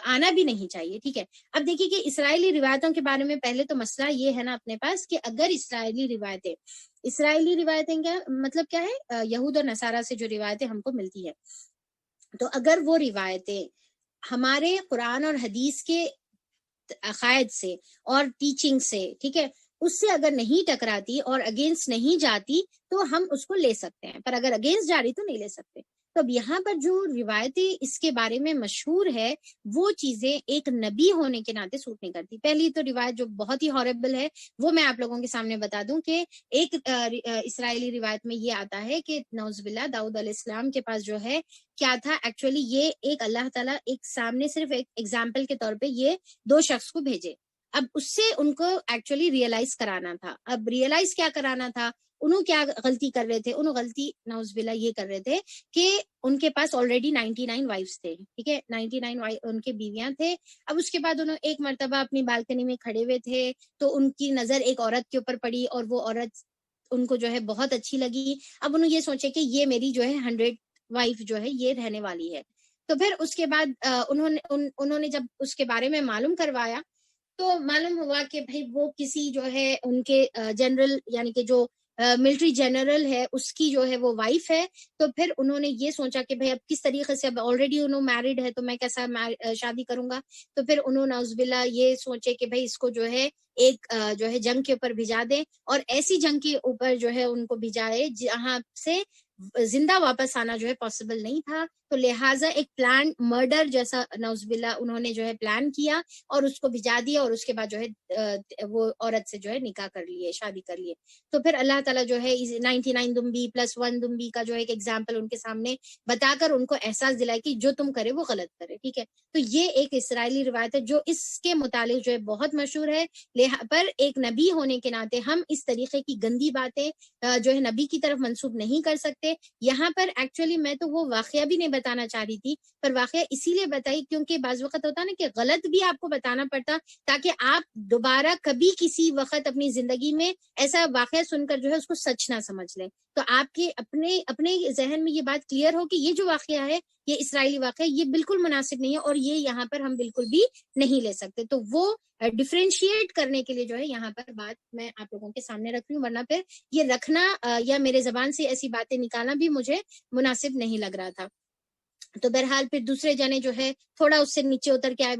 آنا بھی نہیں چاہیے. ٹھیک ہے, اب دیکھیے کہ اسرائیلی روایتوں کے بارے میں پہلے تو مسئلہ یہ ہے نا اپنے پاس کہ اگر اسرائیلی روایتیں کیا مطلب کیا ہے, یہود اور نصارہ سے جو روایتیں ہم کو ملتی ہے, تو اگر وہ روایتیں ہمارے قرآن اور حدیث کے عقائد سے اور ٹیچنگ سے, ٹھیک ہے, اس سے اگر نہیں ٹکراتی اور اگینسٹ نہیں جاتی تو ہم اس کو لے سکتے ہیں, پر اگر اگینسٹ جا رہی تو نہیں لے سکتے. تو اب یہاں پر جو روایتیں اس کے بارے میں مشہور ہے وہ چیزیں ایک نبی ہونے کے ناطے سوٹ نہیں کرتی. پہلی تو روایت جو بہت ہی ہاربل ہے وہ میں آپ لوگوں کے سامنے بتا دوں کہ ایک اسرائیلی روایت میں یہ آتا ہے کہ نعوذ باللہ داؤد علیہ السلام کے پاس جو ہے کیا تھا, ایکچولی یہ ایک اللہ تعالیٰ ایک سامنے صرف ایک ایگزامپل کے طور پہ یہ 2 شخص کو بھیجے. اب اس سے ان کو ایکچولی ریئلائز کرانا تھا. اب ریئلائز کیا کرانا تھا, انہوں کیا غلطی کر رہے تھے, انہوں غلطی نعوذ باللہ یہ کر رہے تھے کہ ان کے پاس آلریڈی 99 وائفز تھے, ٹھیک ہے, 99 ان کے بیویاں تھے. اب اس کے بعد انہوں ایک مرتبہ اپنی بالکنی میں کھڑے ہوئے تھے تو ان کی نظر ایک عورت کے اوپر پڑی, اور وہ عورت ان کو جو ہے بہت اچھی لگی. اب انہوں یہ سوچے کہ یہ میری جو ہے 100 وائف جو ہے یہ رہنے والی ہے. تو پھر اس کے بعد انہوں نے جب اس کے بارے میں معلوم کروایا تو معلوم ہوا کہ بھائی وہ کسی جو ہے ان کے جنرل یعنی کہ جو ملٹری جنرل ہے اس کی جو ہے وہ وائف ہے. تو پھر انہوں نے یہ سوچا کہ بھائی اب کس طریقے سے, اب آلریڈی انہوں میرڈ ہے تو میں کیسا شادی کروں گا. تو پھر انہوں نعوذ باللہ یہ سوچے کہ بھائی اس کو جو ہے ایک جو ہے جنگ کے اوپر بھیجا دیں, اور ایسی جنگ کے اوپر جو ہے ان کو بھیجائے جہاں سے زندہ واپس آنا جو ہے پاسبل نہیں تھا. تو لہٰذا ایک پلان مرڈر جیسا نعوذ باللہ انہوں نے جو ہے پلان کیا اور اس کو بھجا دیا, اور اس کے بعد جو ہے وہ عورت سے جو ہے نکاح کر لیے, شادی کر لیے. تو پھر اللہ تعالیٰ جو ہے 99 دمبی پلس 1 دمبی کا جو ہے ایک ایگزامپل ان کے سامنے بتا کر ان کو احساس دلائے کہ جو تم کرے وہ غلط کرے. ٹھیک ہے, تو یہ ایک اسرائیلی روایت ہے جو اس کے متعلق جو ہے بہت مشہور ہے. پر ایک نبی ہونے کے ناطے ہم اس طریقے کی گندی باتیں جو ہے نبی کی طرف منسوب نہیں کر سکتے. یہاں پر ایکچولی میں تو وہ واقعہ بھی نہیں بتانا چاہ رہی تھی, پر واقعہ اسی لیے بتائی کیونکہ بعض وقت ہوتا نا کہ غلط بھی آپ کو بتانا پڑتا تاکہ آپ دوبارہ کبھی کسی وقت اپنی زندگی میں ایسا واقعہ سن کر جو ہے اس کو سچ نہ سمجھ لیں. تو آپ کے اپنے ذہن میں یہ بات کلیئر ہو کہ یہ جو واقعہ ہے یہ اسرائیلی واقعہ یہ بالکل مناسب نہیں ہے, اور یہ یہاں پر ہم بالکل بھی نہیں لے سکتے. تو وہ ڈفرینشیٹ کرنے کے لیے جو ہے یہاں پر بات میں آپ لوگوں کے سامنے رکھ رہی ہوں, ورنہ پھر یہ رکھنا یا میرے زبان سے ایسی باتیں نکالنا بھی مجھے مناسب نہیں لگ رہا تھا. تو بہرحال پھر دوسرے جنے جو ہے تھوڑا اس سے نیچے اتر کے آئے,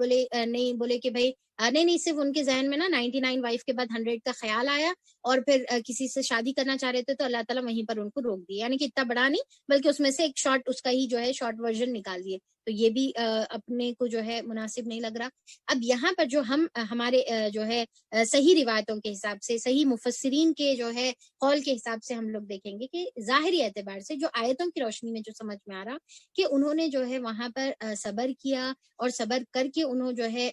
بولے کہ بھائی نہیں, صرف ان کے ذہن میں نا 99 وائف کے بعد 100 کا خیال آیا, اور پھر کسی سے شادی کرنا چاہ رہے تھے تو اللہ تعالیٰ وہیں پر ان کو روک دیا, یعنی کہ اتنا بڑا نہیں بلکہ اس میں سے ایک شارٹ اس کا ہی جو ہے شارٹ ورژن نکال دیے. تو یہ بھی اپنے کو جو ہے مناسب نہیں لگ رہا. اب یہاں پر جو ہمارے جو ہے صحیح روایتوں کے حساب سے, صحیح مفسرین کے جو ہے قول کے حساب سے ہم لوگ دیکھیں گے کہ ظاہری اعتبار سے جو آیتوں کی روشنی میں جو سمجھ میں آ رہا کہ انہوں نے جو ہے وہاں پر صبر کیا, اور صبر کر کے انہوں جو ہے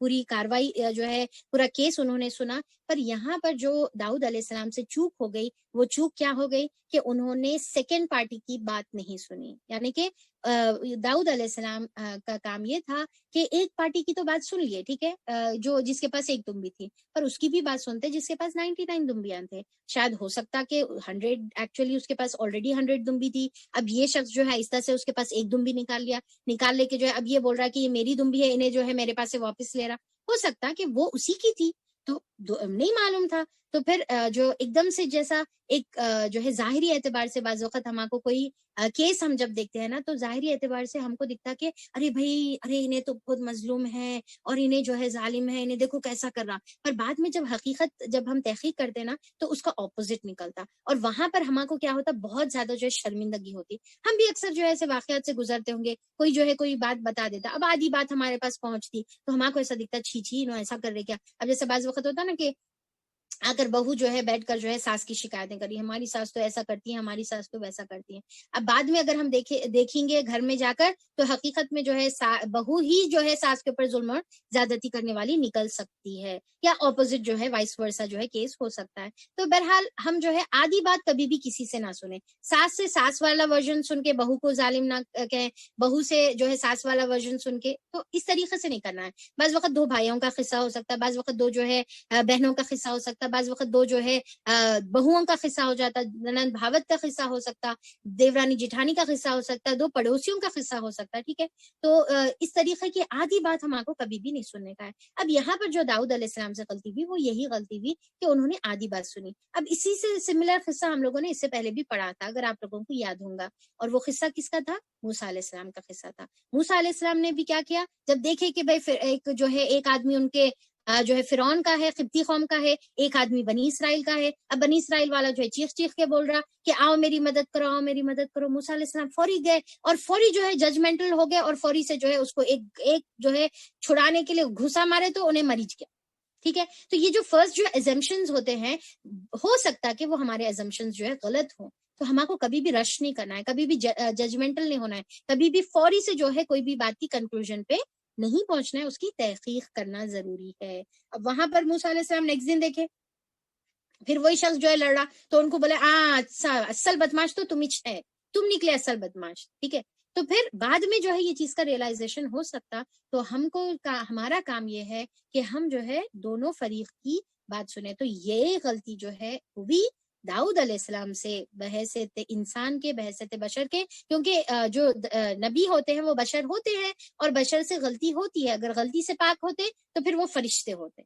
پوری کاروائی جو ہے پورا کیس انہوں نے سنا. پر یہاں پر جو داؤد علیہ السلام سے چوک ہو گئی, وہ چوک کیا ہو گئی کہ انہوں نے سیکنڈ پارٹی کی بات نہیں سنی. یعنی کہ داؤد علیہ السلام کا کام یہ تھا کہ ایک پارٹی کی تو بات سن لیے, ٹھیک ہے, جو جس کے پاس ایک دمبی تھی, پر اس کی بھی بات سنتے جس کے پاس 99 دمبیاں تھے. شاید ہو سکتا کہ 100 ایکچولی اس کے پاس آلریڈی 100 دمبی تھی. اب یہ شخص جو ہے اس طرح سے اس کے پاس ایک دمبی نکال لے کے جو ہے اب یہ بول رہا ہے کہ یہ میری دمبی ہے, انہیں جو ہے میرے پاس سے واپس لے رہا. ہو سکتا کہ وہ اسی کی تھی, تو نہیں معلوم تھا. تو پھر جو ایک دم سے جیسا ایک جو ہے ظاہری اعتبار سے بعض وقت ہم کو کوئی کیس ہم جب دیکھتے ہیں نا, تو ظاہری اعتبار سے ہم کو دکھتا کہ ارے بھائی, ارے انہیں تو بہت مظلوم ہے اور انہیں جو ہے ظالم ہے, انہیں دیکھو کیسا کر رہا. پر بعد میں جب حقیقت جب ہم تحقیق کرتے نا تو اس کا اپوزٹ نکلتا, اور وہاں پر ہم کو کیا ہوتا, بہت زیادہ جو ہے شرمندگی ہوتی. ہم بھی اکثر جو ہے ایسے واقعات سے گزرتے ہوں گے, کوئی جو ہے کوئی بات بتا دیتا, اب آدھی بات ہمارے پاس پہنچتی تو ہم کو ایسا دکھتا چھی انہوں ایسا کر رہے کیا. اب جیسے بعض وقت ہوتا نا کہ اگر بہو جو ہے بیٹھ کر جو ہے ساس کی شکایتیں کری, ہماری ساس تو ایسا کرتی ہے, ہماری ساس تو ویسا کرتی ہے. اب بعد میں اگر ہم دیکھیں گے گھر میں جا کر, تو حقیقت میں جو ہے بہو ہی جو ہے ساس کے اوپر ظلم اور زیادتی کرنے والی نکل سکتی ہے, یا اپوزٹ جو ہے وائس ورسا جو ہے کیس ہو سکتا ہے. تو بہرحال ہم جو ہے آدھی بات کبھی بھی کسی سے نہ سنیں. ساس سے ساس والا ورژن سن کے بہو کو ظالم نہ کہیں, بہو سے جو ہے ساس والا ورژن سن کے, تو اس طریقے سے نہیں کرنا ہے. بعض وقت دو بھائیوں کا قصہ ہو سکتا ہے, بعض وقت دو جو ہے بہنوں کا قصہ ہو سکتا ہے, بعض وقت دو جو ہے بہوؤں کا قصہ ہو جاتا, نند بھاوت کا قصہ ہو سکتا, دیورانی جٹھانی کا قصہ ہو سکتا, دو پڑوسیوں کا قصہ ہو سکتا, ٹھیک ہے. تو اس طریقے کی آدھی بات ہم کو کبھی بھی نہیں سننے کا ہے. اب یہاں پر جو داؤد علیہ السلام سے غلطی ہوئی, وہ یہی غلطی ہوئی کہ انہوں نے آدھی بات سنی. اب اسی سے سملر قصہ ہم لوگوں نے اس سے پہلے بھی پڑھا تھا, اگر آپ لوگوں کو یاد ہوگا, اور وہ قصہ کس کا تھا, موسیٰ علیہ السلام کا قصہ تھا. موسیٰ علیہ السلام نے بھی کیا کیا, جب دیکھے کہ بھائی ایک جو ہے ایک آدمی ان کے جو ہے فرعون کا ہے, قبطی قوم کا ہے, ایک آدمی بنی اسرائیل کا ہے. اب بنی اسرائیل والا جو ہے چیخ کے بول رہا کہ آؤ میری مدد کرو, آؤ میری مدد کرو. موسیٰ علیہ السلام فوری گئے اور فوری جو ہے ججمنٹل ہو گئے, اور فوری سے جو ہے اس کو ایک جو ہے چھڑانے کے لیے گھسا مارے تو انہیں مریض کیا, ٹھیک ہے. تو یہ جو فرسٹ جو ایزمپشنز ہوتے ہیں, ہو سکتا کہ وہ ہمارے ایزمپشنز جو ہے غلط ہوں. تو ہم کو کبھی بھی رش نہیں کرنا ہے, کبھی بھی ججمنٹل نہیں ہونا ہے, کبھی بھی فوری سے جو ہے کوئی بھی بات کی کنکلوژن پہ نہیں پہنچنا ہے, اس کی تحقیق کرنا ضروری ہے. اب وہاں پر موسیٰ علیہ السلام نیکسٹ دن دیکھے, پھر وہی شخص جو ہے لڑ رہا, تو ان کو بولے اصل بدماش تو تم ہی ہے, تم نکلے اصل بدماش, ٹھیک ہے. تو پھر بعد میں جو ہے یہ چیز کا ریئلائزیشن ہو سکتا, تو ہم کو ہمارا کام یہ ہے کہ ہم جو ہے دونوں فریق کی بات سنیں. تو یہ غلطی جو ہے ہوئی داؤد علیہ السلام سے بحیثیت انسان کے, بحیثیت بشر کے, کیونکہ جو نبی ہوتے ہیں وہ بشر ہوتے ہیں, اور بشر سے غلطی ہوتی ہے. اگر غلطی سے پاک ہوتے تو پھر وہ فرشتے ہوتے,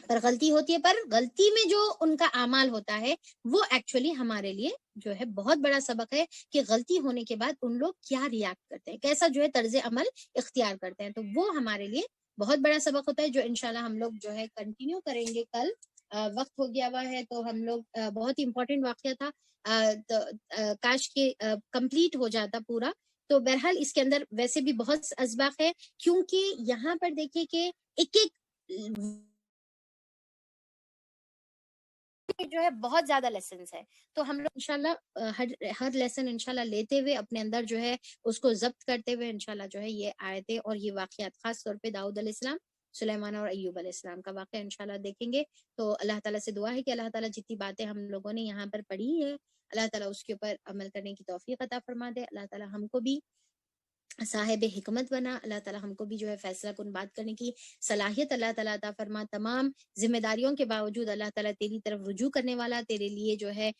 پر غلطی ہوتی ہے. پر غلطی میں جو ان کا اعمال ہوتا ہے وہ ایکچولی ہمارے لیے جو ہے بہت بڑا سبق ہے, کہ غلطی ہونے کے بعد ان لوگ کیا ریاکٹ کرتے ہیں, کیسا جو ہے طرز عمل اختیار کرتے ہیں. تو وہ ہمارے لیے بہت بڑا سبق ہوتا ہے, جو انشاءاللہ ہم لوگ جو ہے کنٹینیو کریں گے کل. وقت ہو گیا ہوا ہے, تو ہم لوگ بہت امپورٹنٹ واقعہ تھا, کاش کے کمپلیٹ ہو جاتا پورا. تو بہرحال اس کے اندر ویسے بھی بہت اسباق ہے, کیونکہ یہاں پر دیکھیے کہ ایک جو ہے بہت زیادہ لیسنز ہے. تو ہم لوگ انشاءاللہ ہر لیسن انشاءاللہ لیتے ہوئے اپنے اندر جو ہے اس کو ضبط کرتے ہوئے انشاءاللہ جو ہے یہ آیتیں اور یہ واقعات, خاص طور پہ داؤد علیہ السلام, سلیمان اور ایوب علیہ السلام کا واقعہ انشاءاللہ دیکھیں گے. تو اللہ تعالیٰ سے دعا ہے کہ اللہ تعالیٰ جتنی باتیں ہم لوگوں نے یہاں پر پڑھی ہے, اللہ تعالیٰ اس کے اوپر عمل کرنے کی توفیق عطا فرما دے. اللہ تعالیٰ ہم کو بھی صاحب حکمت بنا, اللہ تعالیٰ ہم کو بھی جو ہے فیصلہ کن بات کرنے کی صلاحیت اللہ تعالیٰ عطا فرما. تمام ذمہ داریوں کے باوجود اللہ تعالیٰ تیری طرف رجوع کرنے والا, تیرے لیے جو ہے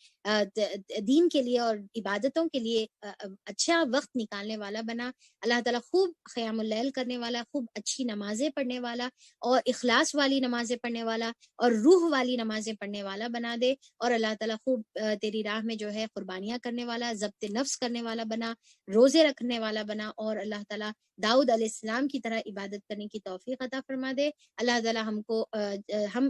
دین کے لیے اور عبادتوں کے لیے اچھا وقت نکالنے والا بنا. اللہ تعالیٰ خوب قیام اللیل کرنے والا, خوب اچھی نمازیں پڑھنے والا, اور اخلاص والی نمازیں پڑھنے والا, اور روح والی نمازیں پڑھنے والا بنا دے. اور اللہ تعالیٰ خوب تیری راہ میں جو ہے قربانیاں کرنے والا, ضبط نفس کرنے والا بنا, روزے رکھنے والا بنا, اور اللہ تعالیٰ داؤد علیہ السلام کی طرح عبادت کرنے کی توفیق عطا فرما دے. اللہ تعالیٰ ہم کو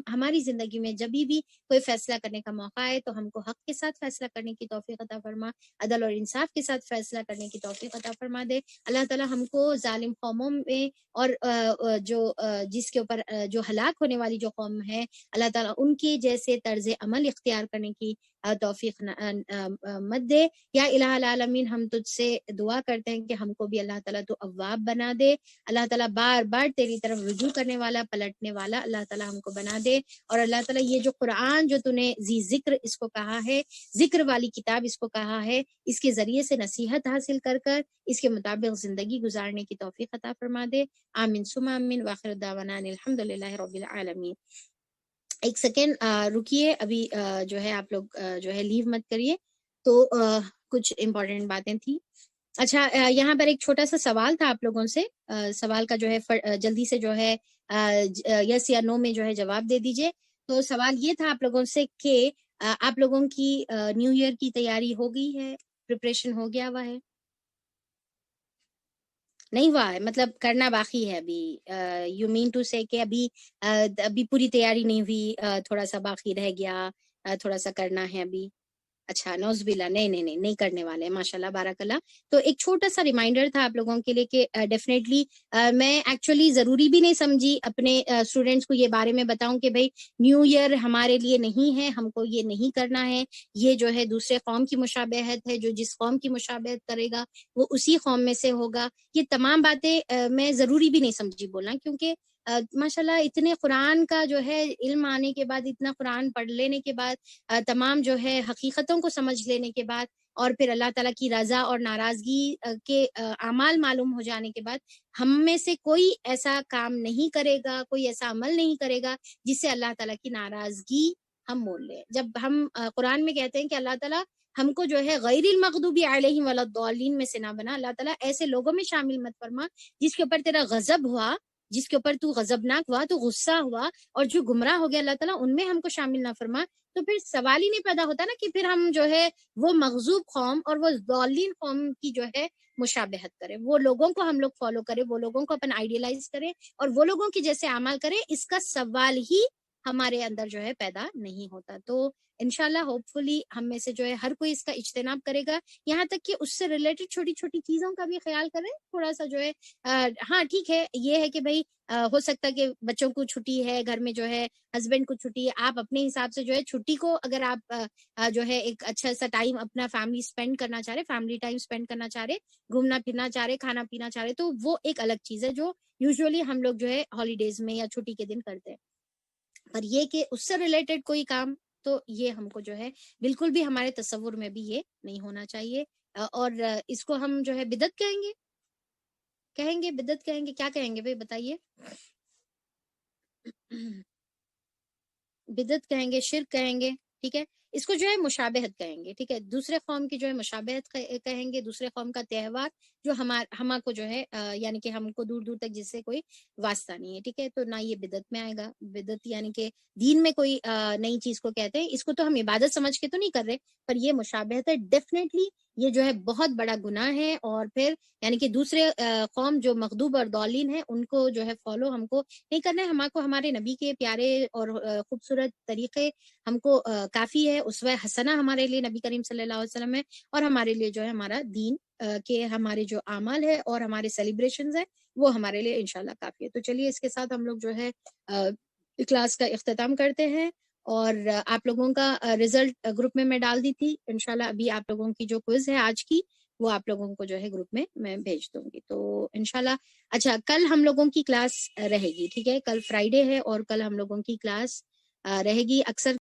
ہماری زندگی میں جب بھی کوئی فیصلہ کرنے کا موقع آئے تو ہم کو حق کے ساتھ فیصلہ کرنے کی توفیق عطا فرما, عدل اور انصاف کے ساتھ فیصلہ کرنے کی توفیق عطا فرما دے. اللہ تعالیٰ ہم کو ظالم قوموں میں, اور جو جس کے اوپر جو ہلاک ہونے والی جو قوم ہے, اللہ تعالیٰ ان کے جیسے طرز عمل اختیار کرنے کی توفیق مت دے. یا الہ العالمین, ہم تجھ سے دعا کرتے ہیں کہ ہم کو بھی اللہ تعالیٰ تو اواب اب بنا دے اللہ تعالیٰ، بار بار تیری طرف رجوع کرنے والا، پلٹنے والا اللہ تعالیٰ ہم کو بنا دے. اور اللہ تعالیٰ یہ جو قرآن جو تو نے ذی ذکر اس کو کہا ہے، ذکر والی کتاب اس کو کہا ہے، اس کے ذریعے سے نصیحت حاصل کر کر اس کے مطابق زندگی گزارنے کی توفیق عطا فرما دے. آمین ثم آمین. وآخر دعوانا الحمدللہ رب العالمین. ایک سیکنڈ رکیے، ابھی جو ہے آپ لوگ جو ہے لیو مت کریے، تو کچھ امپورٹنٹ باتیں تھیں. اچھا، یہاں پر ایک چھوٹا سا سوال تھا آپ لوگوں سے. سوال کا جو ہے جلدی سے جو ہے یس یا نو میں جو ہے جواب دے دیجئے. تو سوال یہ تھا آپ لوگوں سے کہ آپ لوگوں کی نیو ایئر کی تیاری ہو گئی ہے، پریپریشن ہو گیا ہوا ہے؟ نہیں ہوا ہے، مطلب کرنا باقی ہے ابھی. یو مین ٹو سے کہ ابھی پوری تیاری نہیں ہوئی، تھوڑا سا باقی رہ گیا، تھوڑا سا کرنا ہے ابھی. اچھا، نوز باللہ، نہیں کرنے والے ہیں، ماشاء اللہ بارک اللہ. تو ایک چھوٹا سا ریمائنڈر تھا آپ لوگوں کے لیے کہ ڈیفینیٹلی میں ایکچولی ضروری بھی نہیں سمجھی اپنے اسٹوڈینٹس کو یہ بارے میں بتاؤں کہ بھائی نیو ایئر ہمارے لیے نہیں ہے، ہم کو یہ نہیں کرنا ہے، یہ جو ہے دوسرے قوم کی مشابہت ہے، جو جس قوم کی مشابہت کرے گا وہ اسی قوم میں سے ہوگا. یہ تمام باتیں میں ضروری بھی نہیں سمجھی بولنا، کیونکہ ماشاءاللہ اتنے قرآن کا جو ہے علم آنے کے بعد، اتنا قرآن پڑھ لینے کے بعد، تمام جو ہے حقیقتوں کو سمجھ لینے کے بعد، اور پھر اللہ تعالیٰ کی رضا اور ناراضگی کے اعمال معلوم ہو جانے کے بعد، ہم میں سے کوئی ایسا کام نہیں کرے گا، کوئی ایسا عمل نہیں کرے گا جس سے اللہ تعالیٰ کی ناراضگی ہم مول لیں. جب ہم قرآن میں کہتے ہیں کہ اللہ تعالیٰ ہم کو جو ہے غیر المغضوب علیہم ولا الضالین میں سے نہ بنا، اللہ تعالیٰ ایسے لوگوں میں شامل مت فرما جس کے اوپر تیرا غضب ہوا، جس کے اوپر تو غضبناک ہوا، تو غصہ ہوا اور جو گمراہ ہو گیا، اللہ تعالیٰ ان میں ہم کو شامل نہ فرما. تو پھر سوال ہی نہیں پیدا ہوتا نا کہ پھر ہم جو ہے وہ مغضوب قوم اور وہ ضالین قوم کی جو ہے مشابہت کریں، وہ لوگوں کو ہم لوگ فالو کریں، وہ لوگوں کو اپن آئیڈیلائز کریں اور وہ لوگوں کی جیسے اعمال کریں. اس کا سوال ہی ہمارے اندر جو ہے پیدا نہیں ہوتا. تو انشاءاللہ ہوپ فلی ہم میں سے جو ہے ہر کوئی اس کا اجتناب کرے گا، یہاں تک کہ اس سے ریلیٹڈ چھوٹی چھوٹی چیزوں کا بھی خیال کریں تھوڑا سا جو ہے. ہاں ٹھیک ہے، یہ ہے کہ بھائی ہو سکتا ہے کہ بچوں کو چھٹی ہے، گھر میں جو ہے ہسبینڈ کو چھٹی ہے، آپ اپنے حساب سے جو ہے چھٹی کو اگر آپ جو ہے ایک اچھا سا ٹائم اپنا فیملی سپینڈ کرنا چاہ رہے، فیملی ٹائم سپینڈ کرنا چاہ رہے، گھومنا پھرنا چاہ رہے، کھانا پینا چاہ رہے، تو وہ ایک الگ چیز ہے جو یوزولی ہم لوگ جو ہے ہالیڈیز میں یا چھٹی کے دن کرتے ہیں. پر یہ کہ اس سے ریلیٹڈ کوئی کام، تو یہ ہم کو جو ہے بالکل بھی ہمارے تصور میں بھی یہ نہیں ہونا چاہیے. اور اس کو ہم جو ہے بدعت کہیں گے بدعت کہیں گے، کیا کہیں گے بھائی بتائیے؟ بدعت کہیں گے، شرک کہیں گے، ٹھیک ہے. اس کو جو ہے مشابہت کہیں گے، ٹھیک ہے. دوسرے قوم کی جو ہے مشابہت کہیں گے، دوسرے قوم کا تہوار جو ہما کو جو ہے یعنی کہ ہم کو دور دور تک جس سے کوئی واسطہ نہیں ہے، ٹھیک ہے. تو نہ یہ بدعت میں آئے گا. بدعت یعنی کہ دین میں کوئی نئی چیز کو کہتے ہیں، اس کو تو ہم عبادت سمجھ کے تو نہیں کر رہے، پر یہ مشابہت ہے. ڈیفینیٹلی یہ جو ہے بہت بڑا گناہ ہے. اور پھر یعنی کہ دوسرے قوم جو مغضوب اور ضالین ہیں ان کو جو ہے فالو ہم کو نہیں کرنا ہے. ہمارے کو ہمارے نبی کے پیارے اور خوبصورت طریقے ہم کو کافی ہے، اسوہ حسنہ ہمارے لیے نبی کریم صلی اللہ علیہ وسلم ہے، اور ہمارے لیے جو ہے ہمارا دین کے ہمارے جو اعمال ہے اور ہمارے سیلیبریشنز ہیں وہ ہمارے لیے انشاءاللہ کافی ہے. تو چلیے اس کے ساتھ ہم لوگ جو ہے کلاس کا اختتام کرتے ہیں. اور آپ لوگوں کا رزلٹ گروپ میں ڈال دی تھی، انشاءاللہ ابھی آپ لوگوں کی جو کوئز ہے آج کی وہ آپ لوگوں کو جو ہے گروپ میں بھیج دوں گی. تو انشاءاللہ اچھا کل ہم لوگوں کی کلاس رہے گی، ٹھیک ہے. کل فرائیڈے ہے اور کل ہم لوگوں کی کلاس رہے گی. اکثر